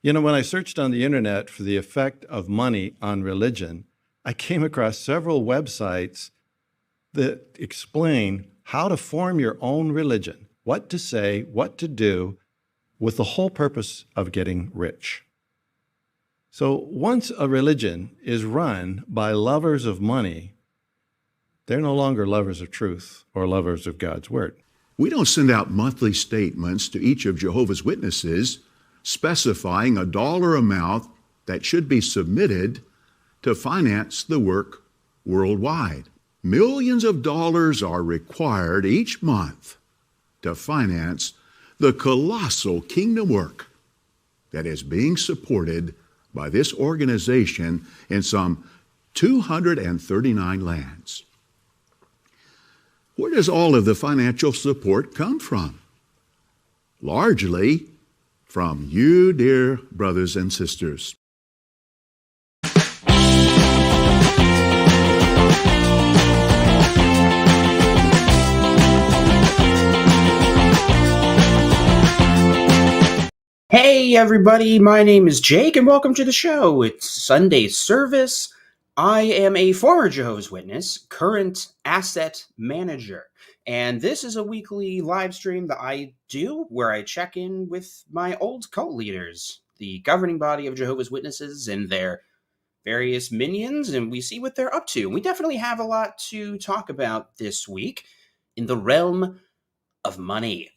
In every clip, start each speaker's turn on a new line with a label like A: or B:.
A: When I searched on the internet for the effect of money on religion, I came across several websites that explain how to form your own religion, what to say, what to do, with the whole purpose of getting rich. So once a religion is run by lovers of money, they're no longer lovers of truth or lovers of God's word.
B: We don't send out monthly statements to each of Jehovah's Witnesses specifying a dollar amount that should be submitted to finance the work worldwide. Millions of dollars are required each month to finance the colossal kingdom work that is being supported by this organization in some 239 lands. Where does all of the financial support come from? Largely from you, dear brothers and sisters.
C: Hey everybody, my name is Jake and welcome to the show. It's Sunday service. I am a former Jehovah's Witness, current asset manager, and this is a weekly live stream that I do where I check in with my old cult leaders, the governing body of Jehovah's Witnesses and their various minions, and we see what they're up to. We definitely have a lot to talk about this week in the realm of money.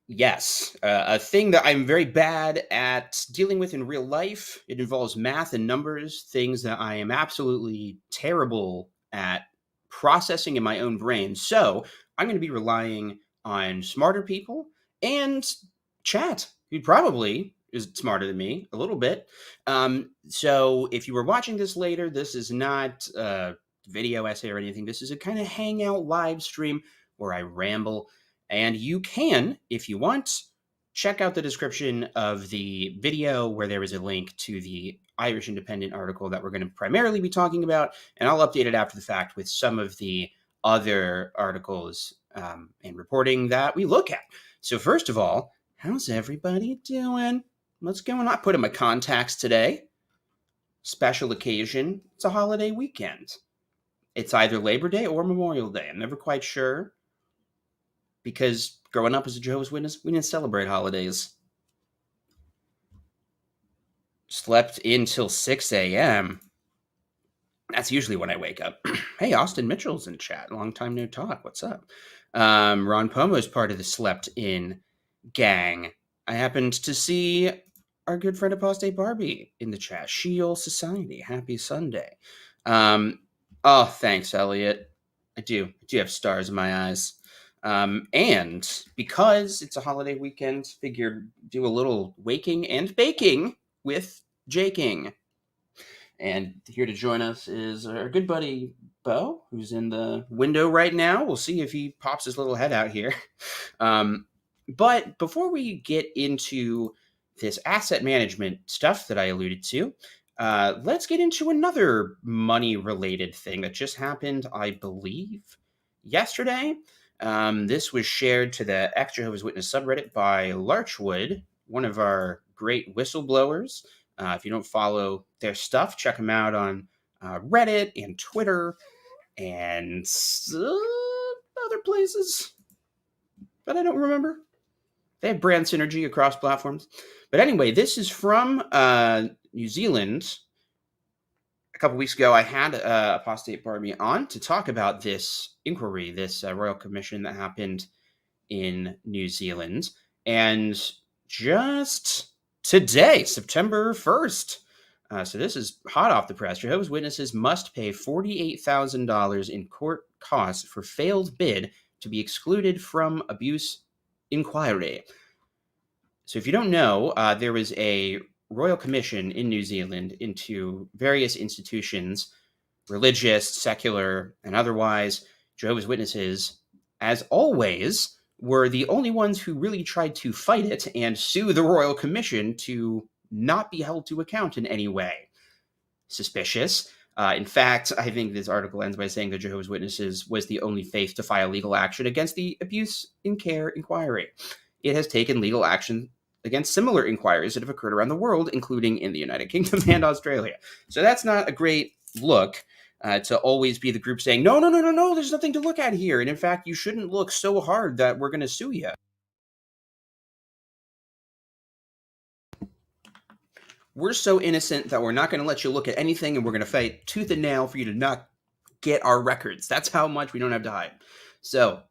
C: Yes, a thing that I'm very bad at dealing with in real life. It involves math and numbers, things that I am absolutely terrible at processing in my own brain. So I'm going to be relying on smarter people and chat, who probably is smarter than me a little bit. So if you were watching this later, this is not a video essay or anything. This is a kind of hangout live stream where I ramble. And you can, if you want, check out the description of the video where there is a link to the Irish Independent article that we're going to primarily be talking about. And I'll update it after the fact with some of the other articles and reporting that we look at. So first of all, how's everybody doing? What's going on? I put in my contacts today. Special occasion. It's a holiday weekend. It's either Labor Day or Memorial Day. I'm never quite sure. Because growing up as a Jehovah's Witness, we didn't celebrate holidays. Slept until 6 a.m. That's usually when I wake up. Hey, Austin Mitchell's in chat. Long time no talk. What's up? Ron Pomo is part of the slept in gang. I happened to see our good friend Apostate Barbie in the chat. Sheol Society. Happy Sunday. Oh, thanks, Elliot. I do have stars in my eyes. And because it's a holiday weekend, figured do a little waking and baking with Jaking. And here to join us is our good buddy Bo, who's in the window right now. We'll see if he pops his little head out here. But before we get into this asset management stuff that I alluded to, let's get into another money-related thing that just happened, I believe, yesterday. This was shared to the ex-Jehovah's Witness subreddit by Larchwood, one of our great whistleblowers. If you don't follow their stuff, check them out on Reddit and Twitter and other places that I don't remember. They have brand synergy across platforms. But anyway, this is from New Zealand. A couple weeks ago, I had Apostate Barbie on to talk about this inquiry, this royal commission that happened in New Zealand. And just today, September 1st, so this is hot off the press, Jehovah's Witnesses must pay $48,000 in court costs for failed bid to be excluded from abuse inquiry. So if you don't know, there was a royal commission in New Zealand into various institutions, religious, secular, and otherwise. Jehovah's Witnesses, as always, were the only ones who really tried to fight it and sue the royal commission to not be held to account in any way. Suspicious. In fact, I think this article ends by saying that Jehovah's Witnesses was the only faith to file legal action against the abuse in care inquiry. It has taken legal action against similar inquiries that have occurred around the world, including in the United Kingdom and Australia. So that's not a great look to always be the group saying, no, there's nothing to look at here. And in fact, you shouldn't look so hard that we're going to sue you. We're so innocent that we're not going to let you look at anything, and we're going to fight tooth and nail for you to not get our records. That's how much we don't have to hide. So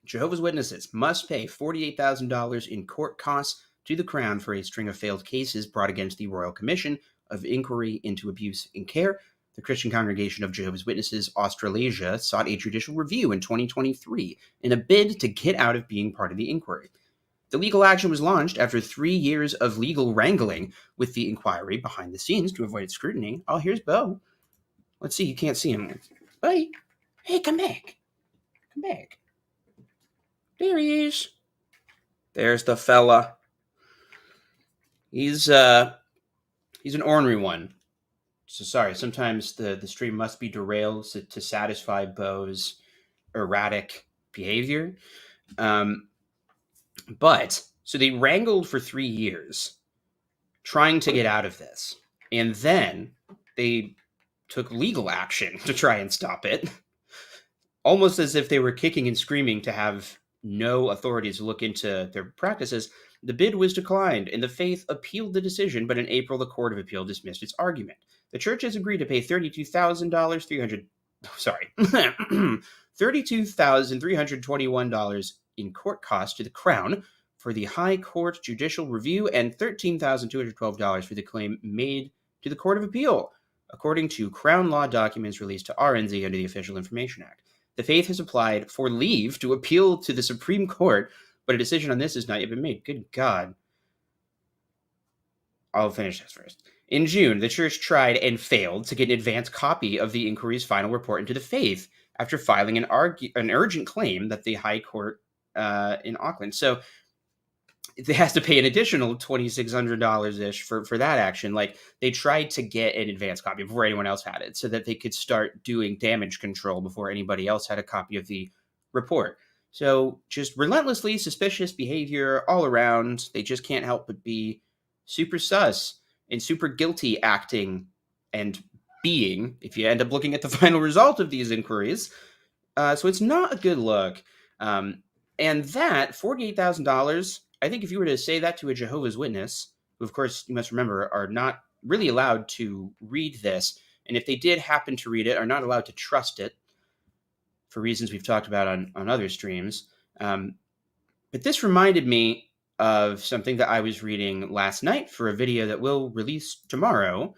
C: Jehovah's Witnesses must pay $48,000 in court costs to the Crown for a string of failed cases brought against the Royal Commission of Inquiry into Abuse in Care. The Christian Congregation of Jehovah's Witnesses Australasia sought a judicial review in 2023 in a bid to get out of being part of the inquiry. The legal action was launched after 3 years of legal wrangling with the inquiry behind the scenes to avoid scrutiny. Oh, here's Bo. Let's see, you can't see him. Buddy, hey, come back. Come back. There he is. There's the fella. He's an ornery one. So sorry, sometimes the stream must be derailed to satisfy Bo's erratic behavior. But so they wrangled for 3 years trying to get out of this. And then they took legal action to try and stop it, almost as if they were kicking and screaming to have no authorities look into their practices. The bid was declined, and the faith appealed the decision, but in April, the Court of Appeal dismissed its argument. The church has agreed to pay $32,321 in court costs to the Crown for the High Court judicial review and $13,212 for the claim made to the Court of Appeal, according to Crown law documents released to RNZ under the Official Information Act. The faith has applied for leave to appeal to the Supreme Court, but a decision on this has not yet been made. Good God. I'll finish this first. In June, the church tried and failed to get an advance copy of the inquiry's final report into the faith after filing an urgent claim that the High Court in Auckland. So they has to pay an additional $2,600-ish for that action. Like, they tried to get an advance copy before anyone else had it so that they could start doing damage control before anybody else had a copy of the report. So just relentlessly suspicious behavior all around. They just can't help but be super sus and super guilty acting and being, if you end up looking at the final result of these inquiries. So it's not a good look. And that $48,000, I think if you were to say that to a Jehovah's Witness, who of course you must remember are not really allowed to read this, and if they did happen to read it, are not allowed to trust it for reasons we've talked about on other streams. But this reminded me of something that I was reading last night for a video that we'll release tomorrow.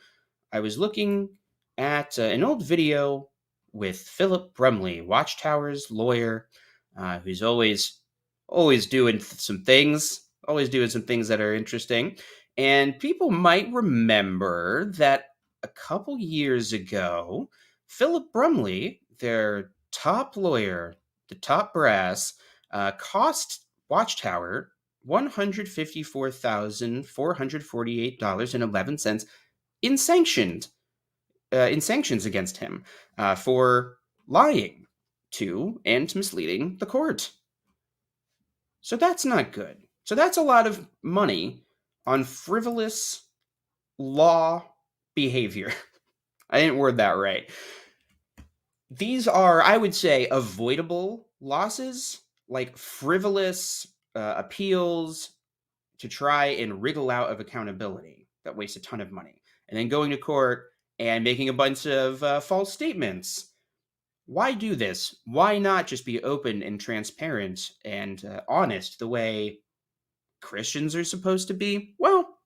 C: I was looking at an old video with Philip Brumley, Watchtower's lawyer, who's always doing some things that are interesting. And people might remember that a couple years ago, Philip Brumley, their top lawyer, the top brass, cost Watchtower $154,448.11 in sanctions against him for lying to and misleading the court. So that's not good. So that's a lot of money on frivolous law behavior. I didn't word that right. These are, I would say, avoidable losses, like frivolous appeals to try and wriggle out of accountability that waste a ton of money. And then going to court and making a bunch of false statements. Why do this? Why not just be open and transparent and honest the way Christians are supposed to be? Well,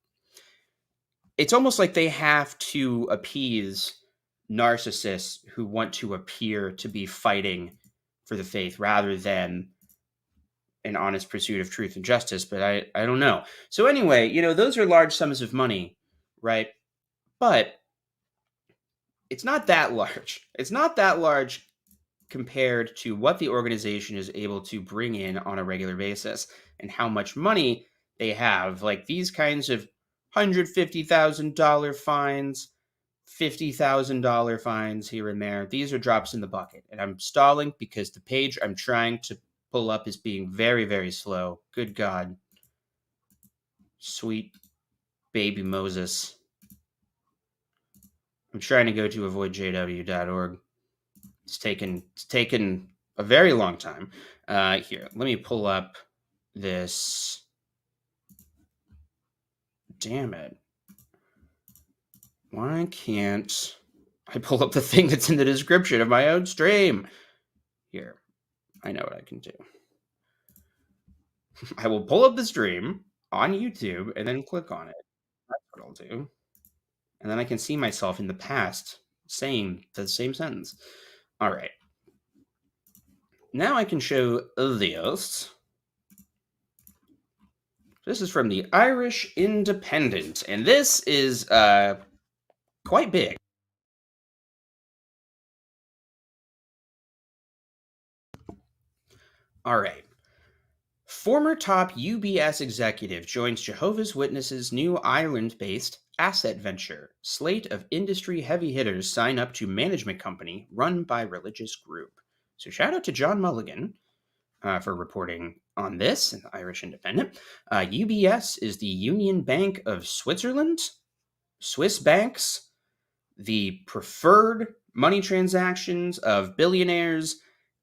C: it's almost like they have to appease narcissists who want to appear to be fighting for the faith rather than an honest pursuit of truth and justice. But I don't know. So anyway, those are large sums of money, right? But it's not that large. It's not that large compared to what the organization is able to bring in on a regular basis and how much money they have. Like these kinds of $150,000 fines, $50,000 fines here and there. These are drops in the bucket. And I'm stalling because the page I'm trying to pull up is being very, very slow. Good God. Sweet baby Moses. I'm trying to go to avoidjw.org. It's taken a very long time. Here, let me pull up this. Damn it. Why can't I pull up the thing that's in the description of my own stream? Here, I know what I can do. I will pull up the stream on YouTube and then click on it. That's what I'll do. And then I can see myself in the past saying the same sentence. All right. Now I can show this. This is from the Irish Independent, and this is quite big. All right. Former top UBS executive joins Jehovah's Witnesses' new Ireland-based asset venture. Slate of industry heavy hitters sign up to management company run by religious group. So shout out to John Mulligan for reporting on this in the Irish Independent. UBS is the Union Bank of Switzerland. Swiss banks, the preferred money transactions of billionaires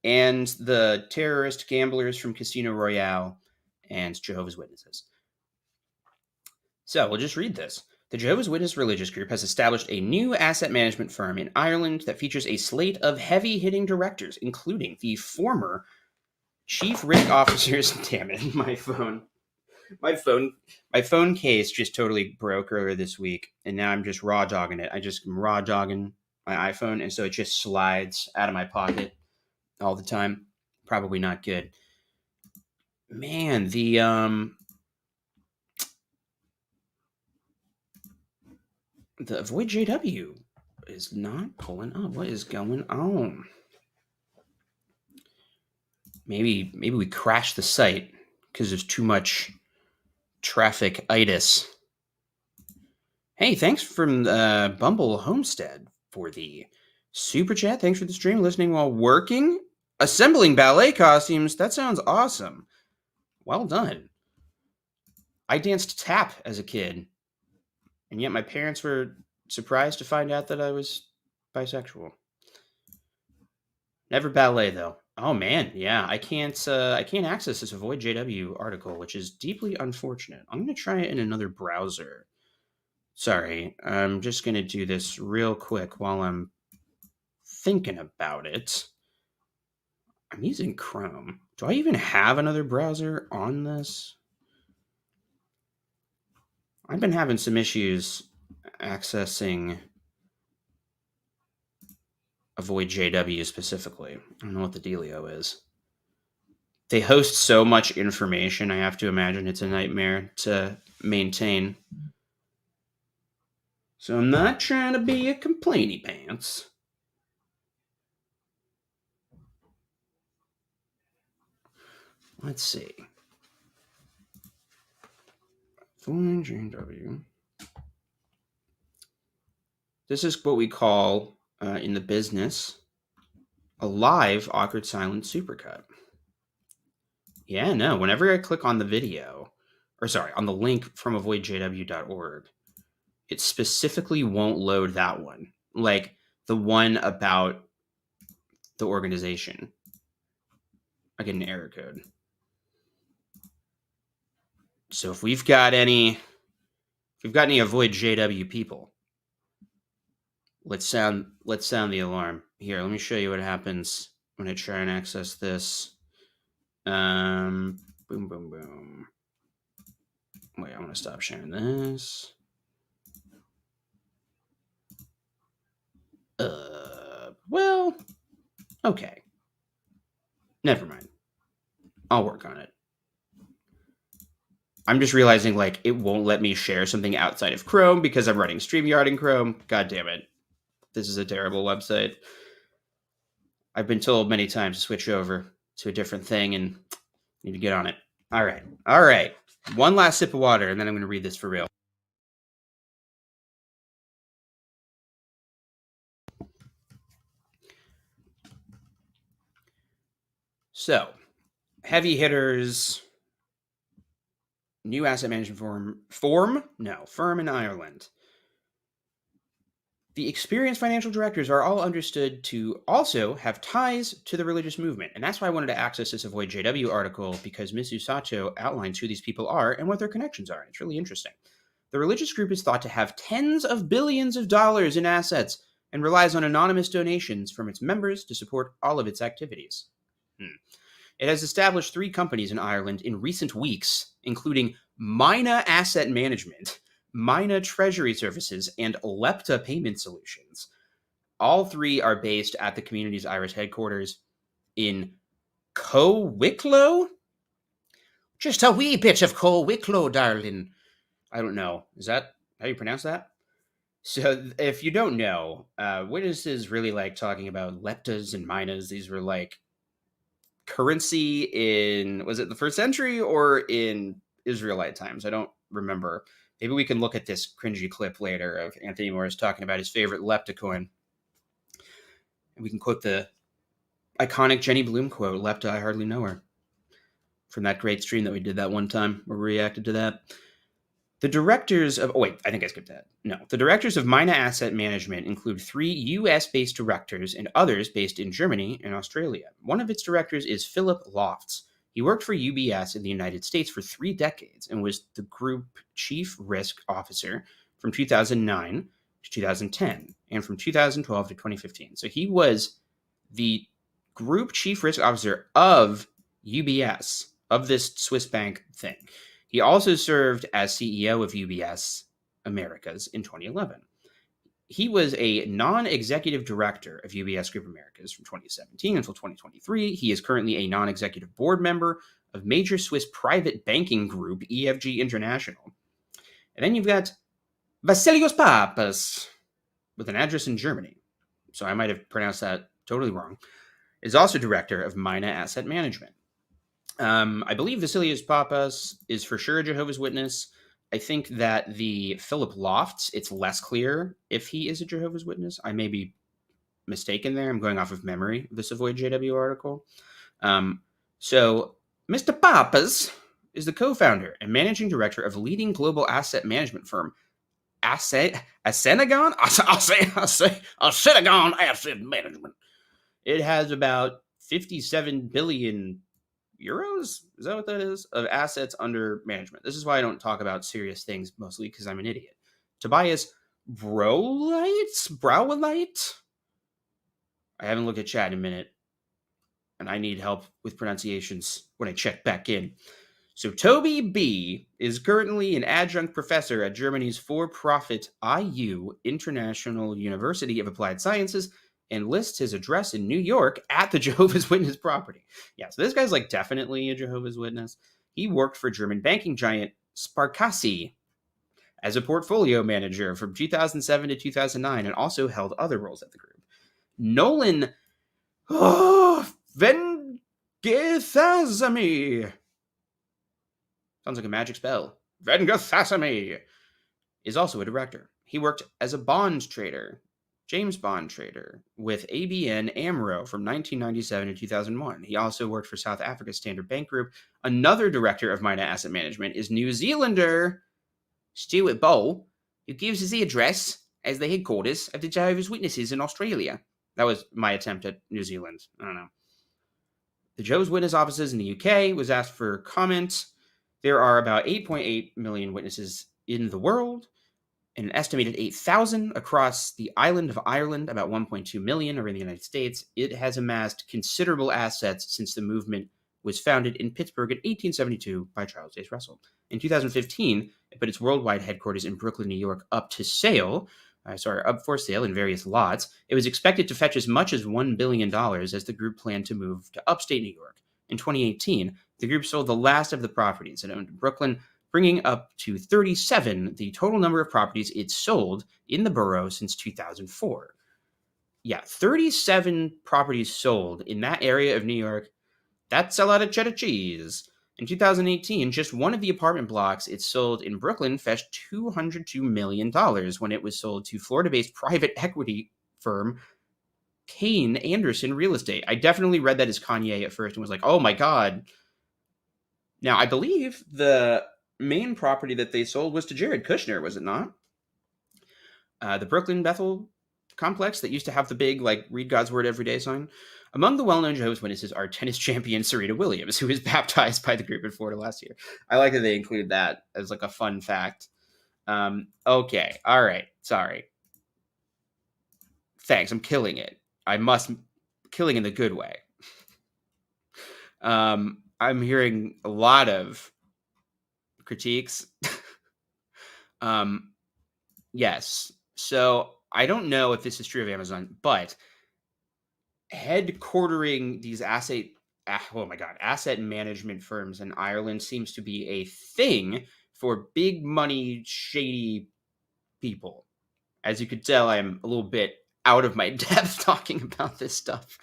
C: and the terrorist gamblers from Casino Royale and Jehovah's Witnesses. So we'll just read this. The Jehovah's Witness religious group has established a new asset management firm in Ireland that features a slate of heavy-hitting directors, including the former chief risk officers. Damn it, my phone case just totally broke earlier this week, and now I'm just raw dogging it. I'm raw dogging my iPhone, and so it just slides out of my pocket all the time. Probably not good. Man, the Avoid JW is not pulling up. What is going on? Maybe we crashed the site because there's too much traffic-itis. Hey, thanks from Bumble Homestead for the super chat. Thanks for the stream. Listening while working. Assembling ballet costumes. That sounds awesome. Well done. I danced tap as a kid, and yet my parents were surprised to find out that I was bisexual. Never ballet though. Oh man, yeah, I can't access this Avoid JW article, which is deeply unfortunate. I'm gonna try it in another browser. Sorry, I'm just gonna do this real quick while I'm thinking about it. I'm using Chrome. Do I even have another browser on this? I've been having some issues accessing Avoid JW specifically. I don't know what the dealio is. They host so much information, I have to imagine it's a nightmare to maintain. So I'm not trying to be a complainy pants. Let's see. Avoid JW. This is what we call, in the business, a live awkward silence supercut. Yeah, no, whenever I click on the video, on the link from avoidjw.org, it specifically won't load that one. Like the one about the organization. I get an error code. So if we've got any Avoid JW people, let's sound the alarm. Here, let me show you what happens when I try and access this. Boom, boom, boom. Wait, I want to stop sharing this. Well, okay. Never mind. I'll work on it. I'm just realizing, like, it won't let me share something outside of Chrome because I'm running StreamYard in Chrome. God damn it. This is a terrible website. I've been told many times to switch over to a different thing and need to get on it. All right. One last sip of water, and then I'm going to read this for real. So, heavy hitters new asset management firm in Ireland. The experienced financial directors are all understood to also have ties to the religious movement. And that's why I wanted to access this Avoid JW article, because Ms. Usato outlines who these people are and what their connections are. It's really interesting. The religious group is thought to have tens of billions of dollars in assets and relies on anonymous donations from its members to support all of its activities. It has established 3 companies in Ireland in recent weeks, including Mina Asset Management, Mina Treasury Services, and Lepta Payment Solutions. All 3 are based at the community's Irish headquarters in Co-Wicklow? Just a wee bit of Co-Wicklow, darling. I don't know. Is that how you pronounce that? So if you don't know, witnesses really like talking about leptas and minas. These were like currency in, was it the 1st century or in Israelite times? I don't remember. Maybe we can look at this cringy clip later of Anthony Morris talking about his favorite lepta coin. And we can quote the iconic Jenny Bloom quote, "Lepta, I hardly know her," from that great stream that we did that one time where we reacted to that. The directors of, I think I skipped that. No, the directors of Mina Asset Management include 3 US-based directors and others based in Germany and Australia. One of its directors is Philip Lofts. He worked for UBS in the United States for 3 decades and was the group chief risk officer from 2009 to 2010 and from 2012 to 2015. So he was the group chief risk officer of UBS, of this Swiss bank thing. He also served as CEO of UBS Americas in 2011. He was a non-executive director of UBS Group Americas from 2017 until 2023. He is currently a non-executive board member of major Swiss private banking group EFG International. And then you've got Vasilios Papas, with an address in Germany. So I might have pronounced that totally wrong. Is also director of Mina Asset Management. I believe Vasilios Papas is for sure a Jehovah's Witness. I think that the Philip Lofts, it's less clear if he is a Jehovah's Witness. I may be mistaken there. I'm going off of memory of this Avoid JW article. So Mr. Papas is the co-founder and managing director of leading global asset management firm Senegon Asset Management. It has about 57 billion euros? Is that what that is? Of assets under management. This is why I don't talk about serious things, mostly because I'm an idiot. Tobias Browlite? I haven't looked at chat in a minute, and I need help with pronunciations when I check back in. So Toby B is currently an adjunct professor at Germany's for-profit IU, International University of Applied Sciences, and lists his address in New York at the Jehovah's Witness property. Yeah, so this guy's like definitely a Jehovah's Witness. He worked for German banking giant Sparkasse as a portfolio manager from 2007 to 2009 and also held other roles at the group. Nolan Vengathasamy. Sounds like a magic spell. Vengathasamy is also a director. He worked as a bond trader, James Bond trader, with ABN AMRO from 1997 to 2001. He also worked for South Africa's Standard Bank Group. Another director of Mina Asset Management is New Zealander Stuart Bowl, who gives us the address as the headquarters of the Jehovah's Witnesses in Australia. That was my attempt at New Zealand. I don't know. The Jehovah's Witness offices in the UK was asked for comment. There are about 8.8 million witnesses in the world, and an estimated 8,000 across the island of Ireland. About 1.2 million are in the United States. It has amassed considerable assets since the movement was founded in Pittsburgh in 1872 by Charles Dace Russell. In 2015, it put its worldwide headquarters in Brooklyn, New York, up for sale in various lots. It was expected to fetch as much as $1 billion as the group planned to move to upstate New York. In 2018, the group sold the last of the properties it owned in Brooklyn, bringing up to 37 the total number of properties it sold in the borough since 2004. Yeah, 37 properties sold in that area of New York. That's a lot of cheddar cheese. In 2018, just one of the apartment blocks it sold in Brooklyn fetched $202 million when it was sold to Florida-based private equity firm Kane Anderson Real Estate. I definitely read that as Kanye at first and was like, oh my God. Now, I believe the main property that they sold was to Jared Kushner, was it not? The Brooklyn Bethel complex that used to have the big, like, read God's word every day sign. Among the well-known Jehovah's Witnesses are tennis champion Serena Williams, who was baptized by the group in Florida last year. I like that they include that as like a fun fact. Okay. All right. Sorry. Thanks. I'm killing it. Killing in the good way. I'm hearing a lot of critiques. Yes. So I don't know if this is true of Amazon, but headquartering these asset management firms in Ireland seems to be a thing for big money, shady people. As you could tell, I'm a little bit out of my depth talking about this stuff.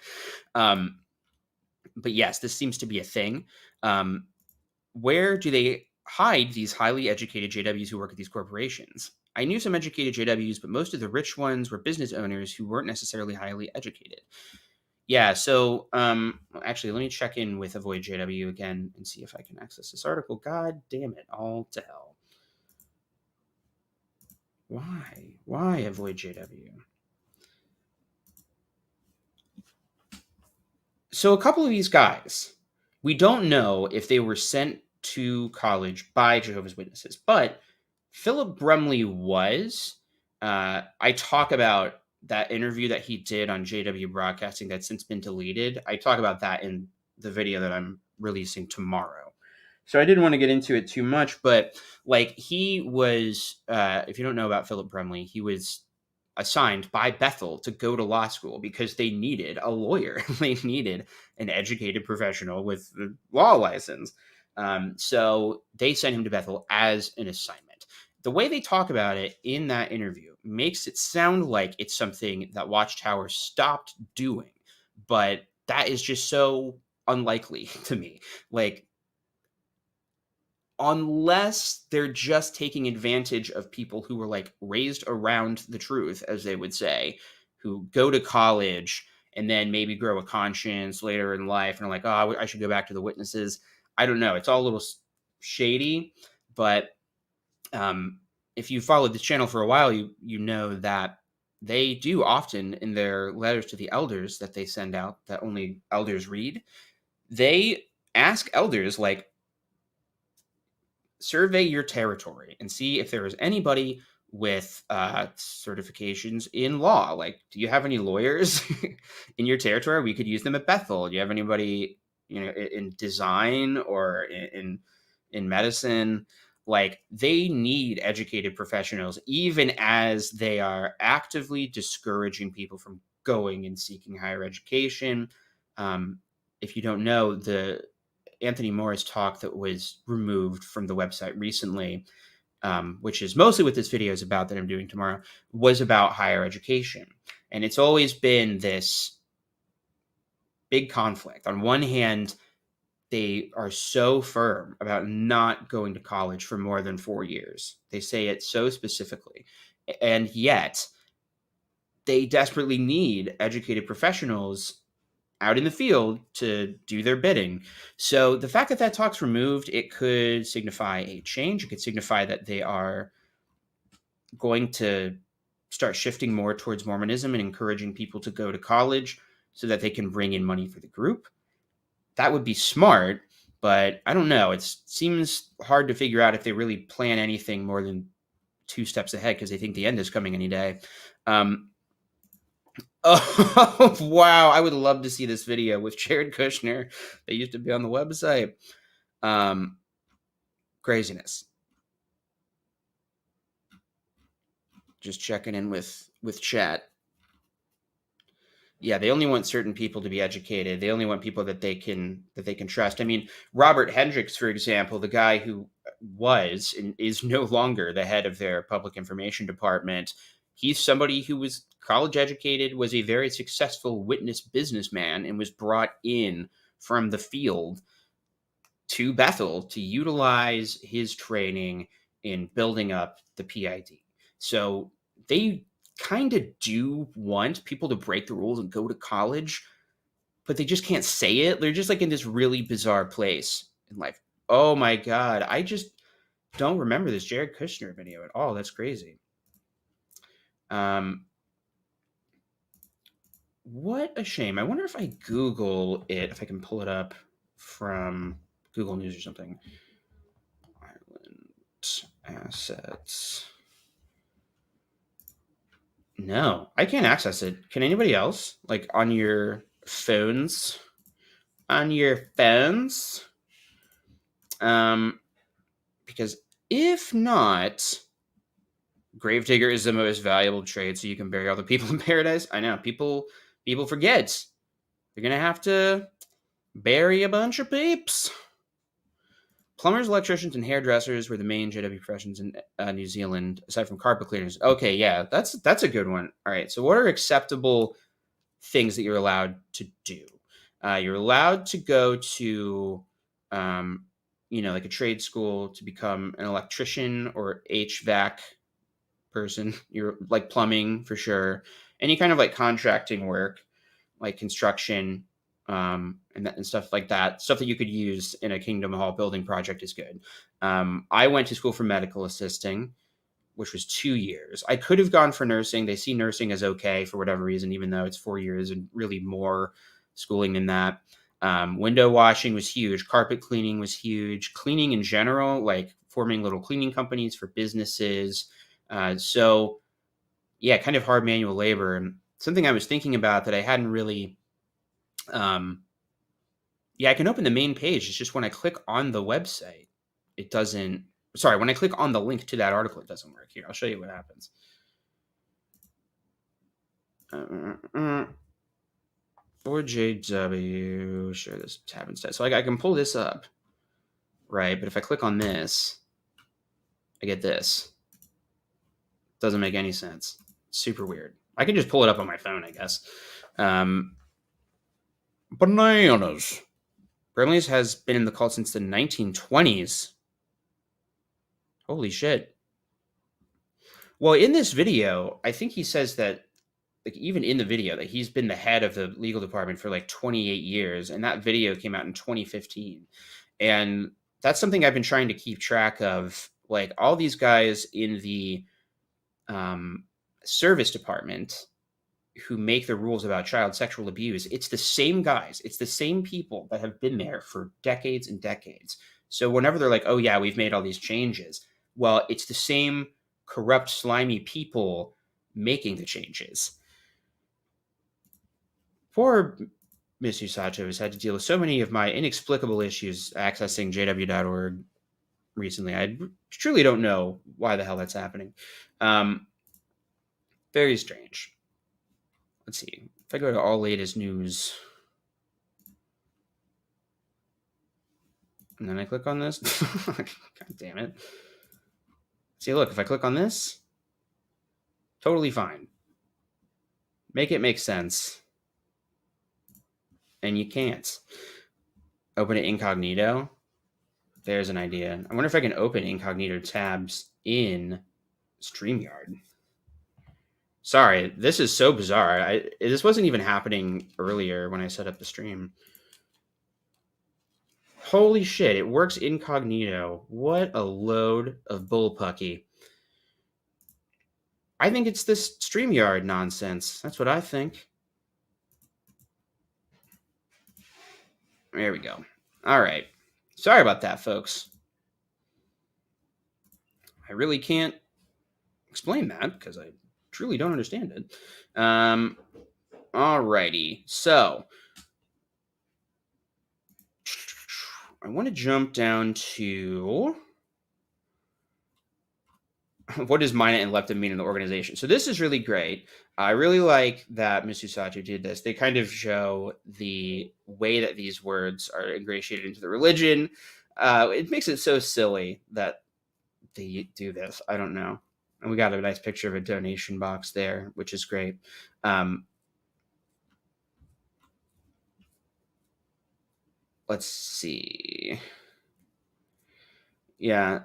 C: But yes, this seems to be a thing. Where do they hide these highly educated JWs who work at these corporations? I knew some educated JWs, but most of the rich ones were business owners who weren't necessarily highly educated. Yeah, so actually, let me check in with Avoid JW again and see if I can access this article. God damn it, all to hell. Why? Why Avoid JW? So a couple of these guys, we don't know if they were sent to college by Jehovah's Witnesses, but Philip Brumley was. I talk about that interview that he did on JW Broadcasting that's since been deleted. I talk about that in the video that I'm releasing tomorrow. So I didn't want to get into it too much, but like he was, if you don't know about Philip Brumley, he was assigned by Bethel to go to law school because they needed a lawyer. They needed an educated professional with a law license. So they sent him to Bethel as an assignment. The way they talk about it in that interview makes it sound like it's something that Watchtower stopped doing, but that is just so unlikely to me. Like, unless they're just taking advantage of people who were like raised around the truth, as they would say, who go to college and then maybe grow a conscience later in life and are like, oh, I should go back to the witnesses. I don't know. It's all a little shady, but if you followed this channel for a while, you know that they do often in their letters to the elders that they send out that only elders read, they ask elders, like, survey your territory and see if there is anybody with certifications in law. Like, do you have any lawyers in your territory? We could use them at Bethel. Do you have anybody, in design or in medicine? Like, they need educated professionals, even as they are actively discouraging people from going and seeking higher education. If you don't know, the Anthony Morris talk that was removed from the website recently, which is mostly what this video is about that I'm doing tomorrow, was about higher education. And it's always been this big conflict. On one hand, they are so firm about not going to college for more than 4 years. They say it so specifically. And yet, they desperately need educated professionals out in the field to do their bidding. So the fact that that talk's removed, it could signify a change. It could signify that they are going to start shifting more towards Mormonism and encouraging people to go to college so that they can bring in money for the group. That would be smart, but I don't know. It seems hard to figure out if they really plan anything more than 2 steps ahead because they think the end is coming any day. Oh, wow. I would love to see this video with Jared Kushner. They used to be on the website. Craziness. Just checking in with chat. Yeah, they only want certain people to be educated. They only want people that they can trust. I mean, Robert Hendricks, for example, the guy who was and is no longer the head of their public information department, he's somebody who was college educated, was a very successful witness businessman, and was brought in from the field to Bethel to utilize his training in building up the PID. So they kind of do want people to break the rules and go to college, but they just can't say it. They're just like in this really bizarre place in life. Oh my God. don't remember this Jared Kushner video at all. That's crazy. What a shame. I wonder if I Google it, if I can pull it up from Google News or something. Ireland assets. No, I can't access it. Can anybody else? Like on your phones? On your phones? Because if not, Gravedigger is the most valuable trade, so you can bury all the people in paradise. I know people forget. They're gonna have to bury a bunch of peeps. Plumbers, electricians, and hairdressers were the main JW professions in New Zealand, aside from carpet cleaners. Okay, yeah, that's a good one. All right, so what are acceptable things that you're allowed to do? You're allowed to go to, like a trade school to become an electrician or HVAC person. You're like plumbing for sure. Any kind of like contracting work, like construction, and stuff like that. Stuff that you could use in a Kingdom Hall building project is good. I went to school for medical assisting, which was 2 years. I could have gone for nursing. They see nursing as okay for whatever reason, even though it's 4 years and really more schooling than that. Window washing was huge. Carpet cleaning was huge. Cleaning in general, like forming little cleaning companies for businesses. So yeah, kind of hard manual labor. And something I was thinking about that I hadn't really, I can open the main page. It's just when I click on the website, it doesn't, when I click on the link to that article, it doesn't work. Here, I'll show you what happens. For JW, share this tab instead. So I can pull this up, right? But if I click on this, I get this. Doesn't make any sense. Super weird. I can just pull it up on my phone, I guess. Bananas. Brimley's has been in the cult since the 1920s. Holy shit. Well, in this video, I think he says that, like, even in the video, that he's been the head of the legal department for like 28 years. And that video came out in 2015. And that's something I've been trying to keep track of. Like, all these guys in the service department who make the rules about child sexual abuse, it's the same guys, it's the same people that have been there for decades and decades. So whenever they're like, oh yeah, we've made all these changes, well, it's the same corrupt, slimy people making the changes. Poor Miss Usato has had to deal with so many of my inexplicable issues accessing jw.org recently. I truly don't know why the hell that's happening. Very strange. Let's see. If I go to all latest news, and then I click on this, God damn it. See, look, if I click on this, totally fine. Make it make sense. And you can't. Open it incognito. There's an idea. I wonder if I can open incognito tabs in StreamYard. Sorry, this is so bizarre. This wasn't even happening earlier when I set up the stream. Holy shit, it works incognito. What a load of bullpucky. I think it's this StreamYard nonsense. That's what I think. There we go. All right. Sorry about that, folks. I really can't explain that because I truly don't understand it. Alrighty. So I want to jump down to what does Mina and Lepta mean in the organization? So this is really great. I really like that Ms. Usato did this. They kind of show the way that these words are ingratiated into the religion. It makes it so silly that they do this. I don't know. And we got a nice picture of a donation box there, which is great. Let's see. Yeah.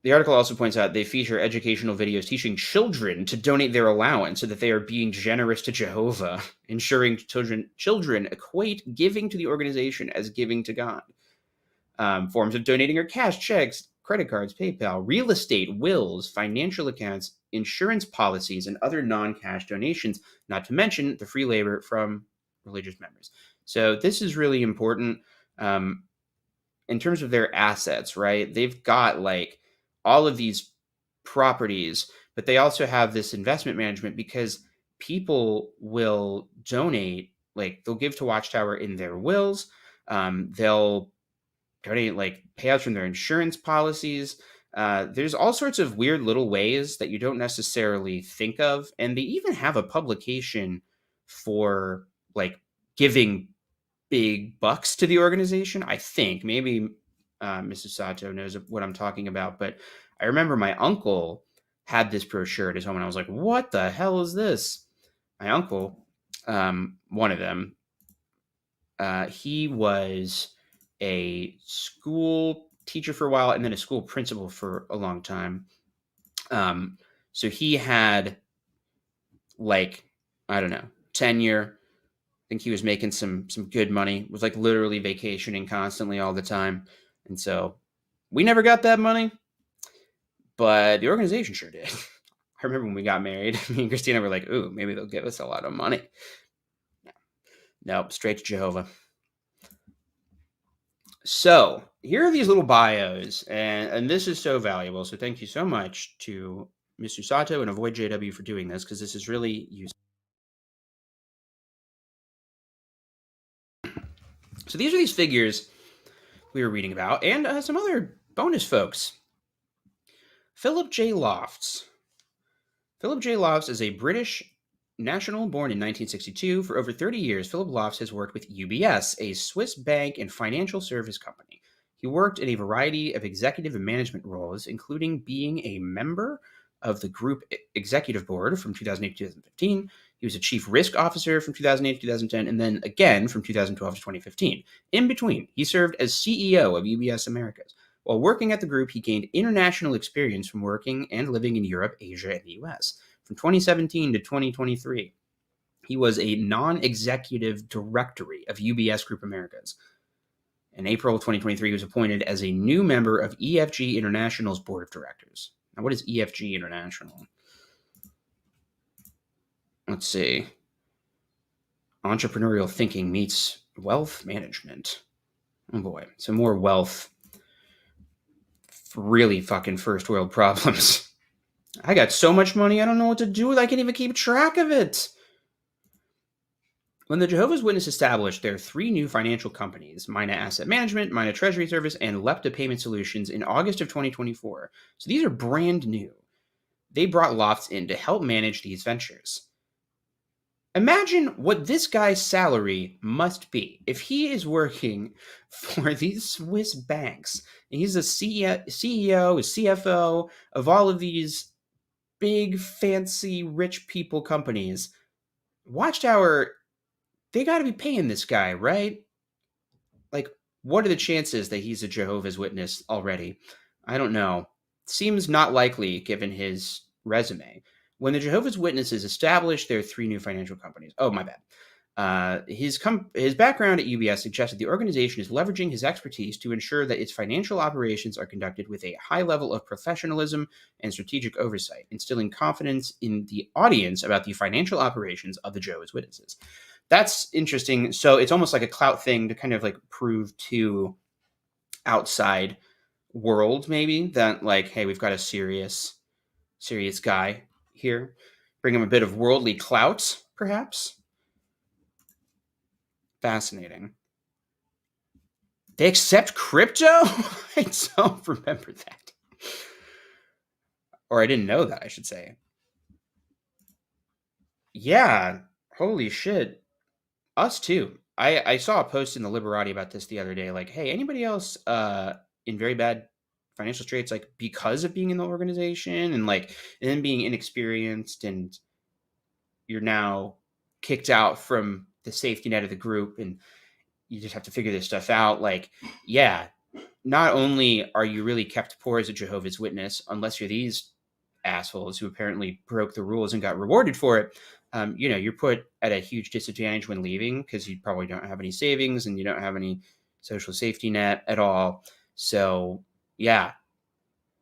C: The article also points out they feature educational videos teaching children to donate their allowance so that they are being generous to Jehovah, ensuring children equate giving to the organization as giving to God. Forms of donating are cash checks, credit cards, PayPal, real estate, wills, financial accounts, insurance policies, and other non-cash donations, not to mention the free labor from religious members. So this is really important in terms of their assets, right? They've got like all of these properties, but they also have this investment management because people will donate, like they'll give to Watchtower in their wills. They'll donate like payouts from their insurance policies. There's all sorts of weird little ways that you don't necessarily think of. And they even have a publication for like giving big bucks to the organization. I think maybe Mrs. Sato knows what I'm talking about, but I remember my uncle had this brochure at his home and I was like, what the hell is this? My uncle, one of them, he was a school teacher for a while and then a school principal for a long time. So he had like, I don't know, tenure. I think he was making some good money, was like literally vacationing constantly all the time. And so we never got that money, but the organization sure did. I remember when we got married, me and Christina were like, ooh, maybe they'll give us a lot of money. Nope, straight to Jehovah. So here are these little bios, and this is so valuable. So thank you so much to Mr. Sato and Avoid JW for doing this, because this is really useful. So these are these figures we were reading about, and some other bonus folks. Philip J. Lofts. Philip J. Lofts is a British national born in 1962. For over 30 years, Philip Lofts has worked with UBS, a Swiss bank and financial service company. He worked in a variety of executive and management roles, including being a member of the group executive board from 2008 to 2015. He was a chief risk officer from 2008 to 2010, and then again from 2012 to 2015. In between, he served as CEO of UBS Americas. While working at the group, he gained international experience from working and living in Europe, Asia, and the US. From 2017 to 2023, he was a non-executive directory of UBS Group Americas. In April 2023, he was appointed as a new member of EFG International's board of directors. Now, what is EFG International? Let's see. Entrepreneurial thinking meets wealth management. Oh boy, some more wealth. Really fucking first world problems. I got so much money, I don't know what to do with it. I can't even keep track of it. When the Jehovah's Witnesses established their 3 new financial companies, Mina Asset Management, Mina Treasury Service, and Lepta Payment Solutions in August of 2024, so these are brand new, they brought Lofts in to help manage these ventures. Imagine what this guy's salary must be if he is working for these Swiss banks. And he's a CEO, a CFO of all of these big, fancy, rich people companies. Watchtower, they got to be paying this guy, right? Like, what are the chances that he's a Jehovah's Witness already? I don't know. Seems not likely given his resume. When the Jehovah's Witnesses established their 3 new financial companies, oh, my bad. His background at UBS suggested the organization is leveraging his expertise to ensure that its financial operations are conducted with a high level of professionalism and strategic oversight, instilling confidence in the audience about the financial operations of the Jehovah's Witnesses. That's interesting. So it's almost like a clout thing to kind of like prove to outside world, maybe, that like, hey, we've got a serious guy here. Bring him a bit of worldly clout, perhaps. Fascinating. They accept crypto? I don't remember that. Or I didn't know that, I should say. Yeah, holy shit. Us too. I saw a post in the Liberati about this the other day, like, hey, anybody else in very bad financial straits, like because of being in the organization and then being inexperienced, and you're now kicked out from the safety net of the group and you just have to figure this stuff out. Like, yeah, not only are you really kept poor as a Jehovah's Witness, unless you're these assholes who apparently broke the rules and got rewarded for it, you're put at a huge disadvantage when leaving because you probably don't have any savings and you don't have any social safety net at all. So, yeah,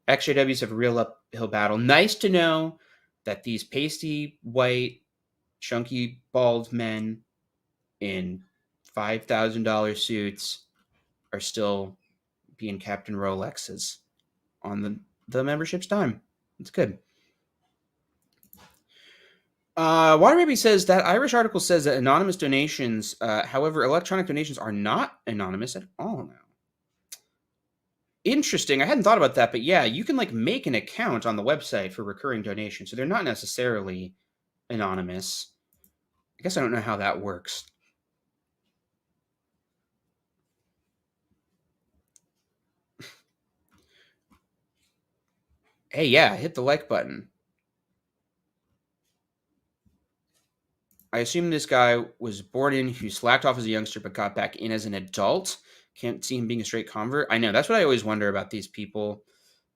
C: XJWs have a real uphill battle. Nice to know that these pasty, white, chunky, bald men in $5,000 suits are still being Captain Rolexes on the membership's dime. It's good. Water Baby says that Irish article says that anonymous donations, however, electronic donations are not anonymous at all now. Interesting. I hadn't thought about that, but yeah, you can like make an account on the website for recurring donations, so they're not necessarily anonymous. I guess I don't know how that works. Hey, yeah, hit the like button. I assume this guy was born in, who slacked off as a youngster but got back in as an adult. Can't see him being a straight convert. I know, that's what I always wonder about these people.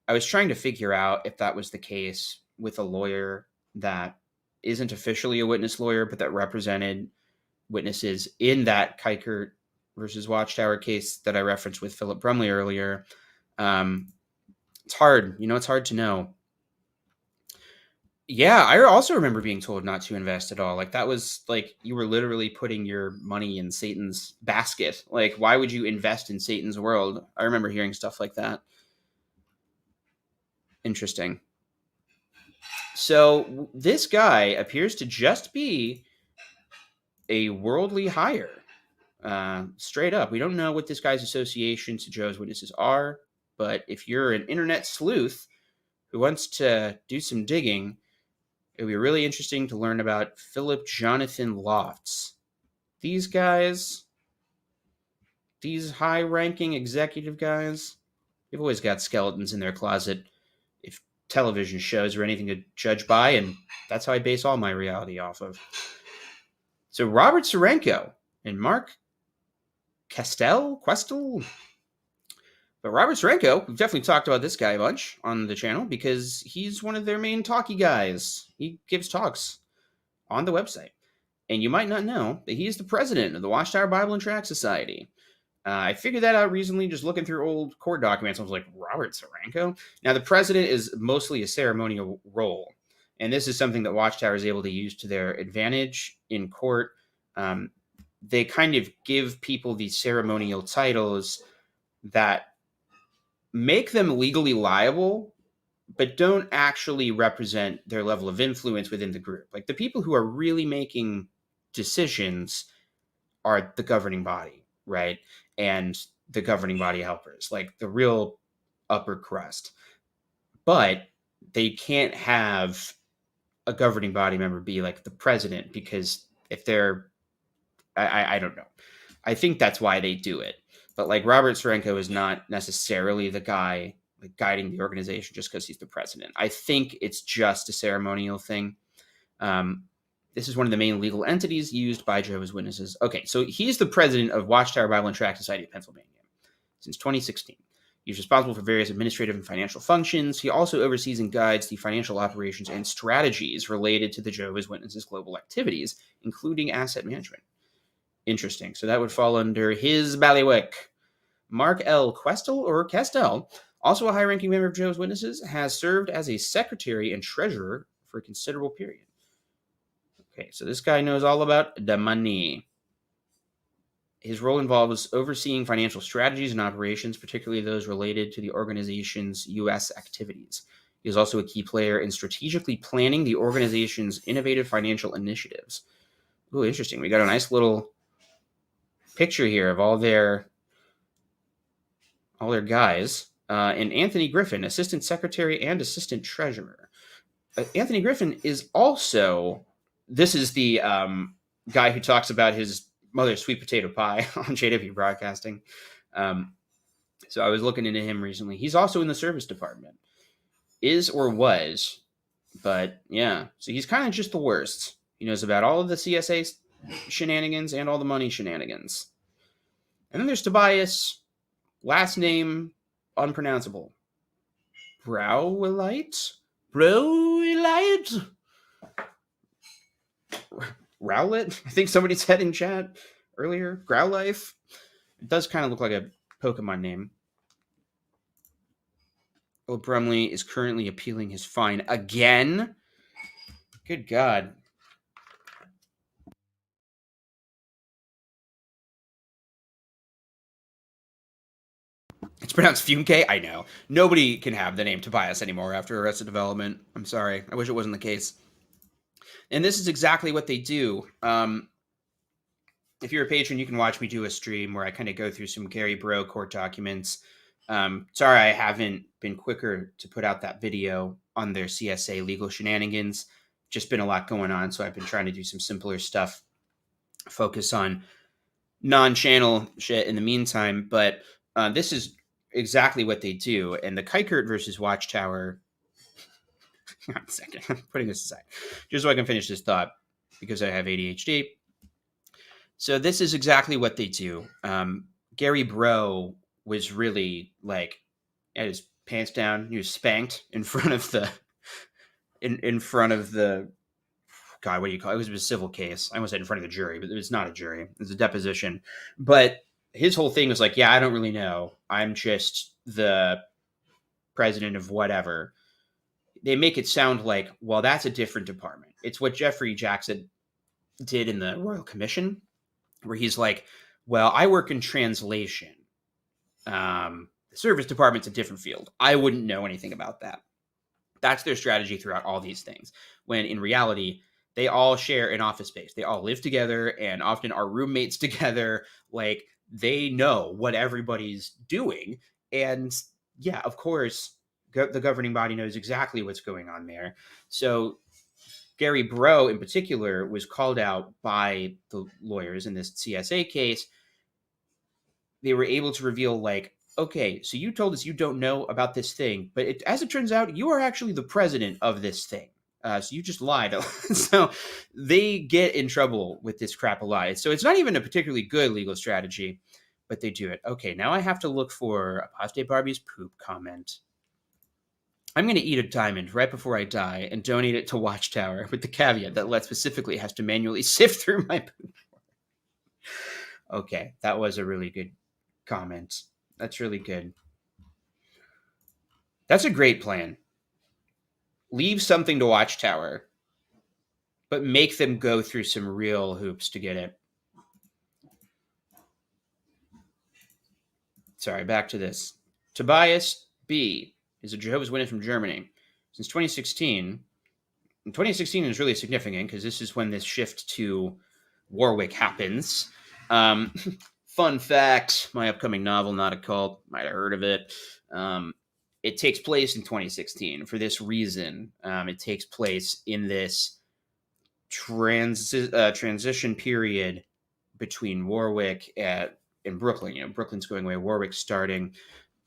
C: I was trying to figure out if that was the case with a lawyer that isn't officially a witness lawyer, but that represented witnesses in that Kuyker versus Watchtower case that I referenced with Philip Brumley earlier. It's hard. It's hard to know. Yeah, I also remember being told not to invest at all. Like, that was like you were literally putting your money in Satan's basket. Like, why would you invest in Satan's world? I remember hearing stuff like that. Interesting. So this guy appears to just be a worldly hire. Straight up. We don't know what this guy's associations to Jehovah's Witnesses are, but if you're an internet sleuth who wants to do some digging, it would be really interesting to learn about Philip Jonathan Lofts. These guys, these high-ranking executive guys, they've always got skeletons in their closet if television shows are anything to judge by, and that's how I base all my reality off of. So Robert Serenko and Mark Questel? But Robert Serenko, we've definitely talked about this guy a bunch on the channel because he's one of their main talkie guys. He gives talks on the website. And you might not know that he is the president of the Watchtower Bible and Tract Society. I figured that out recently just looking through old court documents. I was like, Robert Serenko? Now, the president is mostly a ceremonial role. And this is something that Watchtower is able to use to their advantage in court. They kind of give people these ceremonial titles that make them legally liable, but don't actually represent their level of influence within the group. Like, the people who are really making decisions are the governing body, right? And the governing body helpers, like the real upper crust. But they can't have a governing body member be like the president, because if they're, I don't know. I think that's why they do it. But like, Robert Serenko is not necessarily the guy like guiding the organization just because he's the president. I think it's just a ceremonial thing. This is one of the main legal entities used by Jehovah's Witnesses. Okay, so he's the president of Watchtower Bible and Tract Society of Pennsylvania since 2016. He's responsible for various administrative and financial functions. He also oversees and guides the financial operations and strategies related to the Jehovah's Witnesses' global activities, including asset management. Interesting. So that would fall under his bailiwick. Mark L. Questel, or Kestel, also a high-ranking member of Jehovah's Witnesses, has served as a secretary and treasurer for a considerable period. Okay, so this guy knows all about the money. His role involves overseeing financial strategies and operations, particularly those related to the organization's U.S. activities. He is also a key player in strategically planning the organization's innovative financial initiatives. Ooh, interesting. We got a nice little picture here of all their guys. And Anthony Griffin, assistant secretary and assistant treasurer. Anthony Griffin is also, this is the guy who talks about his mother's sweet potato pie on JW Broadcasting. So I was looking into him recently. He's also in the service department. Is or was. But yeah, so he's kind of just the worst. He knows about all of the CSA shenanigans and all the money shenanigans. And then there's Tobias, last name unpronounceable. Rowlite? Rowlite? Rowlet? I think somebody said in chat earlier. Growlife? It does kind of look like a Pokemon name. Earl Brumley is currently appealing his fine again. Good God. It's pronounced Funke. I know. Nobody can have the name Tobias anymore after Arrested Development. I'm sorry. I wish it wasn't the case. And this is exactly what they do. If you're a patron, you can watch me do a stream where I kind of go through some Gary Bro court documents. Sorry, I haven't been quicker to put out that video on their CSA legal shenanigans. Just been a lot going on, so I've been trying to do some simpler stuff, focus on non-channel shit in the meantime. But this is exactly what they do. And the Kikert versus Watchtower. Hang on a second. I'm putting this aside just so I can finish this thought because I have ADHD. So this is exactly what they do. Gary Bro was really like had his pants down. He was spanked in front of the in front of the God. What do you call it? It was a civil case. I almost said in front of the jury, but it was not a jury. It was a deposition. But his whole thing was like, yeah, I don't really know. I'm just the president of whatever. They make it sound like, well, that's a different department. It's what Jeffrey Jackson did in the Royal Commission, where he's like, well, I work in translation. The service department's a different field. I wouldn't know anything about that. That's their strategy throughout all these things. When in reality, they all share an office space. They all live together and often are roommates together. Like, they know what everybody's doing. And yeah, of course, the governing body knows exactly what's going on there. So Gary Bro, in particular, was called out by the lawyers in this CSA case. They were able to reveal, like, okay, so you told us you don't know about this thing, but as it turns out, you are actually the president of this thing. So you just lied. So they get in trouble with this crap a lot. So it's not even a particularly good legal strategy, but they do it. Okay, now I have to look for Apostate Barbie's poop comment. I'm going to eat a diamond right before I die and donate it to Watchtower with the caveat that Let specifically has to manually sift through my poop. Okay, that was a really good comment. That's really good. That's a great plan. Leave something to Watchtower, but make them go through some real hoops to get it. Sorry, back to this. Tobias B. is a Jehovah's Witness from Germany. Since 2016, and 2016 is really significant because this is when this shift to Warwick happens. Fun fact, my upcoming novel, Not a Cult, might have heard of it. It takes place in 2016 for this reason. It takes place in this transition period between Warwick and Brooklyn. You know, Brooklyn's going away, Warwick's starting.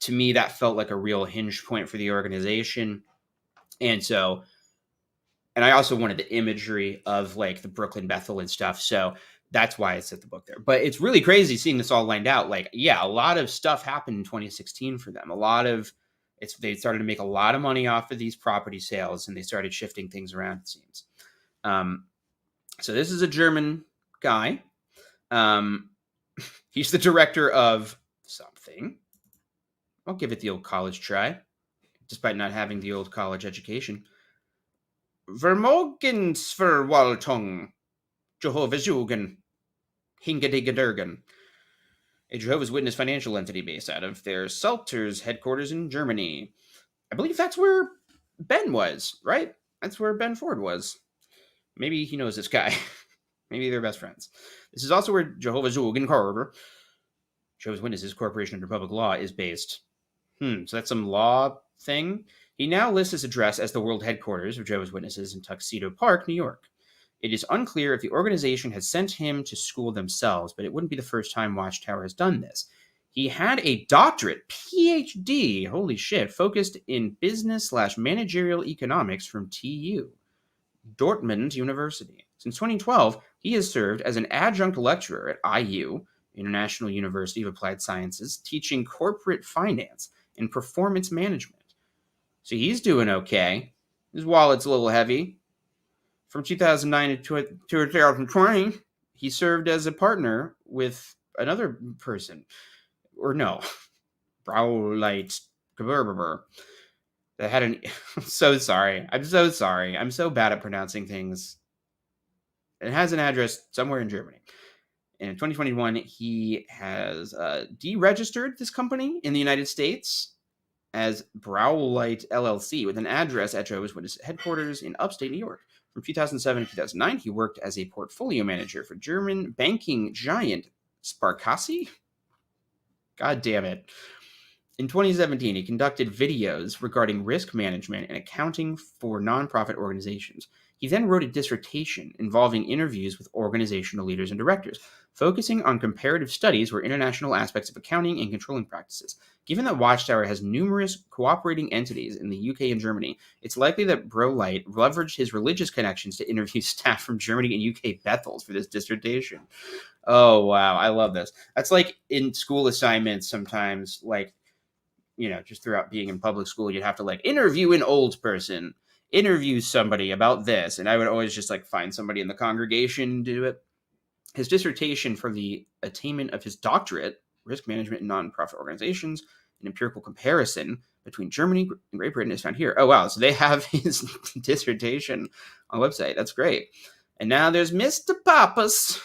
C: To me, that felt like a real hinge point for the organization. And so, and I also wanted the imagery of like the Brooklyn Bethel and stuff. So that's why I set the book there. But it's really crazy seeing this all lined out. Like, yeah, a lot of stuff happened in 2016 for them. They started to make a lot of money off of these property sales, and they started shifting things around, it seems. So this is a German guy. He's the director of something. I'll give it the old college try, despite not having the old college education. Vermogensverwaltung, Jehovah's Jugen, Hingedigadurgen, a Jehovah's Witness financial entity based out of their Salters headquarters in Germany. I believe that's where Ben was, right? That's where Ben Ford was. Maybe he knows this guy. Maybe they're best friends. This is also where Jehovah's Jugen Corridor, Jehovah's Witnesses Corporation under Public Law, is based. So that's some law thing. He now lists his address as the world headquarters of Jehovah's Witnesses in Tuxedo Park, New York. It is unclear if the organization has sent him to school themselves, but it wouldn't be the first time Watchtower has done this. He had a doctorate, PhD, holy shit, focused in business/managerial economics from TU, Dortmund University. Since 2012, he has served as an adjunct lecturer at IU, International University of Applied Sciences, teaching corporate finance and performance management. So he's doing okay. His wallet's a little heavy. From 2009 to 2020, he served as a partner with another person. Or no, Braulight Geberber. that had an. I'm so sorry. I'm so sorry. I'm so bad at pronouncing things. It has an address somewhere in Germany. And in 2021, he has deregistered this company in the United States as Browlight LLC with an address at Jehovah's Witness headquarters in upstate New York. From 2007 to 2009, he worked as a portfolio manager for German banking giant Sparkasse. God damn it. In 2017, he conducted videos regarding risk management and accounting for nonprofit organizations. He then wrote a dissertation involving interviews with organizational leaders and directors, focusing on comparative studies where international aspects of accounting and controlling practices. Given that Watchtower has numerous cooperating entities in the UK and Germany, it's likely that Brolight leveraged his religious connections to interview staff from Germany and UK Bethels for this dissertation. Oh, wow. I love this. That's like in school assignments sometimes, like, just throughout being in public school, you'd have to like interview an old person, interview somebody about this. And I would always just like find somebody in the congregation to do it. His dissertation for the attainment of his doctorate, risk management in nonprofit organizations, an empirical comparison between Germany and Great Britain, is found here. Oh, wow. So they have his dissertation on the website. That's great. And now there's Mr. Pappas.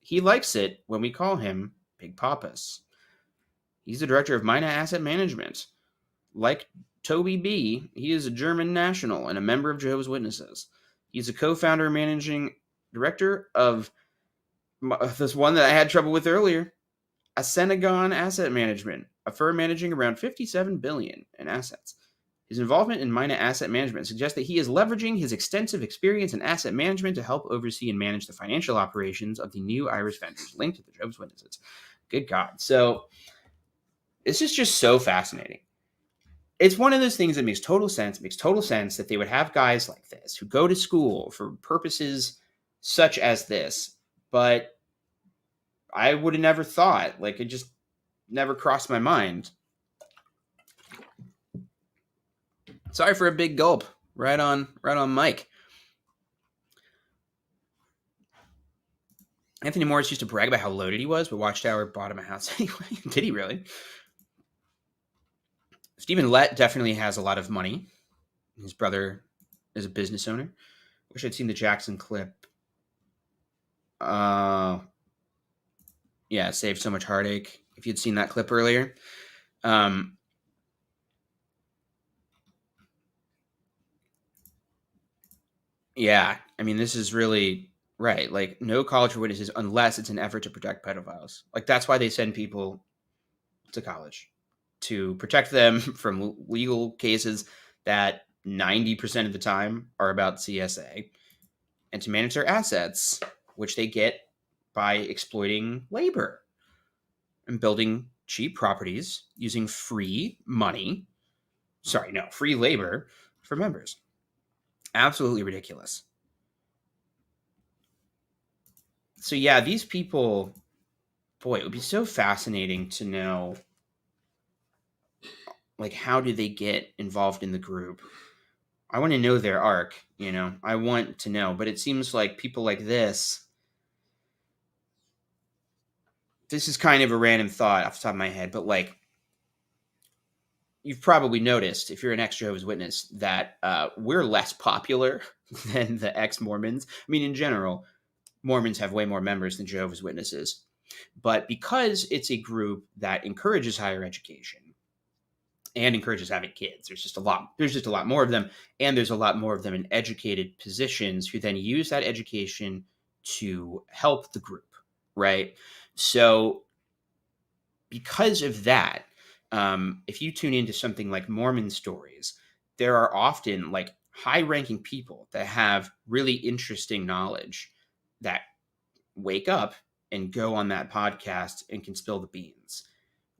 C: He likes it when we call him Big Pappas. He's the director of Mina Asset Management. Like Toby B., he is a German national and a member of Jehovah's Witnesses. He's a co-founder and managing director of this one that I had trouble with earlier, Senegon Asset Management, a firm managing around $57 billion in assets. His involvement in Mina Asset Management suggests that he is leveraging his extensive experience in asset management to help oversee and manage the financial operations of the new Irish vendors linked to the Jehovah's Witnesses. Good God. So this is just so fascinating. It's one of those things that makes total sense. It makes total sense that they would have guys like this who go to school for purposes such as this. But I would have never thought, like, it just never crossed my mind. Sorry for a big gulp. Right on Mike. Anthony Morris used to brag about how loaded he was, but Watchtower bought him a house anyway. Did he really? Stephen Lett definitely has a lot of money. His brother is a business owner. Wish I'd seen the Jackson clip. Yeah, saved so much heartache. If you'd seen that clip earlier. Yeah, I mean, this is really right. Like, no college for witnesses unless it's an effort to protect pedophiles. Like, that's why they send people to college, to protect them from legal cases that 90% of the time are about CSA, and to manage their assets, which they get by exploiting labor and building cheap properties using free labor for members. Absolutely ridiculous. So yeah, these people, boy, it would be so fascinating to know, like, how do they get involved in the group? I want to know their arc, I want to know, but it seems like people like this is kind of a random thought off the top of my head, but like, you've probably noticed, if you're an ex-Jehovah's Witness, that we're less popular than the ex-Mormons. I mean, in general, Mormons have way more members than Jehovah's Witnesses. But because it's a group that encourages higher education and encourages having kids, there's just a lot more of them. And there's a lot more of them in educated positions who then use that education to help the group, right? So because of that, if you tune into something like Mormon Stories, there are often like high-ranking people that have really interesting knowledge that wake up and go on that podcast and can spill the beans.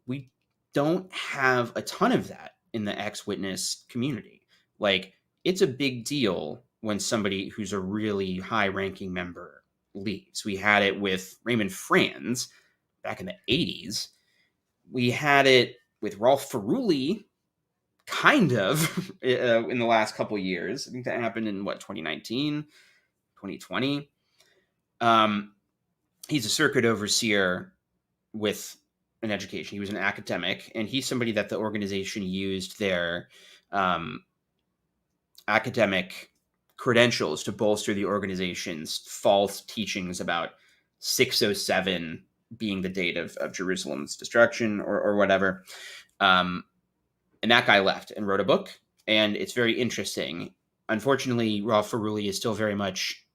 C: We don't have a ton of that in the ex-witness community. Like, it's a big deal when somebody who's a really high-ranking member leaves. We had it with Raymond Franz back in the 80s. We had it with Rolf Ferrulli, kind of, in the last couple years. I think that happened in, 2019, 2020. He's a circuit overseer with an education. He was an academic, and he's somebody that the organization used their academic credentials to bolster the organization's false teachings about 607 being the date of Jerusalem's destruction or whatever. And that guy left and wrote a book, and it's very interesting. Unfortunately, Rav Feruli is still very much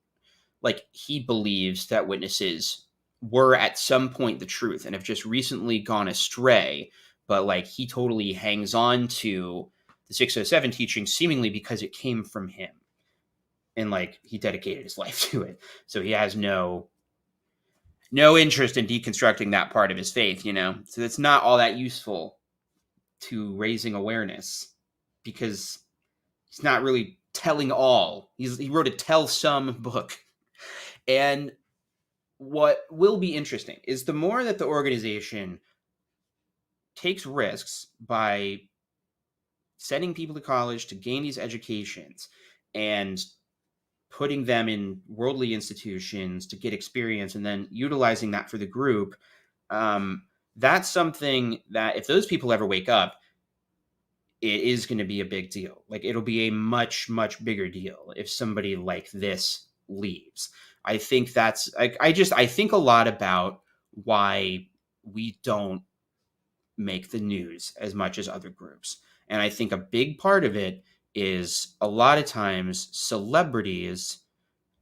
C: like, he believes that witnesses were at some point the truth and have just recently gone astray, but like, he totally hangs on to the 607 teaching seemingly because it came from him, and like, he dedicated his life to it, so he has no interest in deconstructing that part of his faith, so it's not all that useful to raising awareness, because he's not really telling all. He wrote a tell some book. And what will be interesting is the more that the organization takes risks by sending people to college to gain these educations and putting them in worldly institutions to get experience and then utilizing that for the group, that's something that if those people ever wake up, it is going to be a big deal. Like, it'll be a much, much bigger deal if somebody like this leaves. I think I think a lot about why we don't make the news as much as other groups. And I think a big part of it is a lot of times celebrities,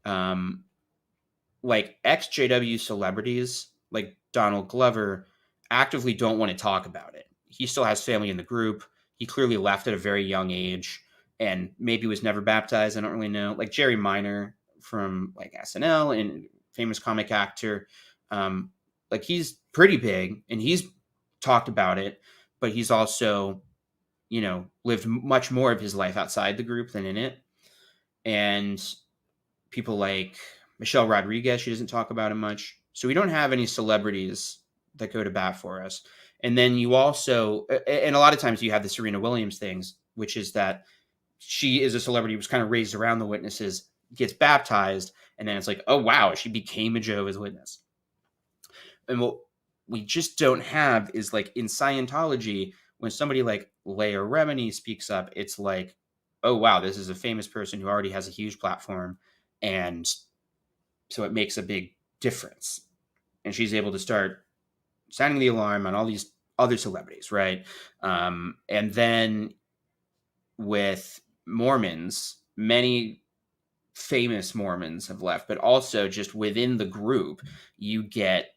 C: like ex-JW celebrities, like Donald Glover, actively don't want to talk about it. He still has family in the group. He clearly left at a very young age and maybe was never baptized. I don't really know. Like Jerry Minor from like SNL and famous comic actor. Like, he's pretty big and he's talked about it, but he's also, lived much more of his life outside the group than in it. And people like Michelle Rodriguez, she doesn't talk about it much. So we don't have any celebrities that go to bat for us. And then you also, and a lot of times you have the Serena Williams things, which is that she is a celebrity who was kind of raised around the witnesses, gets baptized, and then it's like, oh, wow, she became a Jehovah's Witness. And what we just don't have is, like, in Scientology, when somebody like Leah Remini speaks up, it's like, oh, wow, this is a famous person who already has a huge platform. And so it makes a big difference. And she's able to start sounding the alarm on all these other celebrities, right? And then with Mormons, many famous Mormons have left, but also just within the group, you get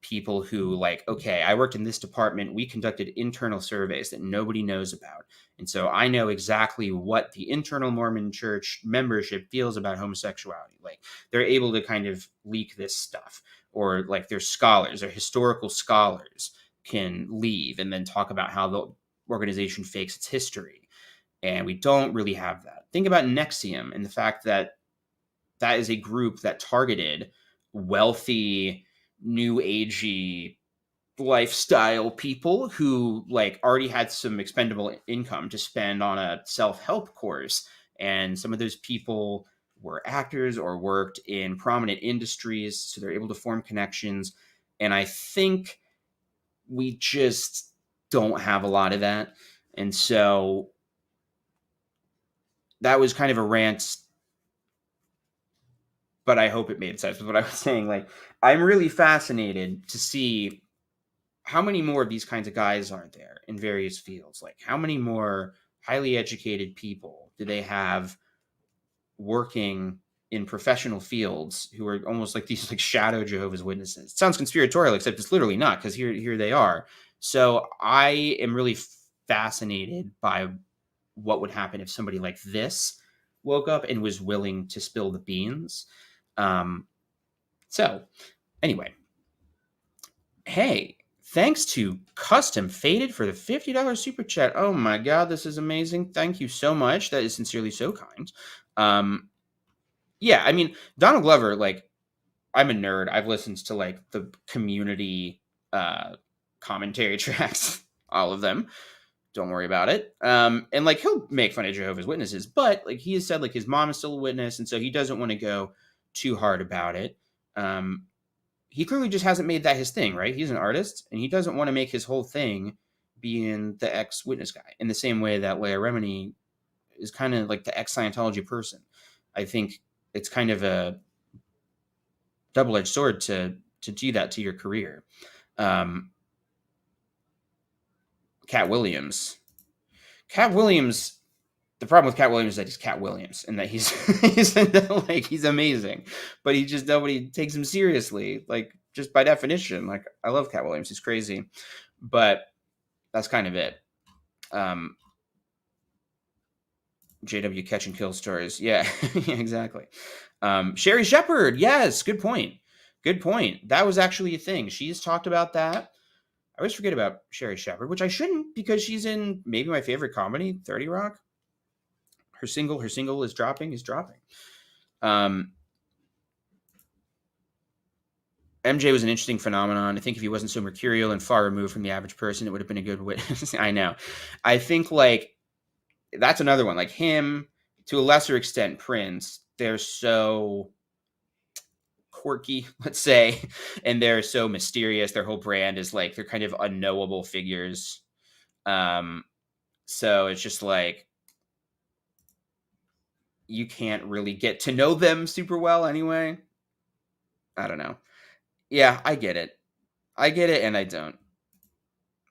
C: people who like, okay, I worked in this department. We conducted internal surveys that nobody knows about. And so I know exactly what the internal Mormon church membership feels about homosexuality. Like, they're able to kind of leak this stuff, or like their scholars or historical scholars can leave and then talk about how the organization fakes its history. And we don't really have that. Think about Nexium and the fact that that is a group that targeted wealthy, new agey lifestyle people who like already had some expendable income to spend on a self-help course. And some of those people were actors or worked in prominent industries, so they're able to form connections. And I think we just don't have a lot of that. And so that was kind of a rant, but I hope it made sense with what I was saying. Like, I'm really fascinated to see how many more of these kinds of guys are there in various fields. Like, how many more highly educated people do they have working in professional fields who are almost like these like shadow Jehovah's Witnesses? It sounds conspiratorial, except it's literally not, because here they are. So I am really fascinated by what would happen if somebody like this woke up and was willing to spill the beans. So anyway, hey, thanks to Custom Faded for the $50 super chat. Oh my God, this is amazing. Thank you so much. That is sincerely so kind. Yeah, I mean, Donald Glover, like, I'm a nerd. I've listened to like the Community commentary tracks, all of them. Don't worry about it. And like, he'll make fun of Jehovah's Witnesses, but like, he has said like his mom is still a witness, and so he doesn't want to go too hard about it. he clearly just hasn't made that his thing, right? He's an artist, and he doesn't want to make his whole thing being the ex-witness guy in the same way that Leah Remini is kind of like the ex-Scientology person. I think it's kind of a double-edged sword to do that to your career. Cat Williams. The problem with Cat Williams is that he's Cat Williams and that he's he's amazing, but nobody takes him seriously. Like, just by definition, like, I love Cat Williams. He's crazy, but that's kind of it. JW catch and kill stories. Yeah, yeah, exactly. Sherry Shepherd. Yes. Good point. That was actually a thing. She's talked about that. I always forget about Sherry Shepherd, which I shouldn't, because she's in maybe my favorite comedy, 30 Rock. Her single is dropping. MJ was an interesting phenomenon. I think if he wasn't so mercurial and far removed from the average person, it would have been a good witness. I know. I think, like, that's another one. Like him, to a lesser extent, Prince, they're so quirky, let's say, and they're so mysterious. Their whole brand is like, they're kind of unknowable figures. So it's just like, you can't really get to know them super well anyway. I don't know. Yeah, I get it. And I don't.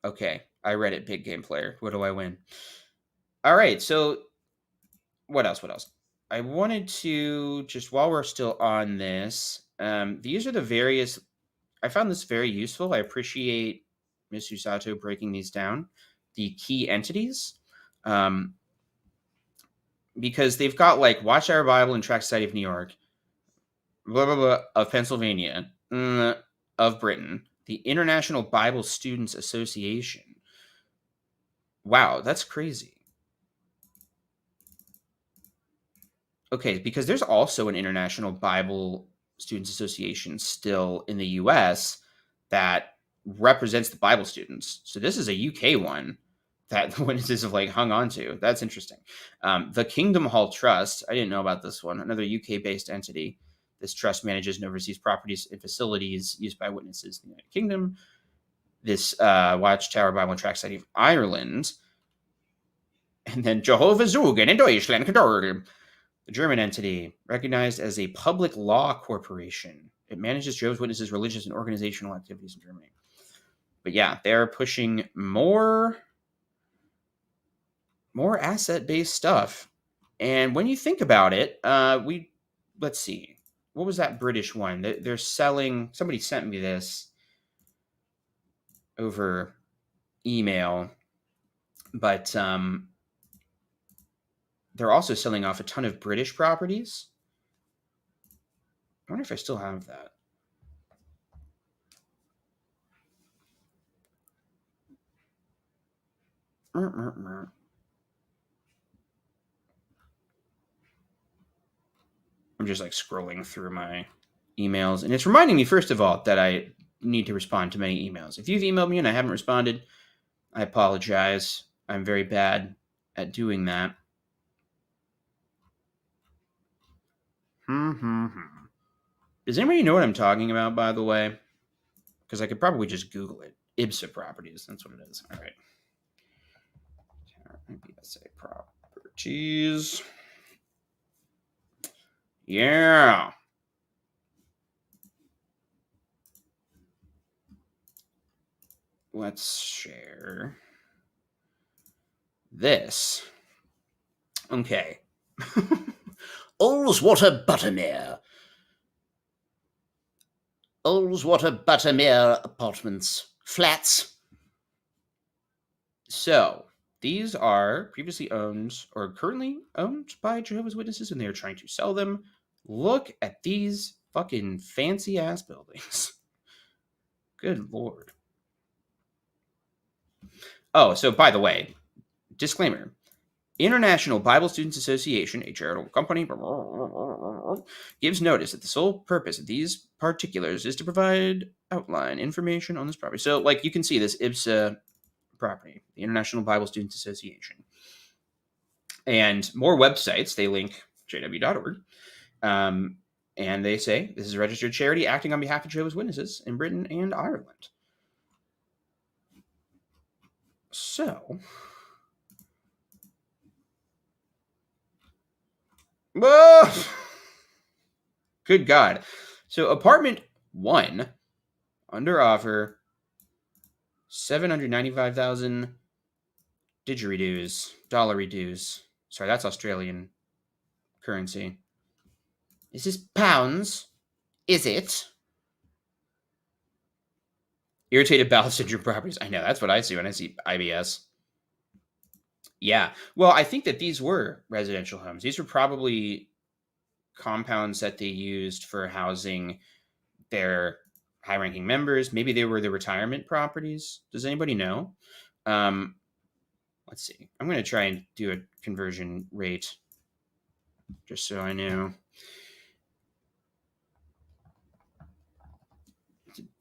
C: Okay, I read it, big game player. What do I win? All right, so what else? I wanted to, just while we're still on this, these are the various, I found this very useful. I appreciate Ms. Usato breaking these down, the key entities, because they've got like Watchtower Bible and Tract Society of New York, blah, blah, blah, of Pennsylvania, of Britain, the International Bible Students Association. Wow, that's crazy. Okay, because there's also an International Bible Students Association still in the US that represents the Bible students. So this is a UK one that the witnesses have like hung on to. That's interesting. The Kingdom Hall Trust, I didn't know about this one, another UK-based entity. This trust manages and oversees properties and facilities used by witnesses in the United Kingdom. This Watchtower Bible and Tract Society of Ireland. And then Jehovah's Zeugen in Deutschland. The German entity, recognized as a public law corporation. It manages Jehovah's Witnesses' religious and organizational activities in Germany. But yeah, they're pushing more asset-based stuff. And when you think about it, let's see. What was that British one? They're selling, somebody sent me this over email, but they're also selling off a ton of British properties. I wonder if I still have that. I'm just like scrolling through my emails, and it's reminding me, first of all, that I need to respond to many emails. If you've emailed me and I haven't responded, I apologize. I'm very bad at doing that. Does anybody know what I'm talking about, by the way? Because I could probably just Google it. IBSA properties. That's what it is. All right. IBSA properties. Yeah. Let's share this. Okay. Ullswater Buttermere. Ullswater Buttermere apartments. Flats. So, these are previously owned or currently owned by Jehovah's Witnesses, and they are trying to sell them. Look at these fucking fancy ass buildings. Good Lord. Oh, so by the way, disclaimer. International Bible Students Association, a charitable company, gives notice that the sole purpose of these particulars is to provide outline information on this property. So, like, you can see this IBSA property, the International Bible Students Association. And more websites, they link jw.org. And they say this is a registered charity acting on behalf of Jehovah's Witnesses in Britain and Ireland. So, whoa! Good God. So, apartment 1, under offer, 795,000 didgeridoos. Sorry, that's Australian currency. Is this pounds? Is it? Irritated bowel syndrome properties. I know, that's what I see when I see IBS. Yeah. Well, I think that these were residential homes. These were probably compounds that they used for housing their high-ranking members. Maybe they were the retirement properties. Does anybody know? Let's see. I'm going to try and do a conversion rate just so I know.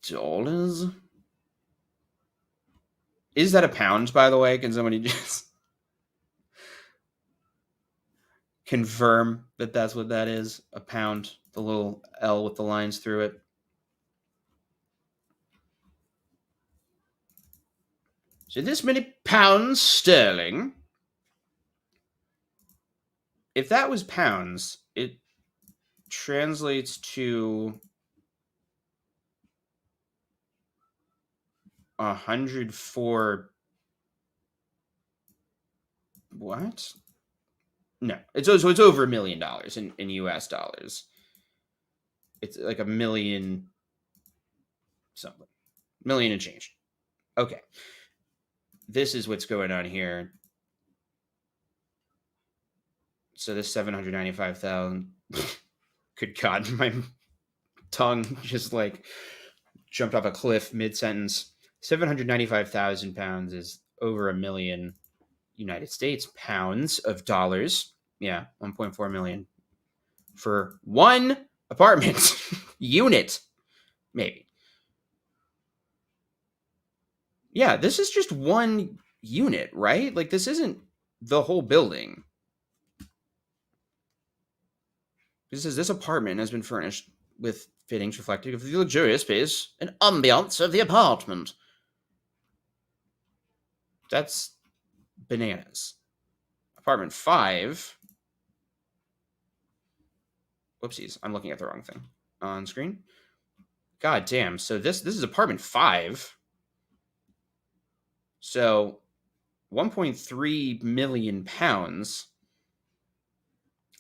C: Dollars? Is that a pound, by the way? Can somebody just confirm that that's what that is? A pound, the little L with the lines through it. So this many pounds sterling. If that was pounds, it translates to 104. What? No, it's over $1 million in US dollars. It's like a million something, million and change. Okay, this is what's going on here. So this 795,000. Good God, my tongue just like jumped off a cliff mid-sentence. 795,000 pounds is over $1 million United States pounds of dollars. Yeah, 1.4 million for one apartment unit, maybe. Yeah, this is just one unit, right? Like, this isn't the whole building. This is, this apartment has been furnished with fittings reflective of the luxurious space and ambiance of the apartment. That's bananas. Apartment 5. Whoopsies, I'm looking at the wrong thing on screen. God damn. So this is apartment 5. So 1.3 million pounds.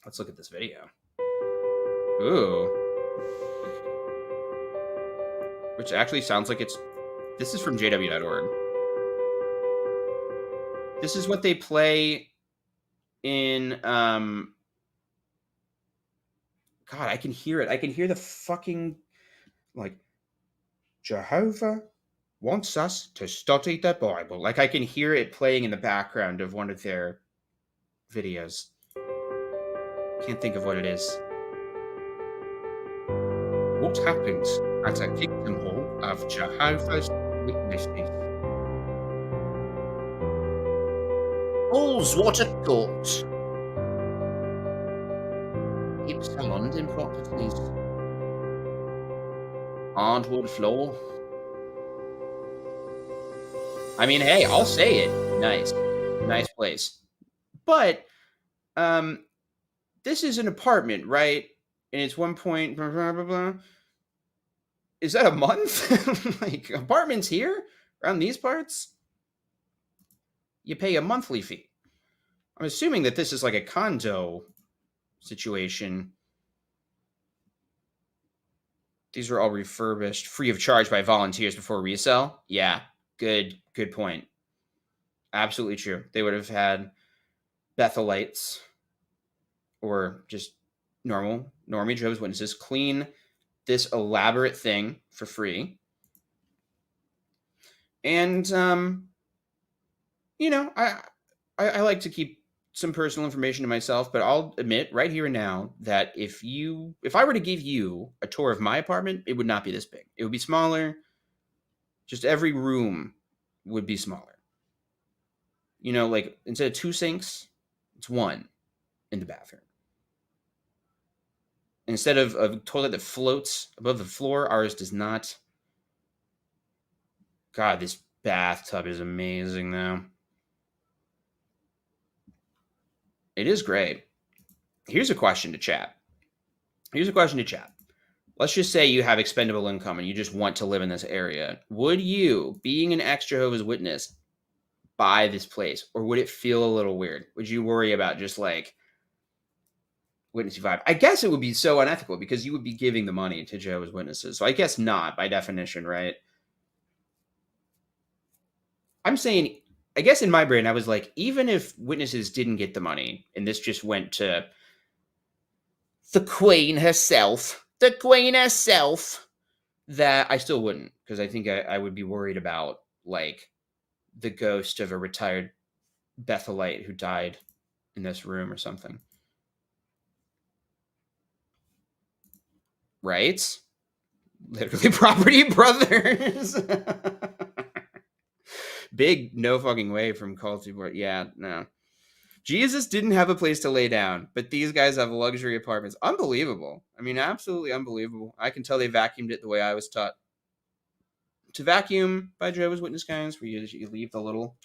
C: Let's look at this video. Ooh. Which actually sounds like it's... This is from jw.org. This is what they play in... God, I can hear it. I can hear the fucking... Like, Jehovah wants us to study the Bible. Like, I can hear it playing in the background of one of their videos. Can't think of what it is. What happens at a Kingdom Hall of Jehovah's Witnesses? All's what a court. Hips and London properties. Hardwood floor. I mean, hey, I'll say it. Nice place. But this is an apartment, right? And it's 1 point blah, blah, blah, blah. Is that a month? Like, apartments here around these parts, you pay a monthly fee. I'm assuming that this is like a condo situation. These are all refurbished, free of charge by volunteers before resale. Yeah, good point. Absolutely true. They would have had Bethelites or just normie Jehovah's Witnesses clean this elaborate thing for free. And, you know, I like to keep some personal information to myself, but I'll admit right here and now that if I were to give you a tour of my apartment, it would not be this big. It would be smaller. Just every room would be smaller. You know, like instead of 2 sinks, it's 1 in the bathroom. Instead of a toilet that floats above the floor, ours does not. God, this bathtub is amazing, though. It is great. Here's a question to chat. Let's just say you have expendable income and you just want to live in this area. Would you, being an ex-Jehovah's Witness, buy this place? Or would it feel a little weird? Would you worry about just like witnessing vibe? I guess it would be so unethical because you would be giving the money to Jehovah's Witnesses. So I guess not by definition, right? I'm saying, I guess in my brain, I was like, even if witnesses didn't get the money and this just went to the Queen herself, that I still wouldn't, because I think I would be worried about like the ghost of a retired Bethelite who died in this room or something. Right? Literally Property Brothers. Big no fucking way from Culty Board. Yeah, no. Jesus didn't have a place to lay down, but these guys have luxury apartments. Unbelievable. I mean, absolutely unbelievable. I can tell they vacuumed it the way I was taught to vacuum by Jehovah's Witness guys, where you leave the little...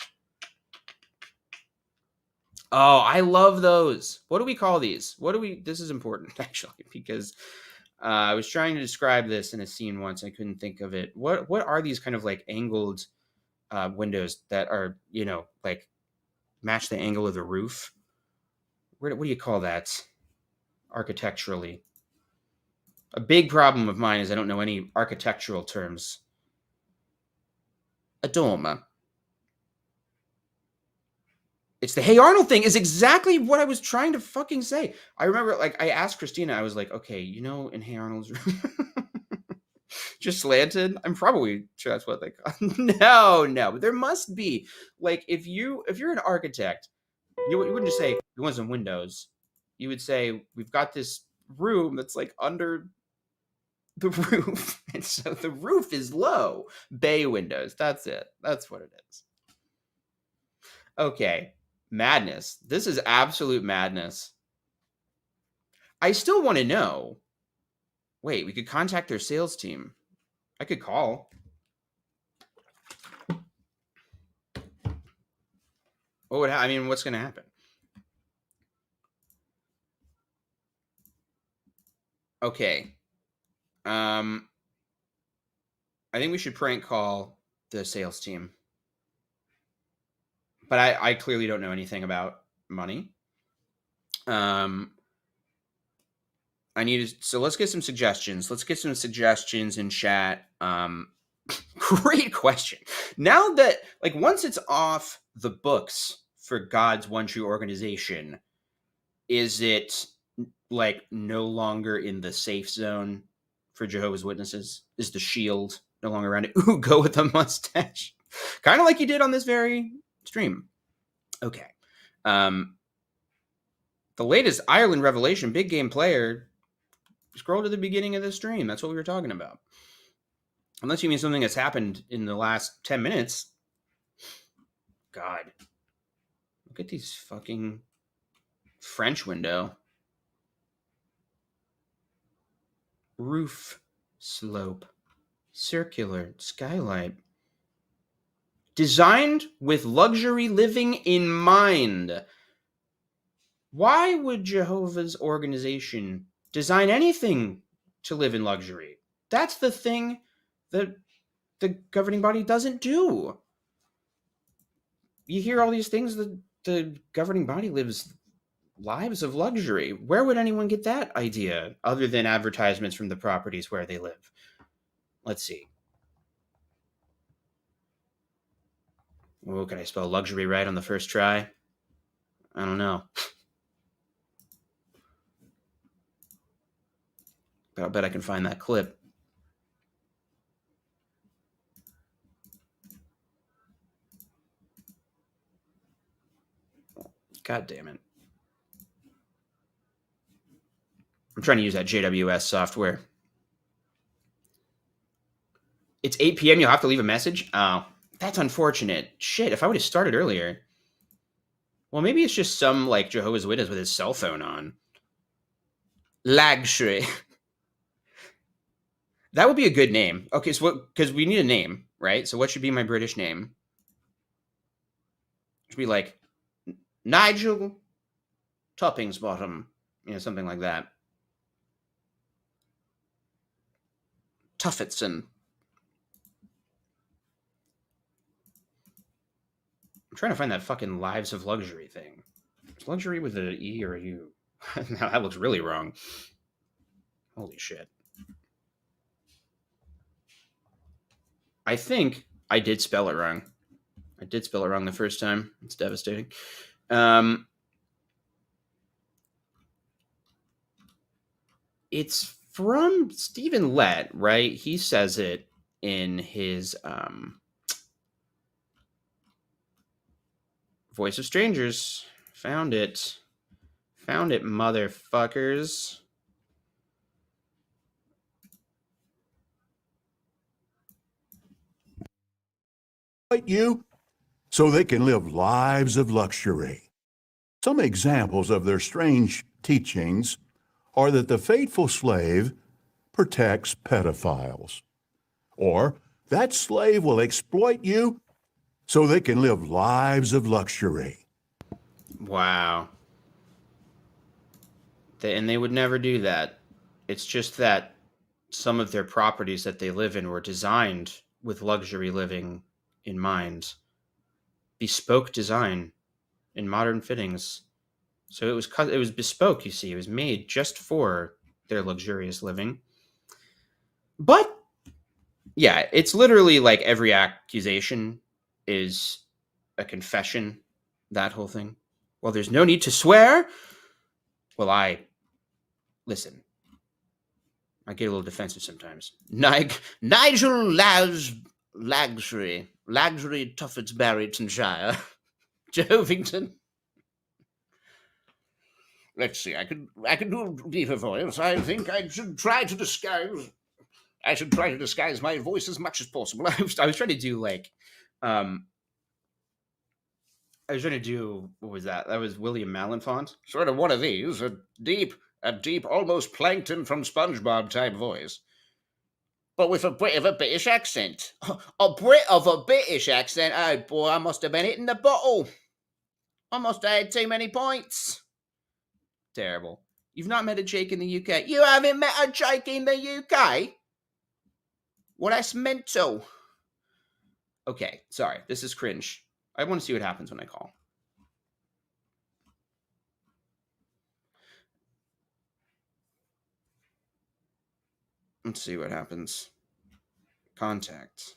C: Oh, I love those. What do we call these? This is important, actually, because I was trying to describe this in a scene once. I couldn't think of it. What are these kind of like angled windows that are, like match the angle of the roof? What do you call that architecturally? A big problem of mine is I don't know any architectural terms. A dormer. It's the Hey Arnold thing is exactly what I was trying to fucking say. I remember, like, I asked Christina, I was like, okay, in Hey Arnold's room, just slanted. I'm probably sure that's what they call it. No, but there must be, like, if you're an architect, you wouldn't just say we want some windows. You would say we've got this room that's like under the roof, and so the roof is low. Bay windows. That's it. That's what it is. Okay. Madness. This is absolute madness. I still want to know. Wait, we could contact their sales team. I could call. What's going to happen? Okay. I think we should prank call the sales team. But I clearly don't know anything about money. So let's get some suggestions. Let's get some suggestions in chat. Great question. Now that, like, once it's off the books for God's One True Organization, is it like no longer in the safe zone for Jehovah's Witnesses? Is the shield no longer around it? Ooh, go with a mustache. Kind of like you did on this very stream. Okay. The latest Ireland revelation, big game player. Scroll to the beginning of the stream. That's what we were talking about. Unless you mean something that's happened in the last 10 minutes. God. Look at these fucking French window. Roof slope. Circular skylight. Designed with luxury living in mind. Why would Jehovah's organization design anything to live in luxury? That's the thing that the governing body doesn't do. You hear all these things that the governing body lives lives of luxury. Where would anyone get that idea other than advertisements from the properties where they live? Let's see. Oh, can I spell luxury right on the first try? I don't know. But I'll bet I can find that clip. God damn it. I'm trying to use that JWS software. It's 8 p.m. You'll have to leave a message? Oh, that's unfortunate. Shit, if I would have started earlier. Well, maybe it's just some, like, Jehovah's Witness with his cell phone on. Luxury. That would be a good name. Okay, so what? Because we need a name, right? So what should be my British name? It should be like Nigel Toppings Bottom, something like that. Tuffetson. I'm trying to find that fucking Lives of Luxury thing. Is luxury with an E or a U? Now that looks really wrong. Holy shit. I think I did spell it wrong. I did spell it wrong the first time. It's devastating. It's from Stephen Lett, right? He says it in his Voice of Strangers. Found it. Found it, motherfuckers.
B: You so they can live lives of luxury. Some examples of their strange teachings are that the faithful slave protects pedophiles, or that slave will exploit you so they can live lives of luxury.
C: Wow. And they would never do that. It's just that some of their properties that they live in were designed with luxury living in mind. Bespoke design in modern fittings. So it was bespoke, you see. It was made just for their luxurious living. But yeah, it's literally like every accusation is a confession, that whole thing. Well, there's no need to swear. Well, listen. I get a little defensive sometimes. Nigel Luxury Tuffets Barringtonshire, Jovington. Let's see. I could do a deeper voice. I think I should try to disguise my voice as much as possible. I was trying to do like, I was trying to do, what was that? That was William Malenfant. Sort of one of these, a deep, almost Plankton from SpongeBob type voice. But with a bit of a British accent. A Brit of a British accent? Oh boy, I must have been hitting the bottle. I must have had too many points. Terrible. You've not met a Jake in the UK? You haven't met a Jake in the UK? Well, that's mental. Okay, sorry. This is cringe. I want to see what happens when I call. Let's see what happens. Contact.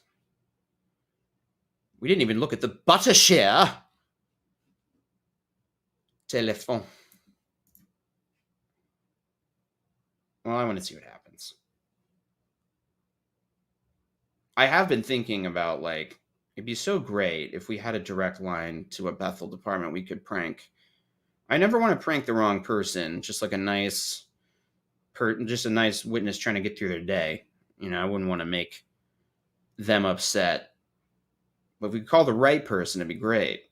C: We didn't even look at the butter share. Telephone. Well, I want to see what happens. I have been thinking about, like, it'd be so great if we had a direct line to a Bethel department we could prank. I never want to prank the wrong person, just like a nice witness trying to get through their day. I wouldn't want to make them upset. But if we could call the right person, it'd be great.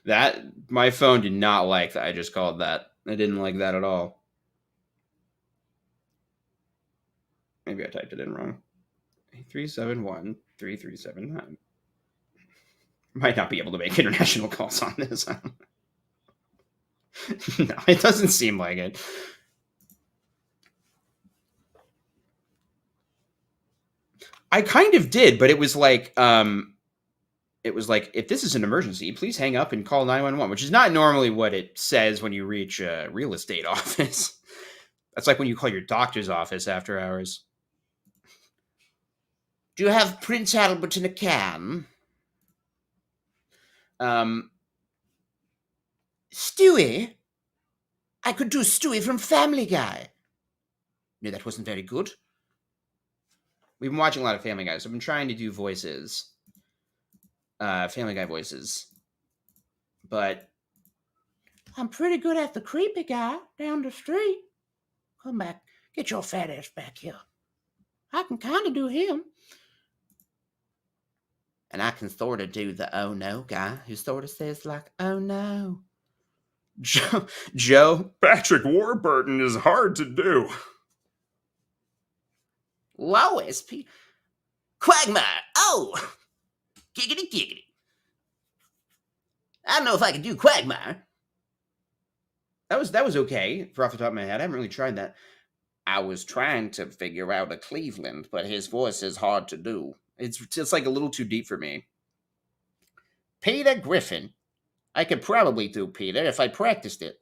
C: That, my phone did not like that I just called that. I didn't like that at all. Maybe I typed it in wrong. 371-3379. Might not be able to make international calls on this. No, it doesn't seem like it. I kind of did, but it was like, if this is an emergency, please hang up and call 911, which is not normally what it says when you reach a real estate office. That's like when you call your doctor's office after hours. Do you have Prince Albert in a can? Stewie? I could do Stewie from Family Guy. No, that wasn't very good. We've been watching a lot of Family Guy, so I've been trying to do voices. Family Guy voices. But I'm pretty good at the creepy guy down the street. Come back. Get your fat ass back here. I can kind of do him. And I can sort of do the oh no guy who sort of says like, oh no. Joe,
D: Patrick Warburton is hard to do.
C: Lois, Quagmire, oh, giggity giggity. I don't know if I can do Quagmire. That was okay for off the top of my head. I haven't really tried that. I was trying to figure out a Cleveland, but his voice is hard to do. It's like a little too deep for me. Peter Griffin. I could probably do Peter if I practiced it,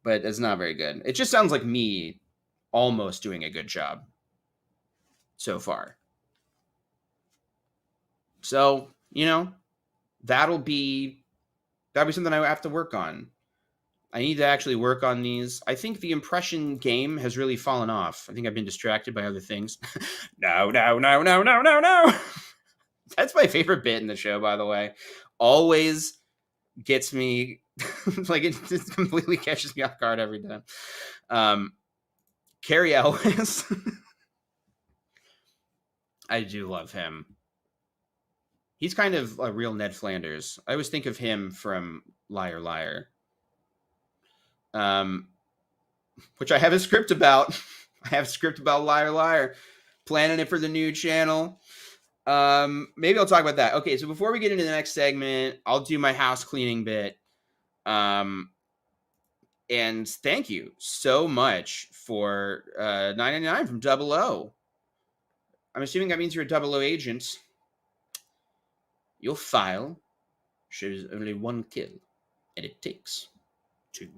C: but it's not very good. It just sounds like me almost doing a good job so far. So, that'll be something I have to work on. I need to actually work on these. I think the impression game has really fallen off. I think I've been distracted by other things. No. That's my favorite bit in the show, by the way. Always gets me, like it just completely catches me off guard every time. Cary Elwes. I do love him. He's kind of a real Ned Flanders. I always think of him from Liar Liar. Which I have a script about. I have a script about Liar Liar. Planning it for the new channel. Maybe I'll talk about that. Okay, so before we get into the next segment, I'll do my house cleaning bit. And thank you so much for $9.99 from 00. I'm assuming that means you're a 00 agent. Your file shows only one kill, and it takes 2.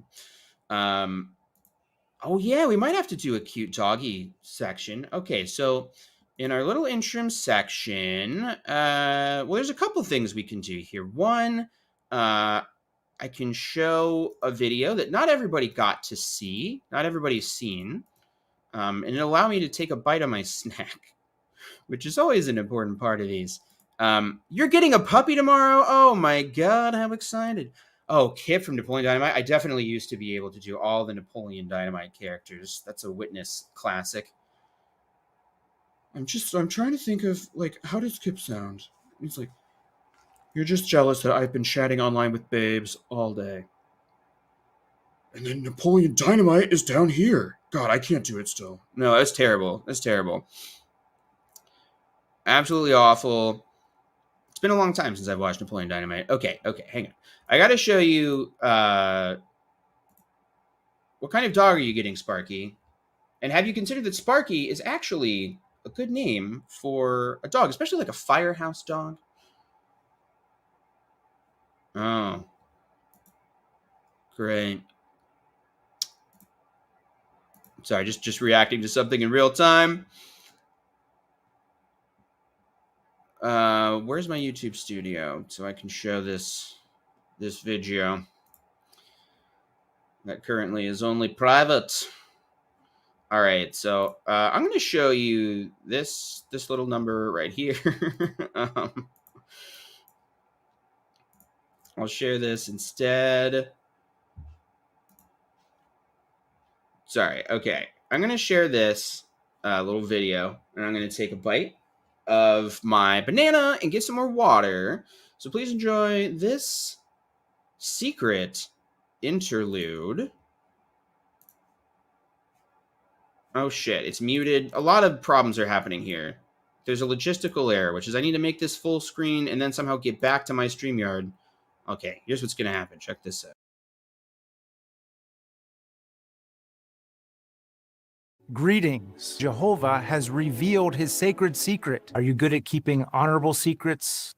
C: Oh yeah, we might have to do a cute doggy section. Okay, so in our little interim section, well, there's a couple things we can do here. One, I can show a video that not everybody got to see, not everybody's seen, and it'll allow me to take a bite of my snack, which is always an important part of these. You're getting a puppy tomorrow? Oh my god, how excited. Oh, Kip from Napoleon Dynamite. I definitely used to be able to do all the Napoleon Dynamite characters. That's a Witness classic. I'm trying to think of, like, how does Kip sound? He's like, you're just jealous that I've been chatting online with babes all day. And then Napoleon Dynamite is down here. God, I can't do it still. No, that's terrible. That's terrible. Absolutely awful. It's been a long time since I've watched Napoleon Dynamite. Okay, hang on. I got to show you what kind of dog are you getting, Sparky? And have you considered that Sparky is actually a good name for a dog, especially like a firehouse dog? Oh, great. Sorry, just reacting to something in real time. Where's my YouTube studio so I can show this video that currently is only private? All right, so I'm going to show you this little number right here. I'll share this instead. Sorry, okay. I'm going to share this little video, and I'm going to take a bite of my banana and get some more water. So please enjoy this secret interlude. Oh shit, it's muted. A lot of problems are happening here. There's a logistical error, which is I need to make this full screen and then somehow get back to my StreamYard. Okay, here's what's going to happen. Check this out.
E: Greetings. Jehovah has revealed his sacred secret. Are you good at keeping honorable secrets?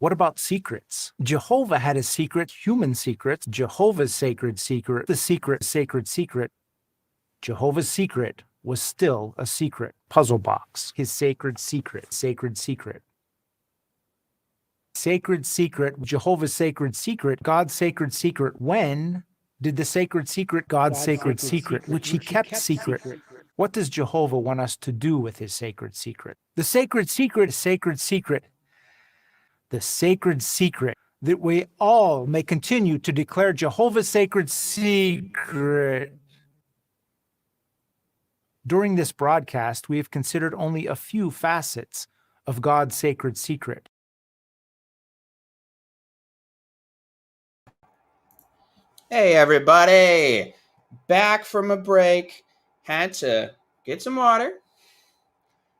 E: What about secrets? Jehovah had a secret, human secret, Jehovah's sacred secret, the sacred secret. Jehovah's secret was still a secret. Puzzle box. His sacred secret, sacred secret. Sacred secret, Jehovah's sacred secret, God's sacred secret. When did the sacred secret, God's sacred secret, which he kept secret? What does Jehovah want us to do with his sacred secret? The sacred secret, sacred secret. The sacred secret that we all may continue to declare Jehovah's sacred secret. During this broadcast, we have considered only a few facets of God's sacred secret.
C: Hey, everybody! Back from a break. Had to get some water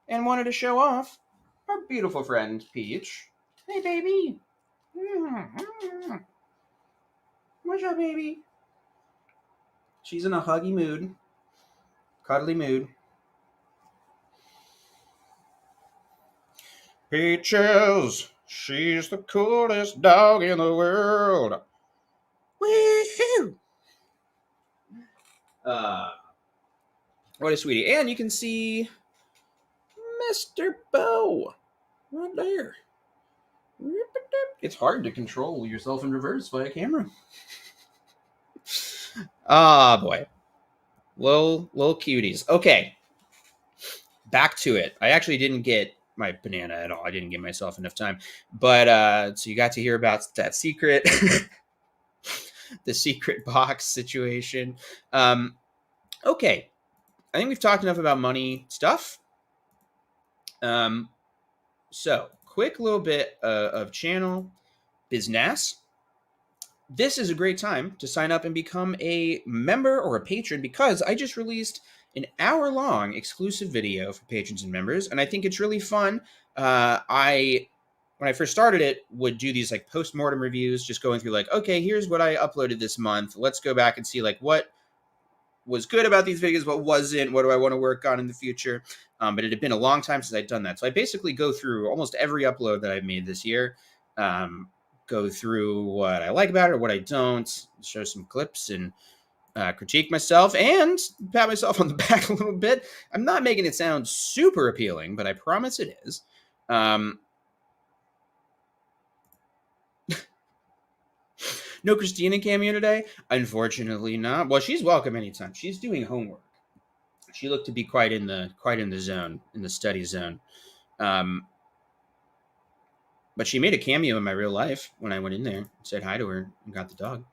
C: and wanted to show off our beautiful friend, Peach. Hey, baby! What's up, baby? She's in a huggy mood, cuddly mood. Peaches, she's the coolest dog in the world. Woohoo! What a sweetie. And you can see Mr. Bo right there. It's hard to control yourself in reverse via camera. Ah, boy. Little cuties. Okay. Back to it. I actually didn't get my banana at all. I didn't give myself enough time. But so you got to hear about that secret, the secret box situation. Okay. I think we've talked enough about money stuff. So quick little bit of channel business. This is a great time to sign up and become a member or a patron because I just released an hour-long exclusive video for patrons and members, and I think it's really fun. When I first started it, would do these like post-mortem reviews, just going through like, okay, here's what I uploaded this month. Let's go back and see like what was good about these videos, what wasn't, what do I want to work on in the future. But it had been a long time since I'd done that. So I basically go through almost every upload that I've made this year, go through what I like about it or what I don't, show some clips and critique myself and pat myself on the back a little bit. I'm not making it sound super appealing, but I promise it is. No Christina cameo today? Unfortunately not. Well, she's welcome anytime. She's doing homework. She looked to be quite in the zone, in the study zone. But she made a cameo in my real life when I went in there, said hi to her, and got the dog.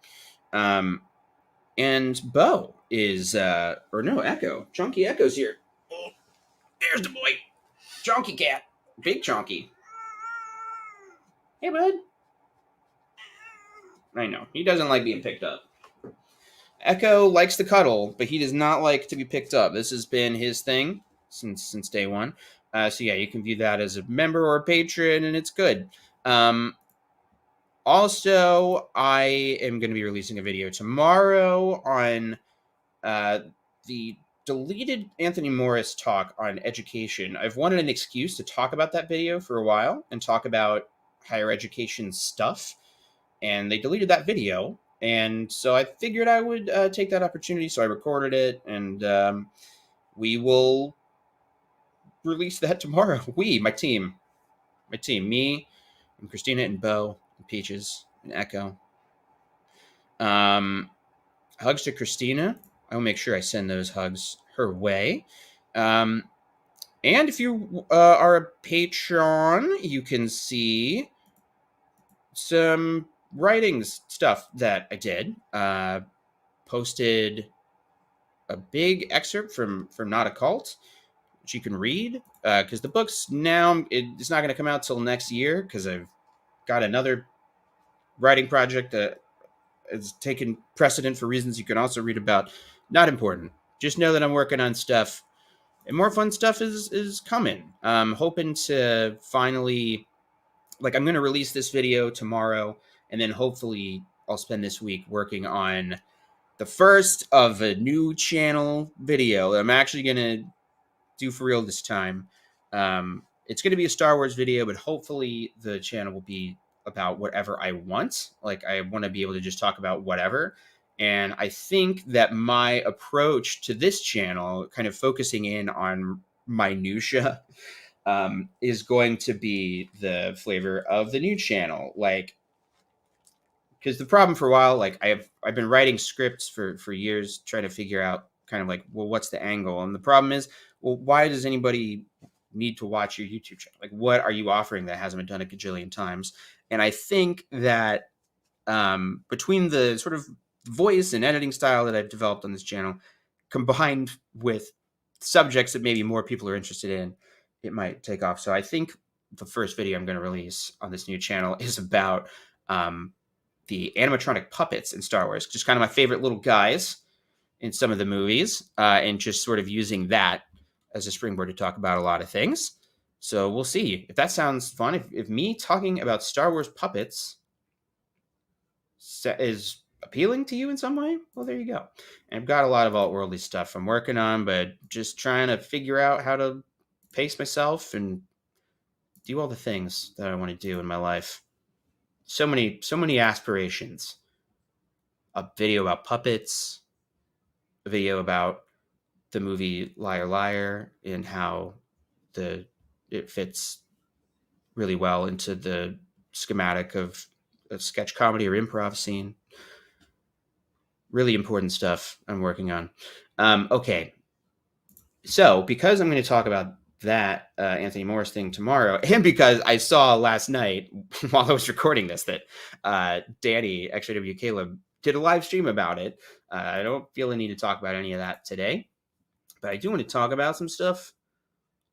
C: And Bo is, Echo. Chunky Echo's here. Oh, there's the boy. Chunky cat. Big Chunky. Hey, bud. I know. He doesn't like being picked up. Echo likes to cuddle, but he does not like to be picked up. This has been his thing since day one. So yeah, you can view that as a member or a patron, and it's good. Also, I am going to be releasing a video tomorrow on the deleted Anthony Morris talk on education. I've wanted an excuse to talk about that video for a while and talk about higher education stuff, and they deleted that video. And so I figured I would take that opportunity. So I recorded it, and we will release that tomorrow. My team, me and Christina and Bo and Peaches and Echo. Hugs to Christina. I will make sure I send those hugs her way. And if you are a patron, you can see some writings stuff that I did. Posted a big excerpt from Not a Cult, which you can read, because the book's now, it's not going to come out till next year, because I've got another writing project that has taken precedent for reasons you can also read about. Not important. Just know that I'm working on stuff, and more fun stuff is coming. I'm hoping to finally, I'm going to release this video tomorrow, and then hopefully I'll spend this week working on the first of a new channel video that I'm actually going to do for real this time. It's going to be a Star Wars video, but hopefully the channel will be about whatever I want. I want to be able to just talk about whatever. And I think that my approach to this channel, kind of focusing in on minutia, is going to be the flavor of the new channel. Because the problem for a while, I've been writing scripts for years, trying to figure out kind of what's the angle? And the problem is, why does anybody need to watch your YouTube channel? What are you offering that hasn't been done a gajillion times? And I think that between the sort of voice and editing style that I've developed on this channel, combined with subjects that maybe more people are interested in, it might take off. So I think the first video I'm going to release on this new channel is about the animatronic puppets in Star Wars, just kind of my favorite little guys in some of the movies, and just sort of using that as a springboard to talk about a lot of things. So we'll see if that sounds fun. If me talking about Star Wars puppets is appealing to you in some way, well, there you go. And I've got a lot of alt-worldly stuff I'm working on, but just trying to figure out how to pace myself and do all the things that I want to do in my life. So many aspirations. A video about puppets, a video about the movie Liar Liar and how it fits really well into the schematic of a sketch comedy or improv scene. Really important stuff I'm working on. Okay. So because I'm going to talk about that Anthony Morris thing tomorrow, and because I saw last night while I was recording this that Danny, XJW Caleb, did a live stream about it, I don't feel the need to talk about any of that today, but I do want to talk about some stuff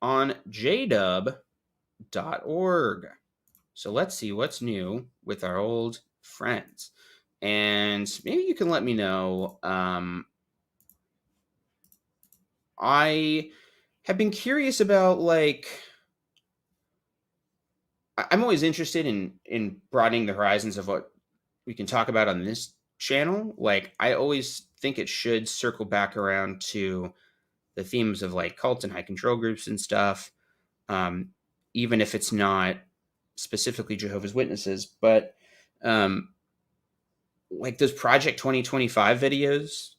C: on jdub.org. So let's see what's new with our old friends. And maybe you can let me know. I have been curious about, like, I'm always interested in broadening the horizons of what we can talk about on this channel. Like, I always think it should circle back around to the themes of like cult and high control groups and stuff, even if it's not specifically Jehovah's Witnesses. But like those Project 2025 videos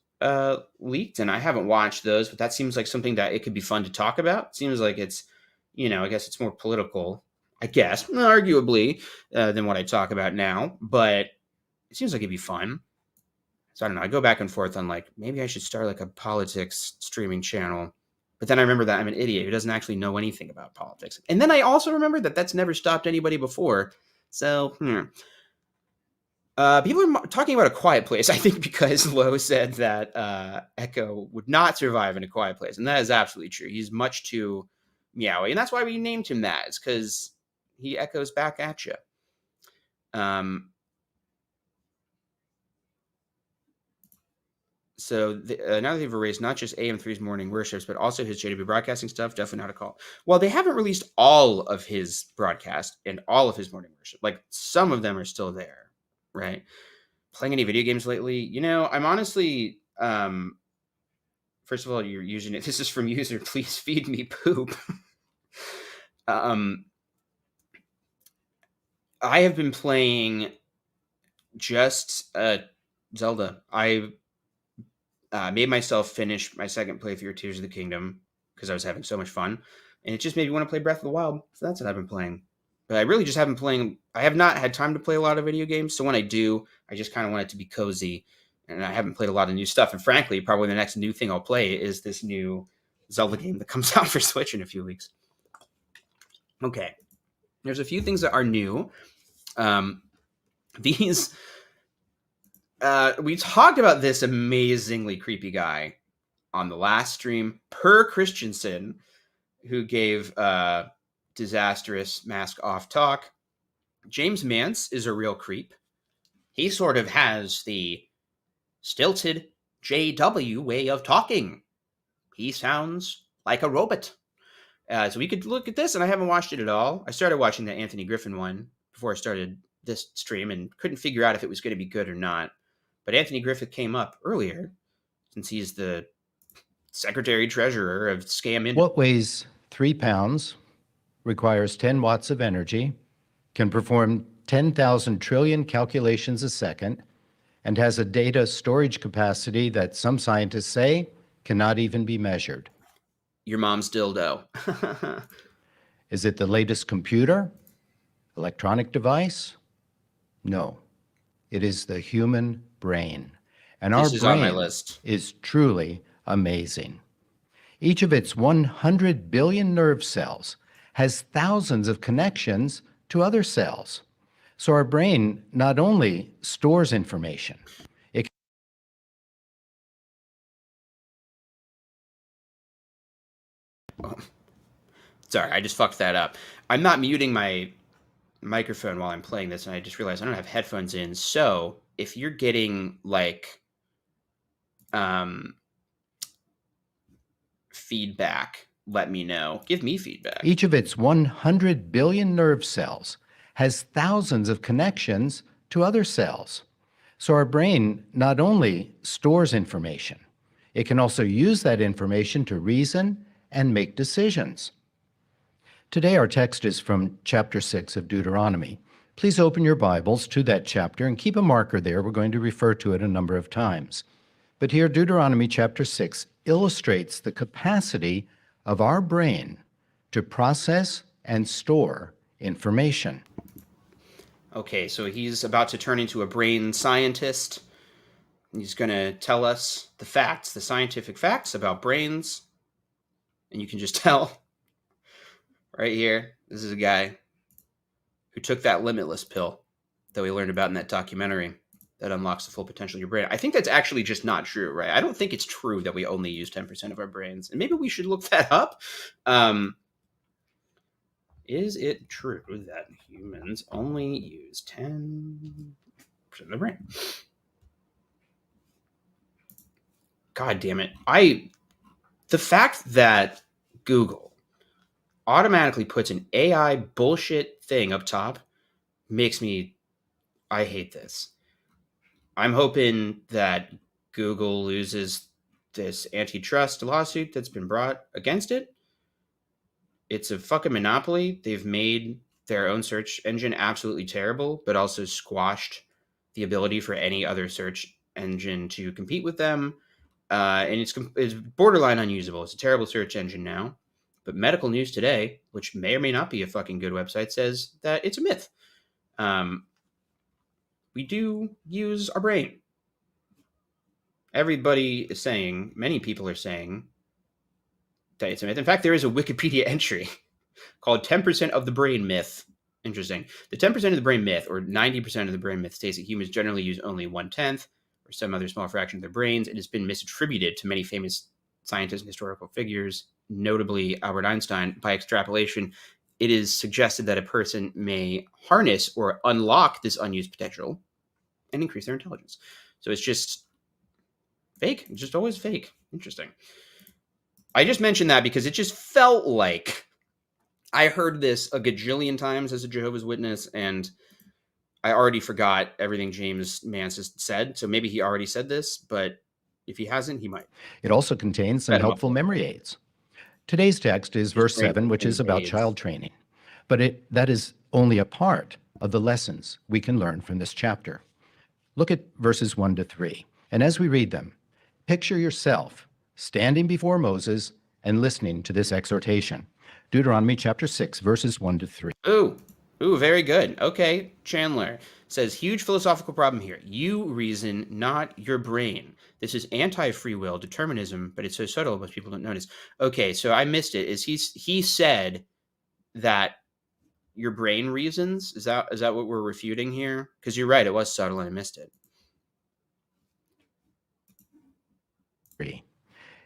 C: leaked, and I haven't watched those, but that seems like something that it could be fun to talk about. It seems like it's, I guess it's more political, I guess, arguably, than what I talk about now, but it seems like it'd be fun. So I don't know. I go back and forth on like, maybe I should start like a politics streaming channel. But then I remember that I'm an idiot who doesn't actually know anything about politics. And then I also remember that that's never stopped anybody before. So, people are talking about A Quiet Place, I think, because Lowe said that Echo would not survive in A Quiet Place. And that is absolutely true. He's much too meowy. And that's why we named him that, is because he echoes back at you. So now that they've erased not just AM3's morning worships, but also his JW broadcasting stuff, definitely not a call. Well, they haven't released all of his broadcast and all of his morning worship. Like, some of them are still there, right? Playing any video games lately? I'm honestly, first of all, you're using it. This is from user, please feed me poop. I have been playing just Zelda. I made myself finish my second playthrough of Tears of the Kingdom because I was having so much fun, and it just made me want to play Breath of the Wild. So that's what I've been playing. But I really just haven't playing. I have not had time to play a lot of video games. So when I do, I just kind of want it to be cozy, and I haven't played a lot of new stuff. And frankly, probably the next new thing I'll play is this new Zelda game that comes out for Switch in a few weeks. Okay. There's a few things that are new. These... we talked about this amazingly creepy guy on the last stream, Per Christensen, who gave disastrous mask off talk. James Mance is a real creep. He sort of has the stilted JW way of talking. He sounds like a robot. So we could look at this, and I haven't watched it at all. I started watching the Anthony Griffin one before I started this stream and couldn't figure out if it was going to be good or not. But Anthony Griffith came up earlier, since he's the secretary-treasurer of Scam Industry.
F: What weighs 3 pounds, requires 10 watts of energy, can perform 10,000 trillion calculations a second, and has a data storage capacity that some scientists say cannot even be measured?
C: Your mom's dildo.
F: Is it the latest computer? Electronic device? No. It is the human brain. And our
C: This is on my
F: brain
C: list.
F: is truly amazing. Each of its 100 billion nerve cells has thousands of connections to other cells. So our brain not only stores information,
C: Oh, sorry, I just fucked that up. I'm not muting my microphone while I'm playing this, and I just realized I don't have headphones in. So if you're getting like feedback, let me know. Give me feedback.
F: Each of its 100 billion nerve cells has thousands of connections to other cells. So our brain not only stores information, it can also use that information to reason and make decisions. Today our text is from chapter 6 of Deuteronomy. Please open your Bibles to that chapter and keep a marker there. We're going to refer to it a number of times. But here Deuteronomy chapter 6 illustrates the capacity of our brain to process and store information.
C: Okay, so he's about to turn into a brain scientist. He's going to tell us the facts, the scientific facts about brains. And you can just tell right here, this is a guy who took that limitless pill that we learned about in that documentary that unlocks the full potential of your brain. I think that's actually just not true, right? I don't think it's true that we only use 10% of our brains. And maybe we should look that up. Is it true that humans only use 10% of their brain? God damn it. The fact that Google automatically puts an AI bullshit thing up top makes me, I hate this. I'm hoping that Google loses this antitrust lawsuit that's been brought against it. It's a fucking monopoly. They've made their own search engine absolutely terrible, but also squashed the ability for any other search engine to compete with them. And it's borderline unusable. It's a terrible search engine now. But Medical News Today, which may or may not be a fucking good website, says that it's a myth. We do use our brain. Everybody is saying, many people are saying that it's a myth. In fact, there is a Wikipedia entry called 10% of the brain myth. Interesting. The 10% of the brain myth, or 90% of the brain myth, states that humans generally use only 1/10 or some other small fraction of their brains. It has been misattributed to many famous scientists and historical figures, notably Albert Einstein. By extrapolation, it is suggested that a person may harness or unlock this unused potential and increase their intelligence. So it's just fake. It's just always fake. Interesting. I just mentioned that because it just felt like I heard this a gajillion times as a Jehovah's Witness, and I already forgot everything James Manses said. So maybe he already said this, but if he hasn't, he might.
F: It also contains some helpful memory aids. Today's text is verse 7, which is about child training. But that is only a part of the lessons we can learn from this chapter. Look at verses 1 to 3. And as we read them, picture yourself standing before Moses and listening to this exhortation. Deuteronomy chapter 6, verses 1 to 3.
C: Ooh, very good. Okay, Chandler says, huge philosophical problem here. You reason, not your brain. This is anti-free will determinism, but it's so subtle most people don't notice. Okay, so I missed it. He said that your brain reasons? Is that what we're refuting here? Because you're right, it was subtle and I missed it.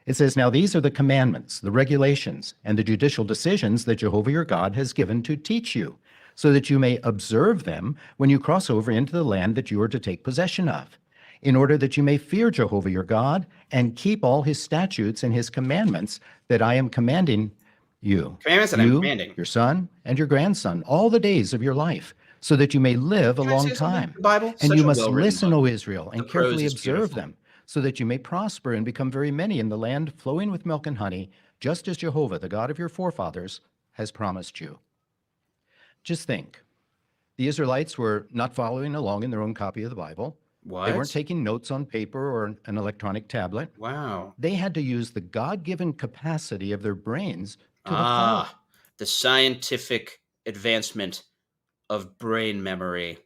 F: It says, now these are the commandments, the regulations, and the judicial decisions that Jehovah your God has given to teach you, so that you may observe them when you cross over into the land that you are to take possession of, in order that you may fear Jehovah your God and keep all his statutes and his commandments that I am commanding you.
C: Commandments that I'm commanding.
F: Your son, and your grandson, all the days of your life, so that you may live a long time.
C: The Bible?
F: And
C: Such
F: you
C: a
F: must
C: well-written
F: listen,
C: book.
F: O Israel, and
C: The prose
F: carefully
C: is
F: observe
C: beautiful.
F: them, so that you may prosper and become very many in the land flowing with milk and honey, just as Jehovah, the God of your forefathers, has promised you. Just think, the Israelites were not following along in their own copy of the Bible.
C: What?
F: They weren't taking notes on paper or an electronic tablet.
C: Wow.
F: They had to use the God-given capacity of their brains to the full.
C: The scientific advancement of brain memory,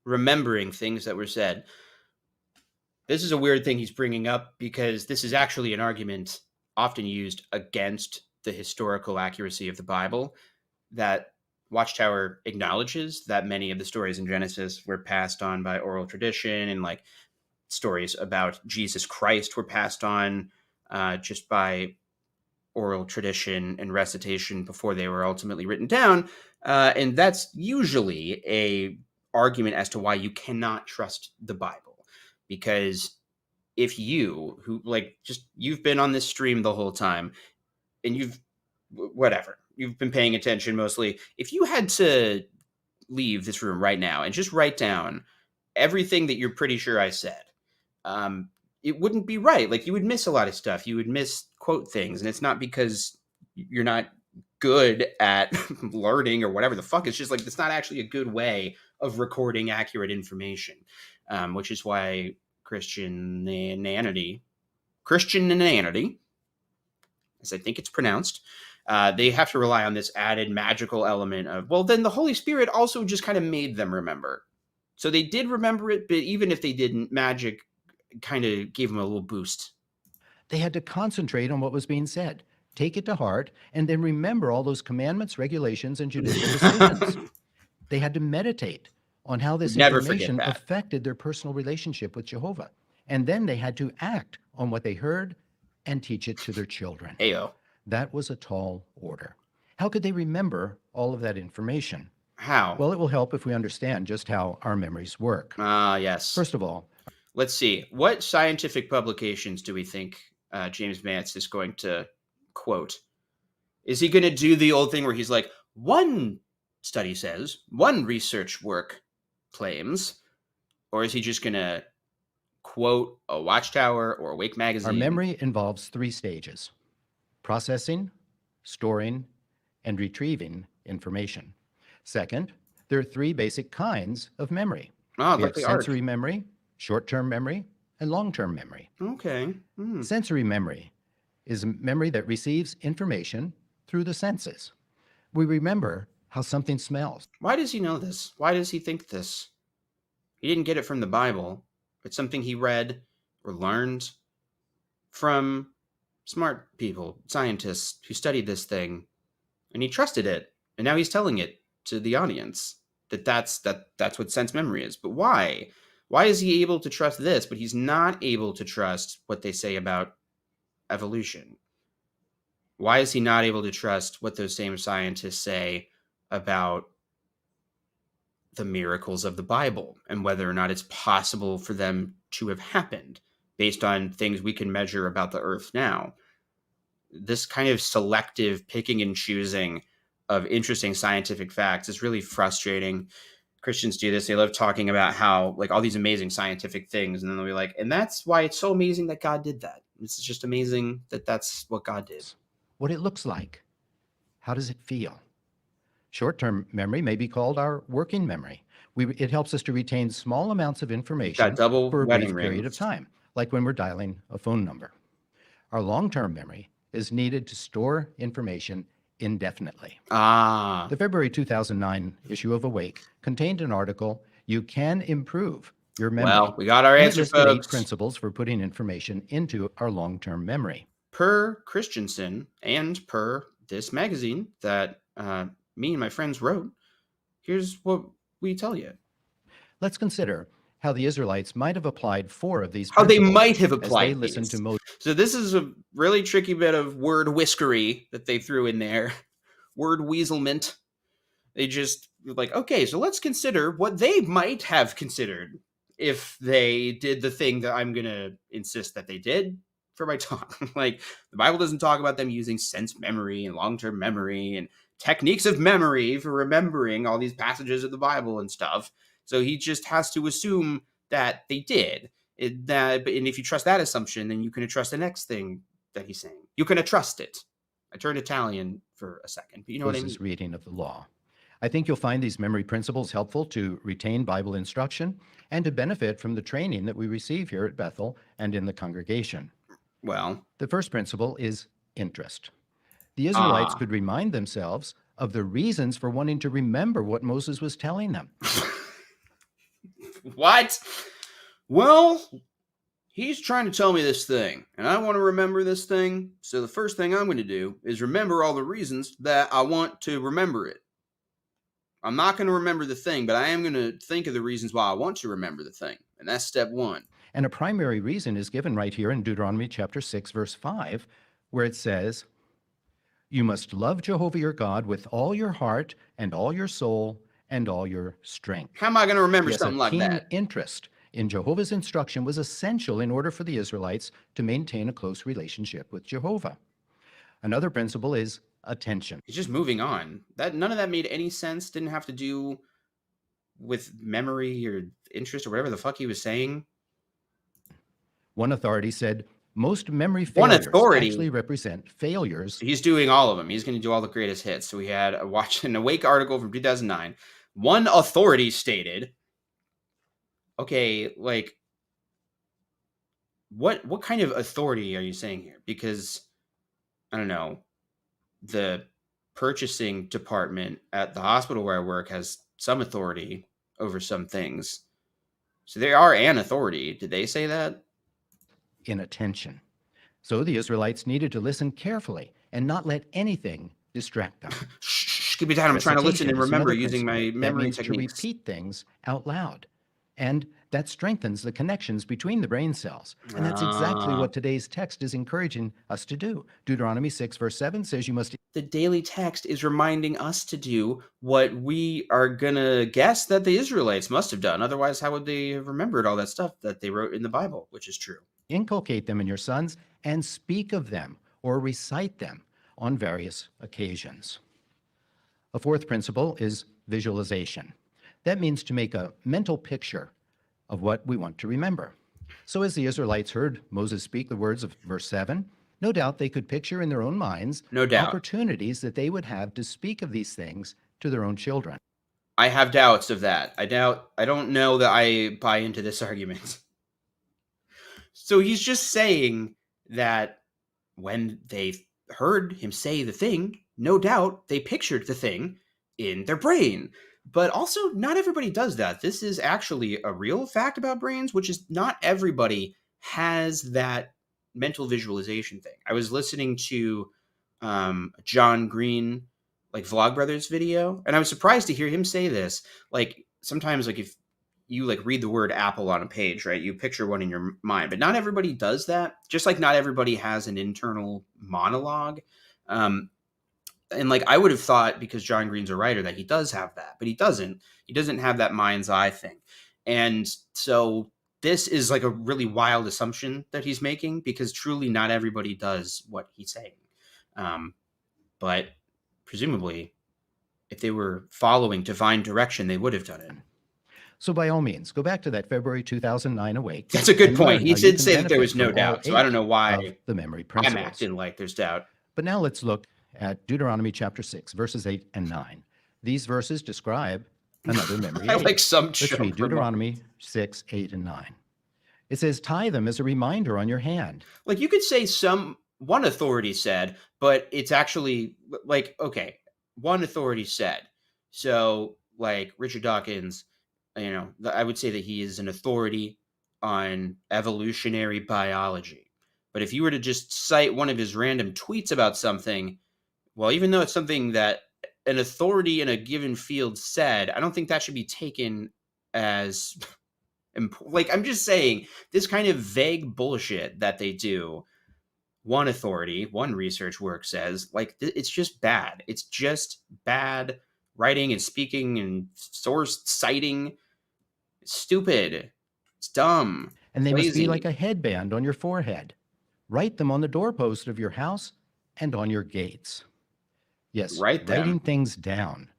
C: remembering things that were said. This is a weird thing he's bringing up because this is actually an argument often used against the historical accuracy of the Bible, that Watchtower acknowledges that many of the stories in Genesis were passed on by oral tradition, and like stories about Jesus Christ were passed on just by oral tradition and recitation before they were ultimately written down. And that's usually a argument as to why you cannot trust the Bible. Because if you, who like just you've been on this stream the whole time and you've been paying attention mostly, if you had to leave this room right now and just write down everything that you're pretty sure I said, it wouldn't be right. Like, you would miss a lot of stuff. You would misquote things. And it's not because you're not good at learning or whatever the fuck. It's just like, it's not actually a good way of recording accurate information, which is why Christianity, as I think it's pronounced, they have to rely on this added magical element of, well, then the Holy Spirit also just kind of made them remember. So they did remember it, but even if they didn't, magic kind of gave them a little boost.
F: They had to concentrate on what was being said, take it to heart, and then remember all those commandments, regulations, and judicial decisions. They had to meditate on how this
C: Never forget
F: information
C: that.
F: affected their personal relationship with Jehovah. And then they had to act on what they heard and teach it to their children.
C: Ayo.
F: That was a tall order. How could they remember all of that information?
C: How?
F: Well, it will help if we understand just how our memories work.
C: Yes.
F: First of all,
C: let's see. What scientific publications do we think James Vance is going to quote? Is he going to do the old thing where he's like, one study says, one research work claims, or is he just going to quote a Watchtower or Awake magazine?
F: our memory involves 3 stages: processing, storing, and retrieving information. Second, there are 3 basic kinds of memory.
C: Oh,
F: We
C: like
F: have
C: the art.
F: sensory memory, short-term memory, and long-term memory.
C: Okay.
F: Sensory memory is memory that receives information through the senses. We remember how something smells.
C: Why does he know this? Why does he think this? He didn't get it from the Bible. It's something he read or learned from smart people, scientists who studied this thing, and he trusted it. And now he's telling it to the audience that's what sense memory is. But why? Why is he able to trust this, but he's not able to trust what they say about evolution? Why is he not able to trust what those same scientists say about the miracles of the Bible and whether or not it's possible for them to have happened based on things we can measure about the earth now? This kind of selective picking and choosing of interesting scientific facts is really frustrating. Christians do this. They love talking about how, like, all these amazing scientific things, and then they'll be like, and that's why it's so amazing that God did that. This is just amazing that that's what God did.
F: What it looks like. How does it feel? Short-term memory may be called our working memory. It helps us to retain small amounts of information
C: Got double
F: for a
C: wedding
F: brief period of
C: rings.
F: time, like when we're dialing a phone number. Our long-term memory is needed to store information indefinitely.
C: Ah,
F: The February 2009 issue of Awake contained an article, "You Can Improve Your Memory."
C: well, we got our
F: And it
C: answer,
F: listed 8
C: folks.
F: principles for putting information into our long-term memory.
C: Per Christensen and per this magazine that me and my friends wrote, here's what we tell you.
F: Let's consider how the Israelites might have applied 4 of these
C: How they
F: principles
C: might have
F: as they
C: applied
F: listened
C: these.
F: to Moses.
C: So this is a really tricky bit of word whiskery that they threw in there. Word weaselment. They just like, okay, so let's consider what they might have considered if they did the thing that I'm going to insist that they did for my talk. Like, the Bible doesn't talk about them using sense memory and long-term memory and techniques of memory for remembering all these passages of the Bible and stuff. So he just has to assume that they did. And if you trust that assumption, then you can trust the next thing that he's saying. You can trust it. I turned Italian for a second, but you know what I mean?
F: Moses' reading of the law. I think you'll find these memory principles helpful to retain Bible instruction and to benefit from the training that we receive here at Bethel and in the congregation.
C: Well,
F: The first principle is interest. The Israelites could remind themselves of the reasons for wanting to remember what Moses was telling them.
C: what? Well, he's trying to tell me this thing, and I want to remember this thing. So the first thing I'm going to do is remember all the reasons that I want to remember it. I'm not going to remember the thing, but I am going to think of the reasons why I want to remember the thing. And that's step one.
F: And a primary reason is given right here in Deuteronomy chapter 6, verse 5, where it says, You must love Jehovah your God with all your heart and all your soul and all your strength.
C: How am I going to remember
F: Yes, a
C: something like
F: keen
C: that?
F: interest in Jehovah's instruction was essential in order for the Israelites to maintain a close relationship with Jehovah. Another principle is attention.
C: He's just moving on. That none of that made any sense. Didn't have to do with memory or interest or whatever the fuck he was saying.
F: One authority said most memory
C: One
F: failures
C: authority?
F: actually represent failures.
C: He's doing all of them. He's going to do all the greatest hits. So we had an Awake article from 2009. One authority stated, okay, like, what kind of authority are you saying here? Because, I don't know, the purchasing department at the hospital where I work has some authority over some things. So they are an authority. Did they say that?
F: In attention. So the Israelites needed to listen carefully and not let anything distract them.
C: Shh, give me time. I'm trying to listen and
F: Recitation is
C: remember
F: another
C: using my
F: principle. That
C: memory
F: means
C: techniques.
F: to repeat things out loud. And that strengthens the connections between the brain cells. And that's exactly what today's text is encouraging us to do. Deuteronomy 6, verse 7 says you must.
C: The daily text is reminding us to do what we are going to guess that the Israelites must have done. Otherwise, how would they have remembered all that stuff that they wrote in the Bible, which is true?
F: Inculcate them in your sons and speak of them or recite them on various occasions. A fourth principle is visualization. That means to make a mental picture of what we want to remember. So as the Israelites heard Moses speak the words of verse 7, no doubt they could picture in their own minds opportunities that they would have to speak of these things to their own children.
C: I have doubts of that. I don't know that I buy into this argument. So he's just saying that when they heard him say the thing, no doubt they pictured the thing in their brain. But also, not everybody does that. This is actually a real fact about brains, which is not everybody has that mental visualization thing. I was listening to John Green, like Vlogbrothers video, and I was surprised to hear him say this. Like, sometimes, like, if you like read the word apple on a page, right, you picture one in your mind, but not everybody does that. Just like not everybody has an internal monologue. And like I would have thought, because John Green's a writer, that he does have that, but he doesn't. He doesn't have that mind's eye thing. And so this is like a really wild assumption that he's making, because truly not everybody does what he's saying. But presumably, if they were following divine direction, they would have done it.
F: So by all means, go back to that February 2009 Awake.
C: That's a good point. He did say that there was no doubt. So I don't know why
F: the memory
C: I'm
F: principles.
C: acting like there's doubt.
F: But now let's look at Deuteronomy chapter 6, verses 8 and 9. These verses describe another memory
C: I
F: aid.
C: like some
F: Let's
C: joke
F: read Deuteronomy 6, 8, and 9. It says, tie them as a reminder on your hand.
C: Like you could say one authority said, but it's actually like, okay, one authority said. So like Richard Dawkins, you know, I would say that he is an authority on evolutionary biology. But if you were to just cite one of his random tweets about something, well, even though it's something that an authority in a given field said, I don't think that should be taken as like, I'm just saying this kind of vague bullshit that they do. One authority, one research work says, like, it's just bad. It's just bad writing and speaking and source citing. It's stupid. It's dumb.
F: And they
C: lazy.
F: must be like a headband on your forehead. Write them on the doorpost of your house and on your gates. Yes, writing things down,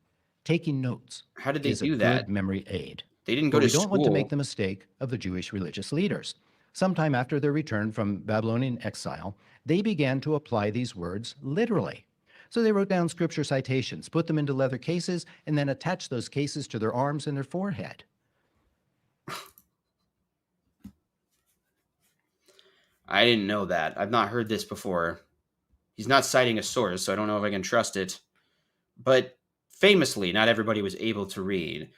F: taking notes.
C: How did they
F: is
C: do
F: a
C: that?
F: Good memory aid.
C: They didn't go
F: But
C: to school.
F: we don't want to make the mistake of the Jewish religious leaders. Sometime after their return from Babylonian exile, they began to apply these words literally. So they wrote down scripture citations, put them into leather cases, and then attached those cases to their arms and their forehead.
C: I didn't know that. I've not heard this before. He's not citing a source, so I don't know if I can trust it. But famously, not everybody was able to read.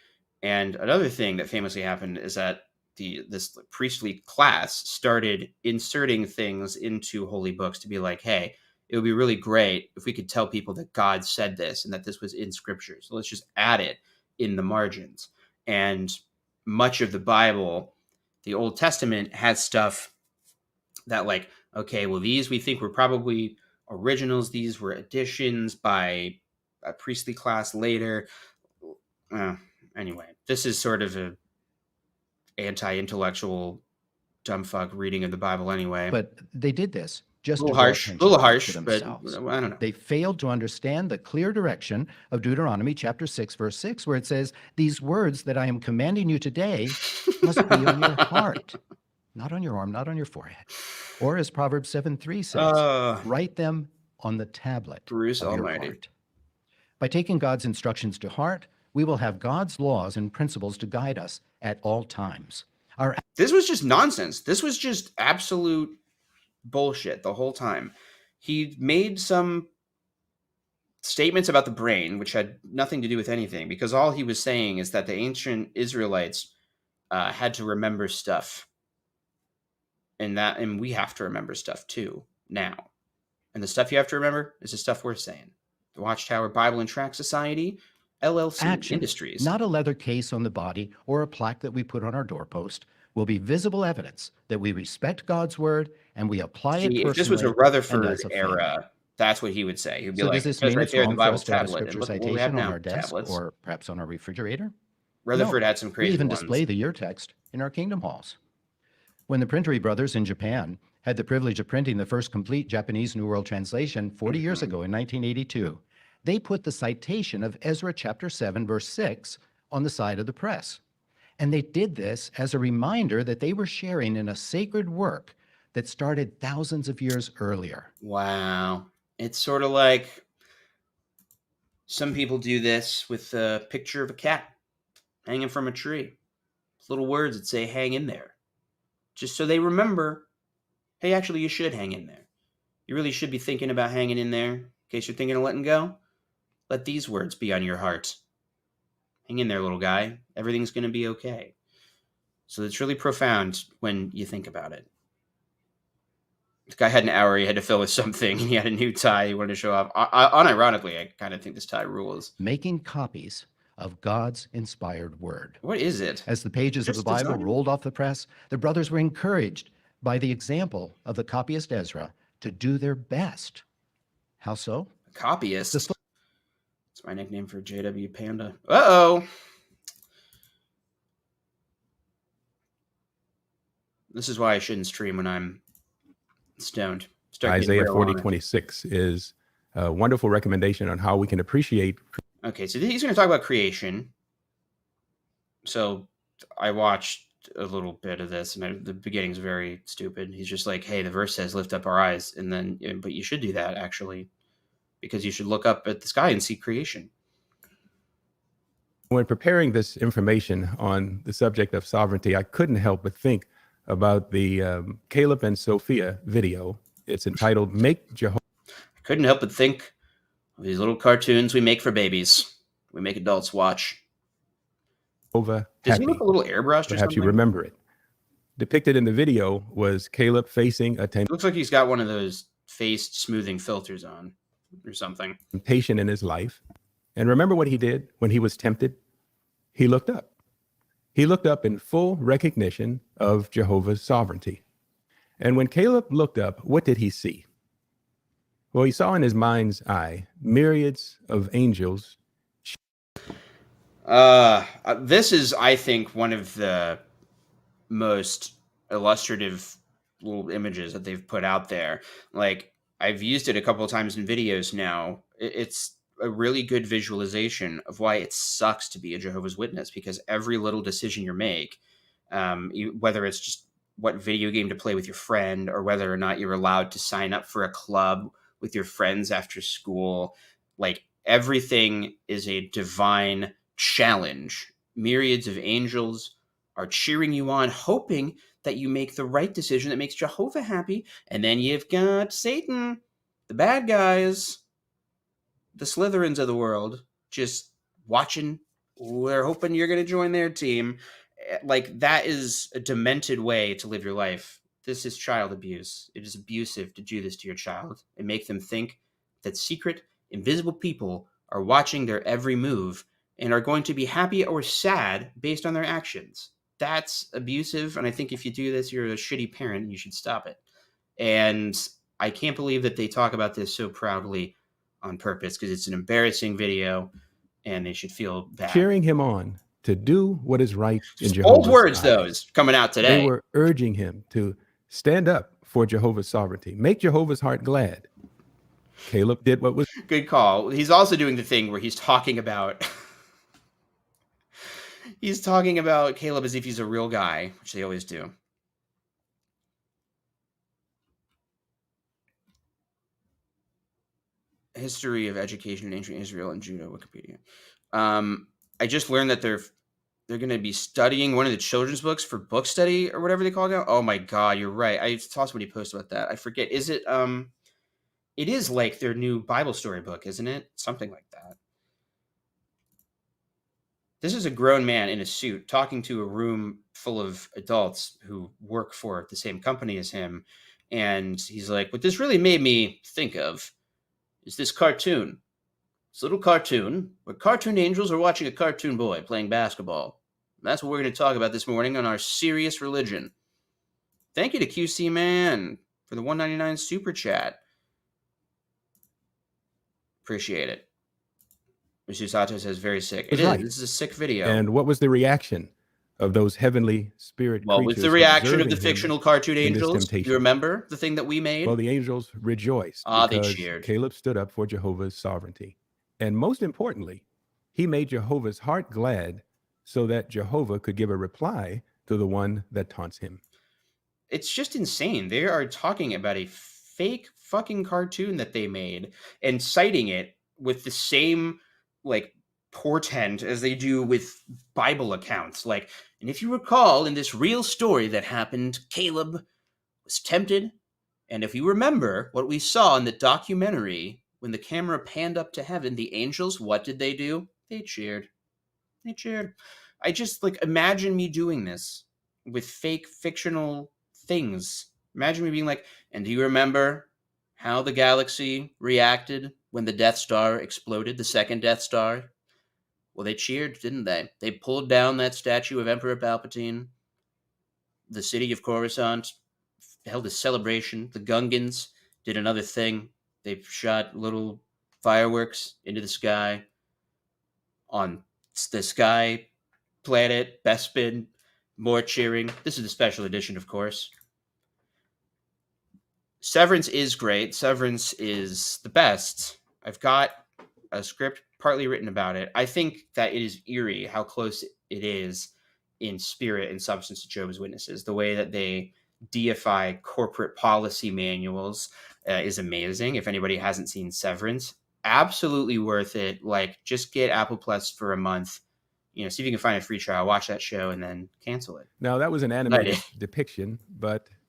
C: And another thing that famously happened is that this priestly class started inserting things into holy books to be like, hey, it would be really great if we could tell people that God said this and that this was in scripture. So let's just add it in the margins. And much of the Bible, the Old Testament, has stuff that like, okay, well, these we think were probably originals. These were additions by a priestly class later. Anyway, this is sort of a anti-intellectual dumb fuck reading of the Bible anyway.
F: But they did this just
C: a
F: to
C: little
F: draw
C: harsh,
F: attention to
C: but
F: themselves.
C: I don't know.
F: They failed to understand the clear direction of Deuteronomy chapter 6, verse 6, where it says, "These words that I am commanding you today must be on your heart, not on your arm, not on your forehead." Or as Proverbs 7:3 says, "Write them on the tablet
C: Bruce
F: of your
C: Almighty.
F: heart." By taking God's instructions to heart, we will have God's laws and principles to guide us at all times.
C: This was just nonsense. This was just absolute bullshit the whole time. He made some statements about the brain, which had nothing to do with anything, because all he was saying is that the ancient Israelites had to remember stuff, and we have to remember stuff too now. And the stuff you have to remember is the stuff we're saying. The Watchtower Bible and Tract Society, LLC
F: Actions,
C: Industries.
F: not a leather case on the body or a plaque that we put on our doorpost, will be visible evidence that we respect God's word and we apply it personally.
C: If this was a
F: and
C: Rutherford
F: as a family.
C: era, that's what he would say. He'd be
F: So
C: like,
F: does this
C: "It says
F: mean
C: right
F: it's
C: there in the
F: wrong for
C: Bible
F: us to have a
C: tablet, and
F: scripture
C: look what we
F: citation
C: have
F: on
C: now,
F: our desk
C: tablets."
F: or perhaps on our refrigerator?
C: Rutherford
F: No.
C: had some crazy
F: We even
C: ones.
F: display the year text in our kingdom halls. When the Printery brothers in Japan had the privilege of printing the first complete Japanese New World Translation 40 years ago in 1982, they put the citation of Ezra chapter 7, verse 6 on the side of the press. And they did this as a reminder that they were sharing in a sacred work that started thousands of years earlier.
C: Wow. It's sort of like some people do this with a picture of a cat hanging from a tree. It's little words that say hang in there. Just so they remember, hey, actually, you should hang in there. You really should be thinking about hanging in there. In case you're thinking of letting go, let these words be on your heart. Hang in there, little guy. Everything's going to be okay. So it's really profound when you think about it. The guy had an hour he had to fill with something, and he had a new tie he wanted to show off. Unironically, I kind of think this tie rules.
F: Making copies of God's inspired word.
C: What is it?
F: As the pages of the
C: Just
F: Bible
C: design?
F: rolled off the press, the brothers were encouraged by the example of the copyist Ezra to do their best. How so?
C: A copyist.
F: The
C: That's my nickname for JW Panda. Uh-oh. This is why I shouldn't stream when I'm stoned.
G: Isaiah 40:26 is a wonderful recommendation on how we can appreciate.
C: Okay, so he's going to talk about creation. So I watched a little bit of this, and the beginning's very stupid. He's just like, hey, the verse says lift up our eyes, and then, but you should do that, actually, because you should look up at the sky and see creation.
G: When preparing this information on the subject of sovereignty, I couldn't help but think about the Caleb and Sophia video. It's entitled Make Jehovah.
C: I couldn't help but think of these little cartoons we make for babies. We make adults watch. Does he look a little airbrushed or something?
G: Perhaps you remember it. Depicted in the video was Caleb facing a
C: It looks like he's got one of those face smoothing filters on or something.
G: temptation in his life. And remember what he did when he was tempted? He looked up. He looked up in full recognition of Jehovah's sovereignty. And when Caleb looked up, what did he see? Well, he saw in his mind's eye myriads of angels.
C: This is, I think, one of the most illustrative little images that they've put out there. Like, I've used it a couple of times in videos now. It's a really good visualization of why it sucks to be a Jehovah's Witness, because every little decision you make, whether it's just what video game to play with your friend, or whether or not you're allowed to sign up for a club with your friends after school, like, everything is a divine challenge. Myriads of angels are cheering you on, hoping that you make the right decision that makes Jehovah happy. And then you've got Satan, the bad guys, the Slytherins of the world, just watching. They're hoping you're going to join their team. Like, that is a demented way to live your life. This is child abuse. It is abusive to do this to your child and make them think that secret, invisible people are watching their every move and are going to be happy or sad based on their actions. That's abusive, and I think if you do this, you're a shitty parent and you should stop it. And I can't believe that they talk about this so proudly on purpose, because it's an embarrassing video and they should feel bad.
G: cheering him on to do what is right in
C: Bold
G: Jehovah's
C: words,
G: eyes.
C: those coming out today.
G: They were urging him to stand up for Jehovah's sovereignty, make Jehovah's heart glad. Caleb did what was
C: Good call. He's also doing the thing where he's talking about he's talking about Caleb as if he's a real guy, which they always do. History of education in ancient Israel and Judah, Wikipedia. I just learned that they're going to be studying one of the children's books for book study or whatever they call it now. Oh my God, you're right. I saw somebody post about that. I forget. Is it? It is like their new Bible story book, isn't it? Something like that. This is a grown man in a suit talking to a room full of adults who work for the same company as him. And he's like, what this really made me think of is this cartoon. This little cartoon where cartoon angels are watching a cartoon boy playing basketball. And that's what we're going to talk about this morning on our Serious Religion. Thank you to QC Man for the $1.99 super chat. Appreciate it. Mr. Sato says very sick. It is.
G: right.
C: This is a sick video.
G: And what was the reaction of those heavenly spirit
C: Well,
G: creatures?
C: with the reaction of
G: observing
C: the
G: him
C: fictional cartoon
G: in this
C: angels,
G: temptation?
C: you remember the thing that we made?
G: Well, the angels rejoiced
C: They
G: because
C: cheered.
G: Caleb stood up for Jehovah's sovereignty. And most importantly, he made Jehovah's heart glad so that Jehovah could give a reply to the one that taunts him.
C: It's just insane. They are talking about a fake fucking cartoon that they made and citing it with the same like portent as they do with Bible accounts. Like, and if you recall in this real story that happened, Caleb was tempted. And if you remember what we saw in the documentary, when the camera panned up to heaven, the angels, what did they do? They cheered. They cheered. I just like imagine me doing this with fake fictional things. Imagine me being like, and do you remember how the galaxy reacted when the Death Star exploded, the second Death Star? Well, they cheered, didn't they? They pulled down that statue of Emperor Palpatine. The city of Coruscant held a celebration. The Gungans did another thing. They shot little fireworks into the sky. On the sky planet, Bespin, more cheering. This is the special edition, of course. Severance is great. Severance is the best. I've got a script partly written about it. I think that it is eerie how close it is in spirit and substance to Jehovah's Witnesses. The way that they deify corporate policy manuals is amazing. If anybody hasn't seen Severance, absolutely worth it. Like, just get Apple Plus for a month. You know, see if you can find a free trial, watch that show, and then cancel it.
G: Now, that was an animated depiction,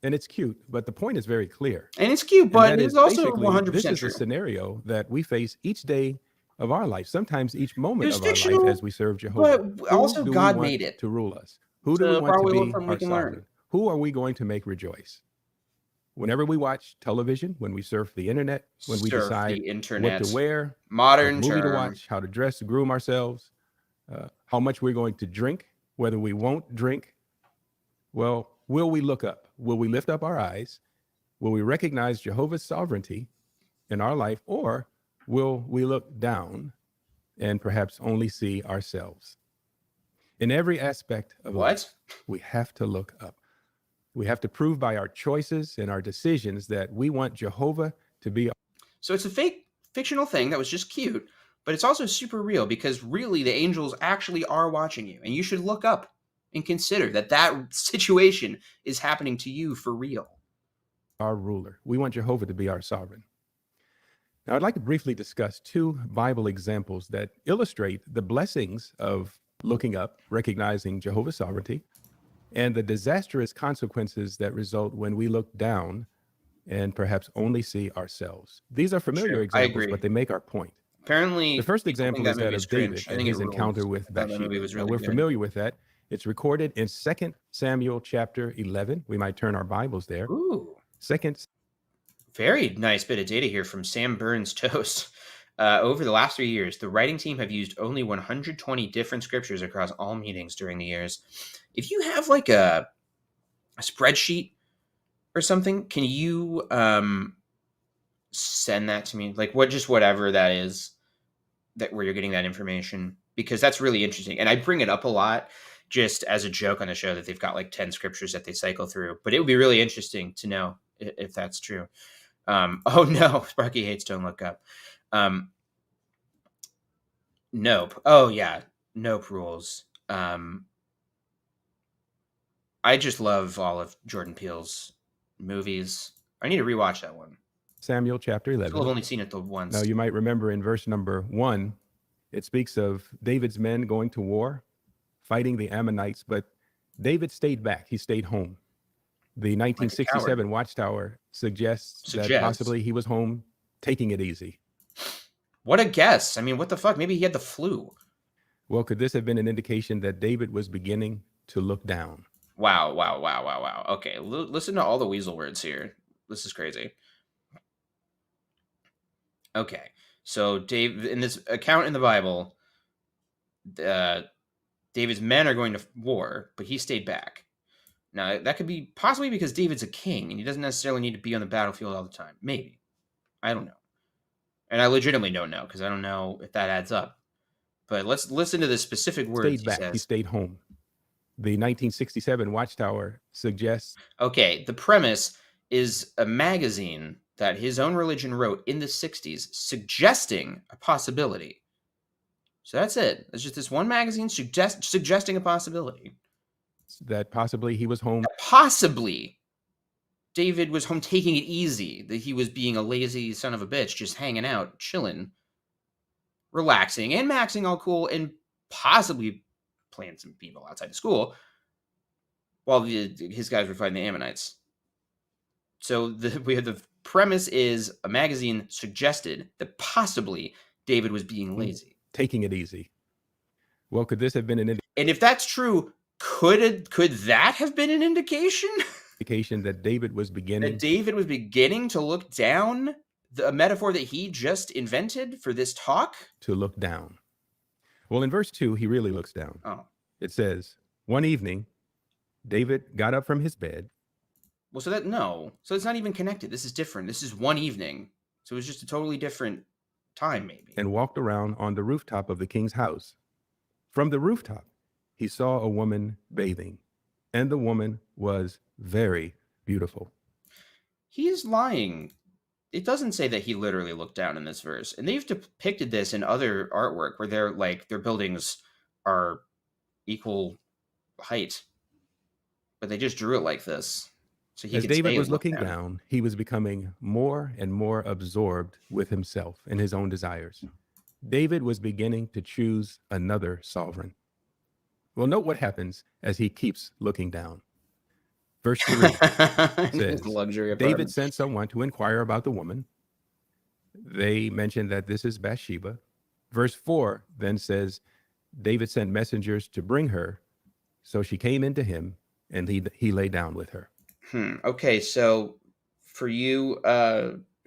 G: and it's cute, but the point is very clear.
C: And it's cute, but
G: And that
C: it's
G: is
C: also
G: basically,
C: 100%
G: this is
C: true.
G: a scenario that we face each day of our life, sometimes each moment
C: It's
G: of our
C: fictional,
G: life as we serve Jehovah.
C: but
G: Who
C: also
G: do we
C: God
G: want
C: made it.
G: to rule us? Who do
C: So
G: we want to
C: probably
G: be
C: something we
G: our
C: can learn.
G: sovereign? Who are we going to make rejoice? Whenever we watch television, when we surf the internet, when we
C: Surf
G: decide
C: the internet.
G: what to wear,
C: Modern
G: what movie
C: term.
G: to watch, how to dress, to groom ourselves, how much we're going to drink, whether we won't drink, well, will we look up? Will we lift up our eyes? Will we recognize Jehovah's sovereignty in our life, or will we look down and perhaps only see ourselves? In every aspect of life, we have to look up. We have to prove by our choices and our decisions that we want Jehovah to be.
C: So it's a fake fictional thing that was just cute, but it's also super real, because really the angels actually are watching you, and you should look up and consider that that situation is happening to you for real.
G: Our ruler. We want Jehovah to be our sovereign. Now, I'd like to briefly discuss two Bible examples that illustrate the blessings of looking up, recognizing Jehovah's sovereignty, and the disastrous consequences that result when we look down and perhaps only see ourselves. These are familiar examples, but they make our point.
C: Apparently,
G: the first example is that of David and his encounter with Bathsheba.
C: Really
G: we're familiar with that. It's recorded in 2 Samuel chapter 11. We might turn our Bibles there.
C: Ooh.
G: Second.
C: Very nice bit of data here from Sam Burns Toast. Over the last 3 years, the writing team have used only 120 different scriptures across all meetings during the years. If you have like a spreadsheet or something, can you send that to me? Like whatever that is, that where you're getting that information, because that's really interesting. And I bring it up a lot just as a joke on the show that they've got like 10 scriptures that they cycle through, but it would be really interesting to know if that's true. Oh no, Sparky hates Don't Look Up. Nope. Oh yeah, Nope rules. I just love all of Jordan Peele's movies. I need to rewatch that one.
G: Samuel chapter 11.
C: I've only seen it the once.
G: Now, you might remember in verse number 1, it speaks of David's men going to war, fighting the Ammonites, but David stayed back. He stayed home. The 1967 Watchtower suggests that possibly he was home taking it easy.
C: What a guess. I mean, what the fuck? Maybe he had the flu.
G: Well, could this have been an indication that David was beginning to look down?
C: Wow. Okay, listen to all the weasel words here. This is crazy. Okay, so Dave, in this account in the Bible, David's men are going to war, but he stayed back. Now, that could be possibly because David's a king, and he doesn't necessarily need to be on the battlefield all the time. Maybe. I don't know. And I legitimately don't know, because I don't know if that adds up. But let's listen to the specific words
G: stayed back. He stayed home. The 1967 Watchtower suggests...
C: Okay, the premise is a magazine that his own religion wrote in the 60s, suggesting a possibility. So that's it. It's just this one magazine suggesting a possibility.
G: That possibly he was home.
C: Possibly David was home taking it easy. That he was being a lazy son of a bitch, just hanging out, chilling, relaxing, and maxing all cool, and possibly playing some people outside the school while his guys were fighting the Ammonites. So the premise is a magazine suggested that possibly David was being lazy.
G: Taking it easy. Well, could this have been an indication?
C: And if that's true, could that have been an indication?
G: Indication that David was beginning.
C: That David was beginning to look down? A metaphor that he just invented for this talk?
G: To look down. Well, in verse 2, he really looks down.
C: Oh.
G: It says, one evening, David got up from his bed.
C: Well, so it's not even connected. This is different. This is one evening. So it was just a totally different time, maybe.
G: And walked around on the rooftop of the king's house. From the rooftop, he saw a woman bathing, and the woman was very beautiful.
C: He is lying. It doesn't say that he literally looked down in this verse. And they've depicted this in other artwork where their buildings are equal height. But they just drew it like this. So
G: as David was looking down, he was becoming more and more absorbed with himself and his own desires. David was beginning to choose another sovereign. Well, note what happens as he keeps looking down. Verse 3 says, David sent someone to inquire about the woman. They mentioned that this is Bathsheba. Verse 4 then says, David sent messengers to bring her. So she came into him, and he lay down with her.
C: Okay, so for you,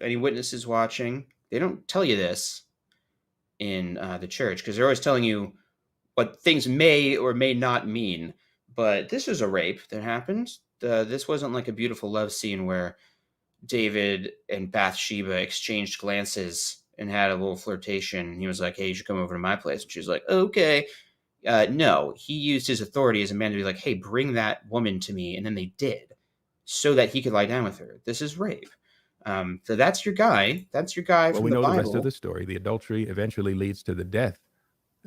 C: any witnesses watching, they don't tell you this in the church, because they're always telling you what things may or may not mean. But this is a rape that happened. This wasn't like a beautiful love scene where David and Bathsheba exchanged glances and had a little flirtation. He was like, hey, you should come over to my place. And she was like, okay. No, he used his authority as a man to be like, hey, bring that woman to me. And then they did, so that he could lie down with her. This is rape. So that's your guy. That's your guy from the Bible.
G: Well, we know the rest of the story. The adultery eventually leads to the death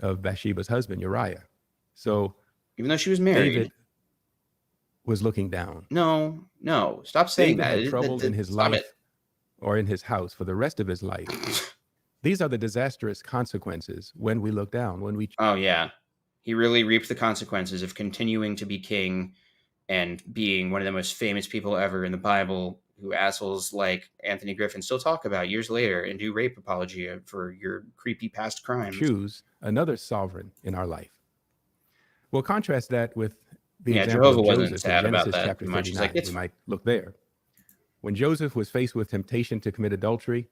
G: of Bathsheba's husband, Uriah. So
C: even though she was married,
G: David was looking down.
C: No, stop saying
G: David
C: that.
G: had trouble in his life or in his house for the rest of his life. These are the disastrous consequences when we look down. Oh
C: yeah, he really reaped the consequences of continuing to be king and being one of the most famous people ever in the Bible, who assholes like Anthony Griffin still talk about years later and do rape apology for your creepy past crimes.
G: Choose another sovereign in our life. Well, contrast that with the example
C: Jehovah
G: of
C: wasn't
G: Joseph
C: sad
G: in Genesis
C: about that
G: chapter
C: much.
G: 39. We might look there. When Joseph was faced with temptation to commit adultery,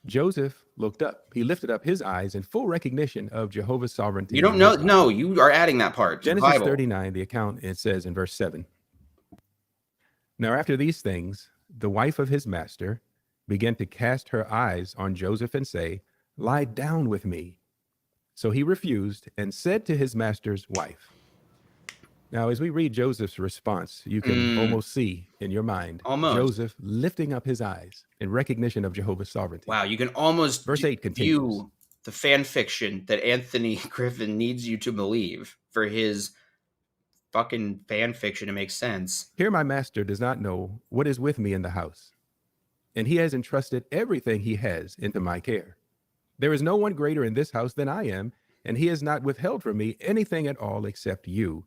G: Joseph looked up. He lifted up his eyes in full recognition of Jehovah's sovereignty.
C: You don't know? No, you are adding that part.
G: Genesis 39, the account, it says in verse 7. Now after these things, the wife of his master began to cast her eyes on Joseph and say, "Lie down with me." So he refused and said to his master's wife. Now, as we read Joseph's response, you can almost see in your mind Joseph lifting up his eyes in recognition of Jehovah's sovereignty.
C: Wow, you can almost
G: Verse 8 continues.
C: view the fan fiction that Anthony Griffin needs you to believe for his fucking fan fiction to make sense.
G: Here my master does not know what is with me in the house, and he has entrusted everything he has into my care. There is no one greater in this house than I am, and he has not withheld from me anything at all except you,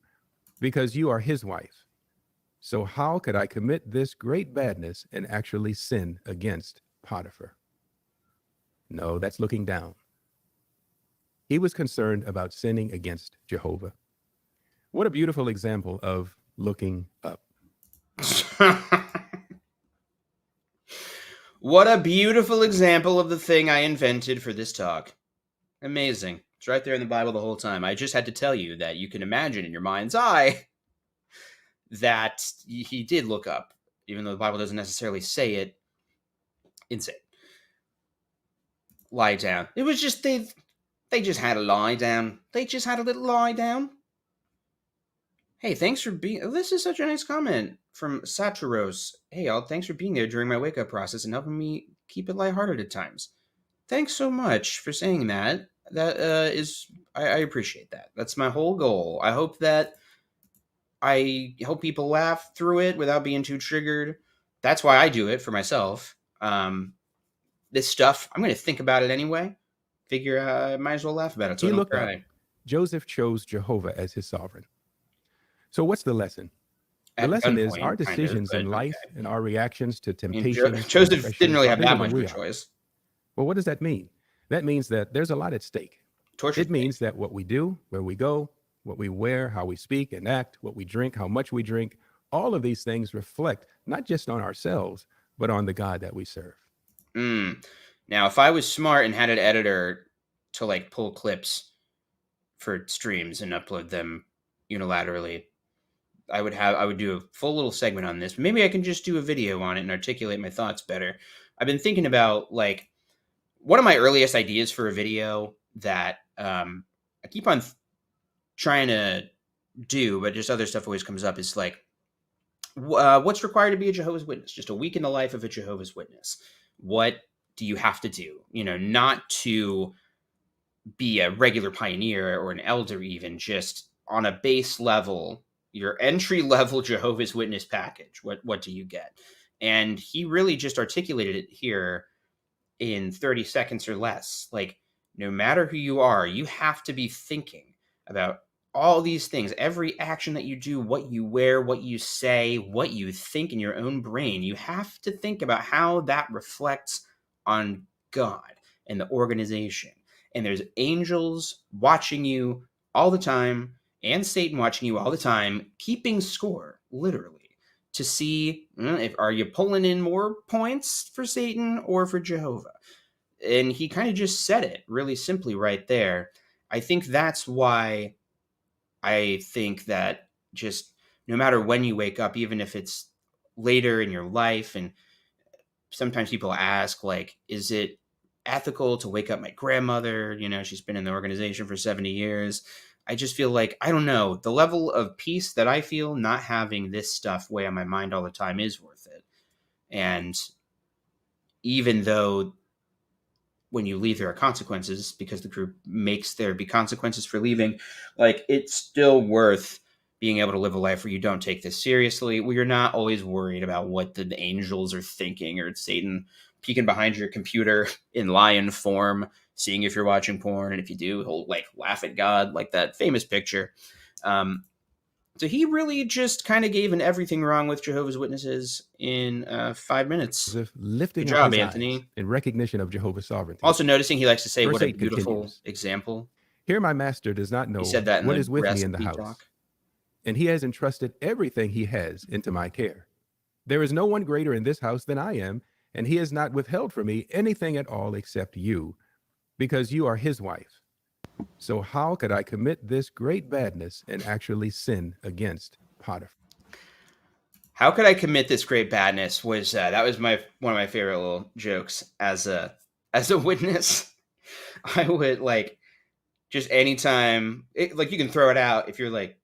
G: because you are his wife. So how could I commit this great badness and actually sin against Potiphar? No, that's looking down. He was concerned about sinning against Jehovah. What a beautiful example of looking up.
C: What a beautiful example of the thing I invented for this talk. Amazing. It's right there in the Bible the whole time. I just had to tell you that you can imagine in your mind's eye that he did look up, even though the Bible doesn't necessarily say it. Insane. Lie down. It was just, they just had a lie down. They just had a little lie down. Hey, thanks for being... Oh, this is such a nice comment from Saturos. Hey, y'all, thanks for being there during my wake-up process and helping me keep it lighthearted at times. Thanks so much for saying that. That I appreciate that. That's my whole goal. I hope people laugh through it without being too triggered. That's why I do it for myself. This stuff, I'm going to think about it anyway. Figure I might as well laugh about it. So
G: He
C: I don't
G: looked up.
C: cry.
G: Joseph chose Jehovah as his sovereign. So what's the lesson? The
C: At
G: lesson is
C: gunpoint,
G: our
C: kind of,
G: decisions
C: but
G: in life
C: okay.
G: and our reactions to
C: I mean,
G: temptations.
C: Joseph didn't really have that much
G: of
C: of
G: a
C: a choice.
G: Well, what does that mean? That means that there's a lot at stake.
C: Torture.
G: It means that what we do, where we go, what we wear, how we speak and act, what we drink, how much we drink, all of these things reflect not just on ourselves, but on the God that we serve.
C: Now, if I was smart and had an editor to like pull clips for streams and upload them unilaterally, I would do a full little segment on this. Maybe I can just do a video on it and articulate my thoughts better. I've been thinking about, like, one of my earliest ideas for a video that I keep on trying to do, but just other stuff always comes up, is like, what's required to be a Jehovah's Witness? Just a week in the life of a Jehovah's Witness. What do you have to do? You know, not to be a regular pioneer or an elder, even just on a base level, your entry level Jehovah's Witness package. What do you get? And he really just articulated it here in 30 seconds or less. Like, no matter who you are, you have to be thinking about all these things, every action that you do, what you wear, what you say, what you think in your own brain. You have to think about how that reflects on God and the organization. And there's angels watching you all the time, and Satan watching you all the time, keeping score, literally, to see if are you pulling in more points for Satan or for Jehovah. And he kind of just said it really simply right there. I think that's why I think that just no matter when you wake up, even if it's later in your life, and sometimes people ask, like, is it ethical to wake up my grandmother? You know, she's been in the organization for 70 years. I just feel like, I don't know, the level of peace that I feel not having this stuff weigh on my mind all the time is worth it. And even though when you leave, there are consequences because the group makes there be consequences for leaving, like, it's still worth being able to live a life where you don't take this seriously, where you're not always worried about what the angels are thinking, or Satan peeking behind your computer in lion form, seeing if you're watching porn. And if you do, he'll like laugh at God, like that famous picture. So he really just kind of gave an everything wrong with Jehovah's Witnesses in 5 minutes.
G: Lifting
C: Good job,
G: up his
C: Anthony.
G: eyes in recognition of Jehovah's sovereignty.
C: Also noticing he likes to say,
G: Verse
C: what a
G: 8
C: beautiful
G: continues.
C: example.
G: Here my master does not know
C: He said that in
G: what
C: the
G: is with me in the
C: recipe
G: house,
C: talk.
G: and he has entrusted everything he has into my care. There is no one greater in this house than I am, and he has not withheld from me anything at all except you, because you are his wife. So how could I commit this great badness and actually sin against Potiphar?
C: How could I commit this great badness? Was that was one of my favorite little jokes as a witness. I would like just anytime like you can throw it out if you're like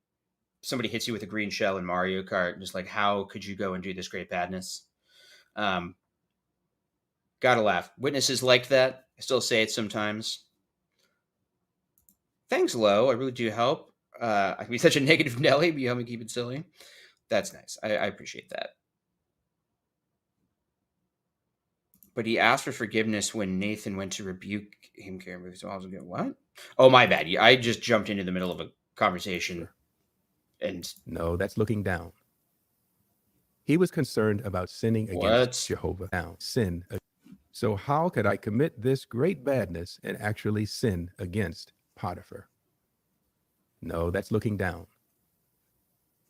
C: somebody hits you with a green shell in Mario Kart, just like how could you go and do this great badness? Gotta laugh. Witnesses liked that. I still say it sometimes. Thanks, Lo. I really do help. I can be such a negative Nelly, but you help me keep it silly. That's nice. I appreciate that. But he asked for forgiveness when Nathan went to rebuke him. So I was like, what? Oh, my bad. I just jumped into the middle of a conversation. And
G: no, that's looking down. He was concerned about sinning against Jehovah. Now, sin. So how could I commit this great badness and actually sin against Potiphar? No, that's looking down.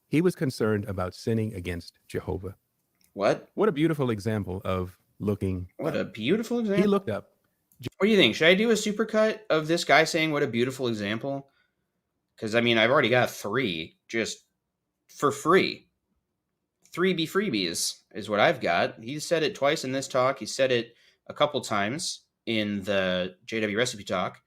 G: He was concerned about sinning against Jehovah.
C: What?
G: What a beautiful example of looking.
C: What a beautiful example.
G: He looked up.
C: What do you think? Should I do a supercut of this guy saying what a beautiful example? Because, I mean, I've already got 3 just for free. 3 freebies is what I've got. He said it twice in this talk. He said it a couple times in the JW recipe talk.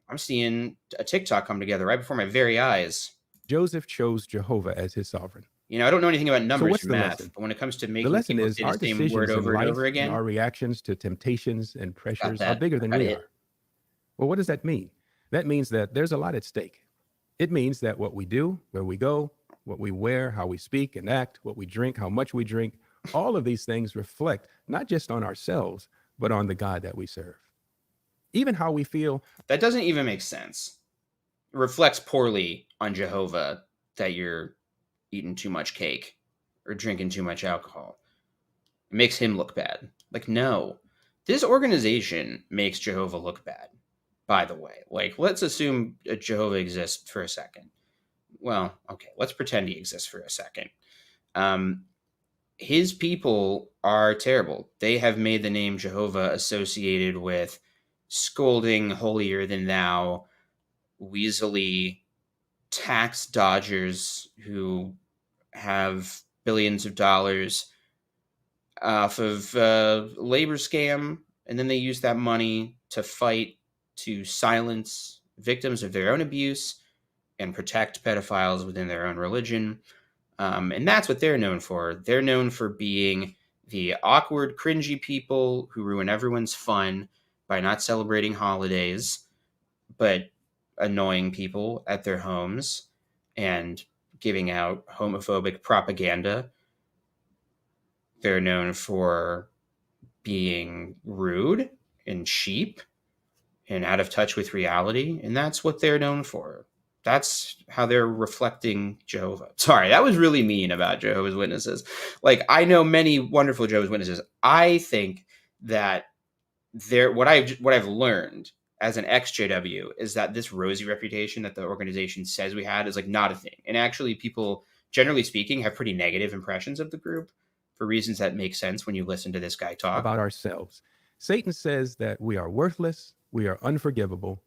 C: I'm seeing a TikTok come together right before my very eyes.
G: Joseph chose Jehovah as his sovereign.
C: You know, I don't know anything about numbers
G: so
C: or math,
G: lesson?
C: but when it comes to making
G: the lesson
C: people
G: is
C: say
G: our
C: the same
G: decisions
C: word over
G: in life
C: and over again,
G: and our reactions to temptations and pressures are bigger than we are. Well, what does that mean? That means that there's a lot at stake. It means that what we do, where we go, what we wear, how we speak and act, what we drink, how much we drink, all of these things reflect not just on ourselves, but on the God that we serve. Even how we feel.
C: That doesn't even make sense. It reflects poorly on Jehovah that you're eating too much cake or drinking too much alcohol. It makes him look bad. Like, no. This organization makes Jehovah look bad, by the way. Like, let's assume Jehovah exists for a second. Well, okay, let's pretend he exists for a second. His people are terrible. They have made the name Jehovah associated with scolding, holier than thou, weaselly tax dodgers who have billions of dollars off of labor scam, and then they use that money to fight to silence victims of their own abuse and protect pedophiles within their own religion. And that's what they're known for. They're known for being the awkward, cringy people who ruin everyone's fun by not celebrating holidays, but annoying people at their homes and giving out homophobic propaganda. They're known for being rude and cheap and out of touch with reality. And that's what they're known for. That's how they're reflecting Jehovah. Sorry, that was really mean about Jehovah's Witnesses. Like, I know many wonderful Jehovah's Witnesses. I think that what I've learned as an ex-JW is that this rosy reputation that the organization says we had is like not a thing. And actually, people, generally speaking, have pretty negative impressions of the group for reasons that make sense when you listen to this guy talk.
G: About ourselves. Satan says that we are worthless, we are unforgivable.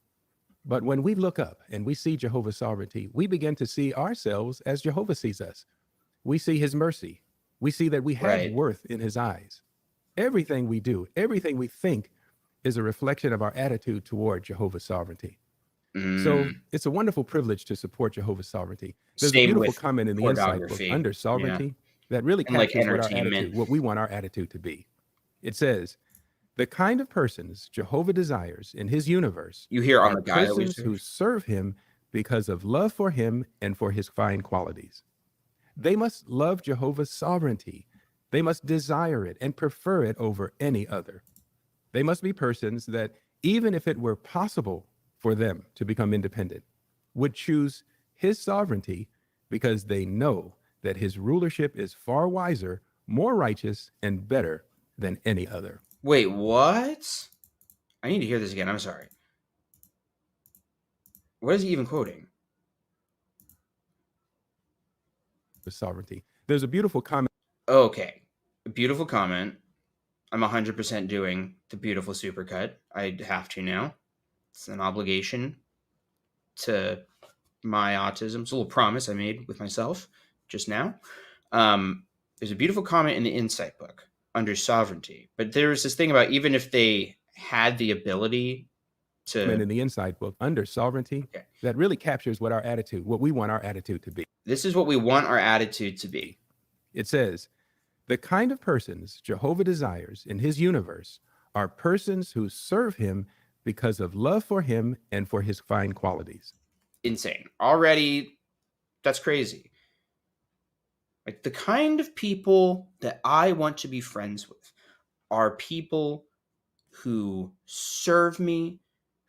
G: But when we look up and we see Jehovah's sovereignty, we begin to see ourselves as Jehovah sees us. We see his mercy. We see that we have worth in his eyes. Everything we do, everything we think is a reflection of our attitude toward Jehovah's sovereignty. So it's a wonderful privilege to support Jehovah's sovereignty. There's a beautiful comment in the Insight book under sovereignty that really captures what we want our attitude to be. It says, the kind of persons Jehovah desires in his universe
C: are
G: persons who serve him because of love for him and for his fine qualities. They must love Jehovah's sovereignty. They must desire it and prefer it over any other. They must be persons that, even if it were possible for them to become independent, would choose his sovereignty because they know that his rulership is far wiser, more righteous, and better than any other.
C: Wait, what? I need to hear this again. I'm sorry. What is he even quoting?
G: The sovereignty. There's a beautiful comment.
C: Okay. A beautiful comment. I'm 100% doing the beautiful supercut. I have to now. It's an obligation to my autism. It's a little promise I made with myself just now. There's a beautiful comment in the Insight book under sovereignty, but there's this thing about even if they had the ability to,
G: in the Insight book under sovereignty,
C: okay,
G: that really captures what we want our attitude to be.
C: this is what we want our attitude to be.
G: It says, the kind of persons Jehovah desires in his universe are persons who serve him because of love for him and for his fine qualities.
C: Insane. Already, that's crazy. Like, the kind of people that I want to be friends with are people who serve me,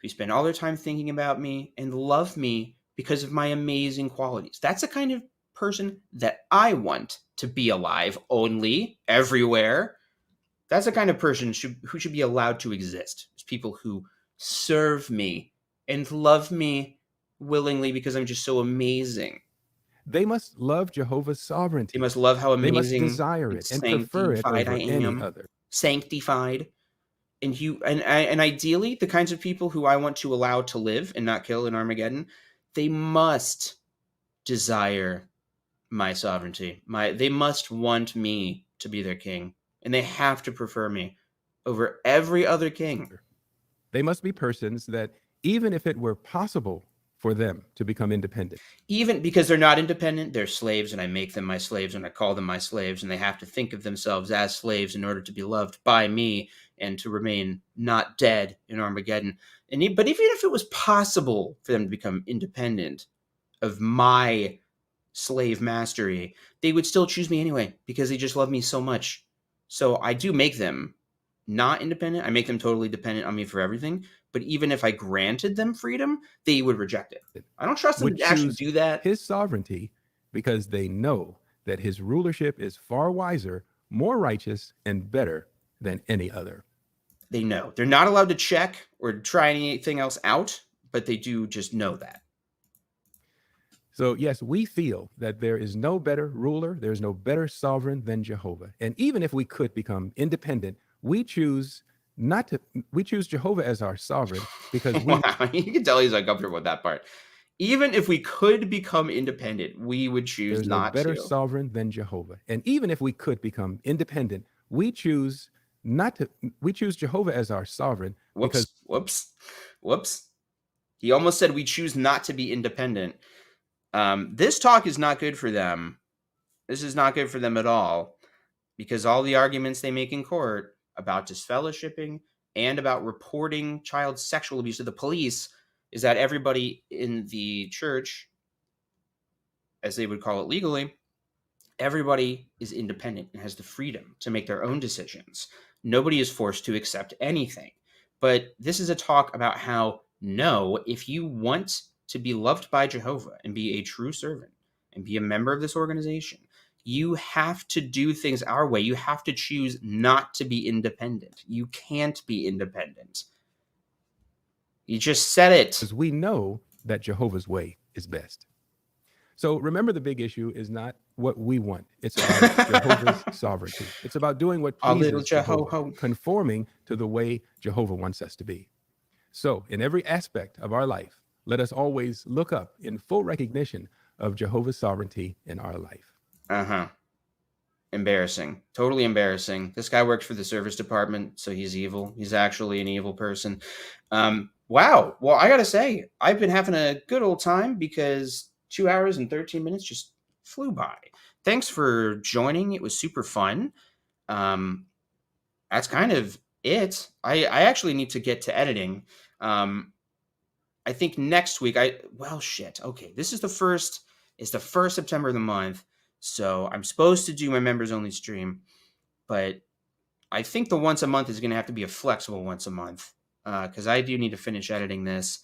C: who spend all their time thinking about me, and love me because of my amazing qualities. That's the kind of person that I want to be alive, only, everywhere. That's the kind of person who should be allowed to exist. It's people who serve me and love me willingly because I'm just so amazing.
G: They must love Jehovah's sovereignty.
C: They must love how
G: They must
C: amazing
G: desire it and prefer it over
C: sanctified I
G: any
C: am.
G: other.
C: Sanctified. And ideally, the kinds of people who I want to allow to live and not kill in Armageddon, they must desire my sovereignty. They must want me to be their king, and they have to prefer me over every other king.
G: They must be persons that, even if it were possible for them to become independent,
C: even because they're not independent, they're slaves, and I make them my slaves, and I call them my slaves, and they have to think of themselves as slaves in order to be loved by me and to remain not dead in Armageddon. But even if it was possible for them to become independent of my slave mastery, they would still choose me anyway because they just love me so much. So I do make them not independent. I make them totally dependent on me for everything. But even if I granted them freedom, they would reject it. I don't trust them to actually do that.
G: His sovereignty, because they know that his rulership is far wiser, more righteous, and better than any other.
C: They know. They're not allowed to check or try anything else out, but they do just know that.
G: So yes, we feel that there is no better ruler, there's no better sovereign than Jehovah. And even if we could become independent, we choose Jehovah as our sovereign because we...
C: Wow, you can tell he's uncomfortable with that part. Even if we could become independent, we would choose not to.
G: There's no better sovereign than Jehovah. And even if we could become independent, we choose Jehovah as our sovereign.
C: Whoops. He almost said we choose not to be independent. This talk is not good for them. This is not good for them at all, because all the arguments they make in court about disfellowshipping and about reporting child sexual abuse to the police is that everybody in the church, as they would call it legally, everybody is independent and has the freedom to make their own decisions. Nobody is forced to accept anything. But this is a talk about how, no, if you want to be loved by Jehovah and be a true servant and be a member of this organization, you have to do things our way. You have to choose not to be independent. You can't be independent. You just said it.
G: Because we know that Jehovah's way is best. So remember, the big issue is not what we want. It's about Jehovah's sovereignty. It's about doing what pleases Jehovah, conforming to the way Jehovah wants us to be. So in every aspect of our life, let us always look up in full recognition of Jehovah's sovereignty in our life.
C: Embarrassing. Totally embarrassing. This guy works for the service department, so he's evil. He's actually an evil person. Wow. Well, I gotta say, I've been having a good old time because 2 hours and 13 minutes just flew by. Thanks for joining. It was super fun. That's kind of it. I actually need to get to editing. I think next week okay. This is the first September of the month. So I'm supposed to do my members only stream, but I think the once a month is going to have to be a flexible once a month, because I do need to finish editing this.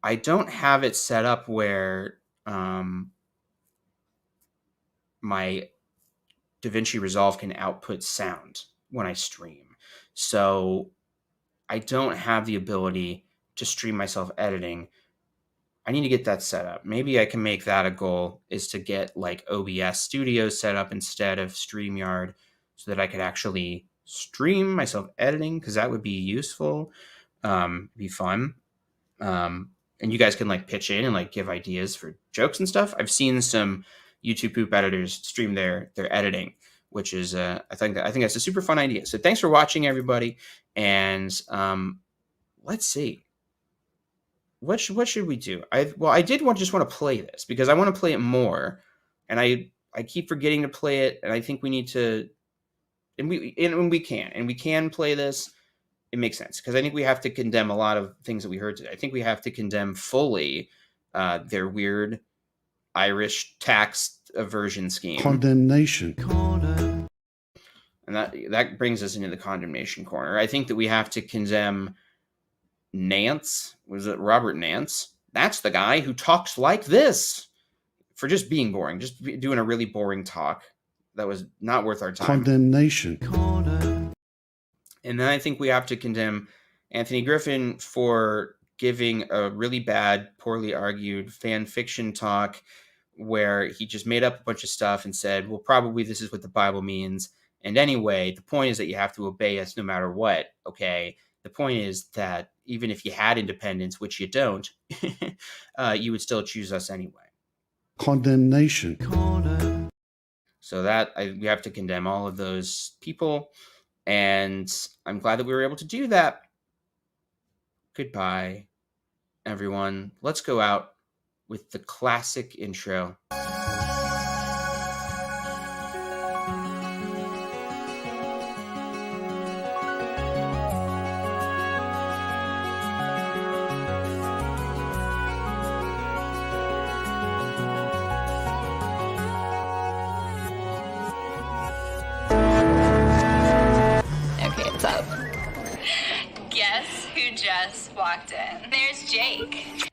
C: I don't have it set up where my DaVinci Resolve can output sound when I stream. So I don't have the ability to stream myself editing. I need to get that set up. Maybe I can make that a goal, is to get like OBS Studio set up instead of StreamYard, so that I could actually stream myself editing, because that would be useful, be fun. And you guys can like pitch in and like give ideas for jokes and stuff. I've seen some YouTube poop editors stream their editing, which is I think that's a super fun idea. So thanks for watching, everybody, and let's see. What should we do? I did just want to play this because I want to play it more, and I keep forgetting to play it, and I think we need to, and we can play this. It makes sense because I think we have to condemn a lot of things that we heard today. I think we have to condemn fully their weird Irish tax aversion scheme.
H: Condemnation.
C: And that brings us into the condemnation corner. I think that we have to condemn Nance. Was it Robert Nance? That's the guy who talks like this for just being boring, just doing a really boring talk that was not worth our time.
H: Condemnation.
C: And then I think we have to condemn Anthony Griffin for giving a really bad, poorly argued fan fiction talk where he just made up a bunch of stuff and said, well, probably this is what the Bible means. And anyway, the point is that you have to obey us no matter what, okay? The point is that even if you had independence, which you don't, you would still choose us anyway.
H: Condemnation.
C: So we have to condemn all of those people. And I'm glad that we were able to do that. Goodbye, everyone. Let's go out with the classic intro.
I: Okay, it's up. Guess who just walked in? There's Jake.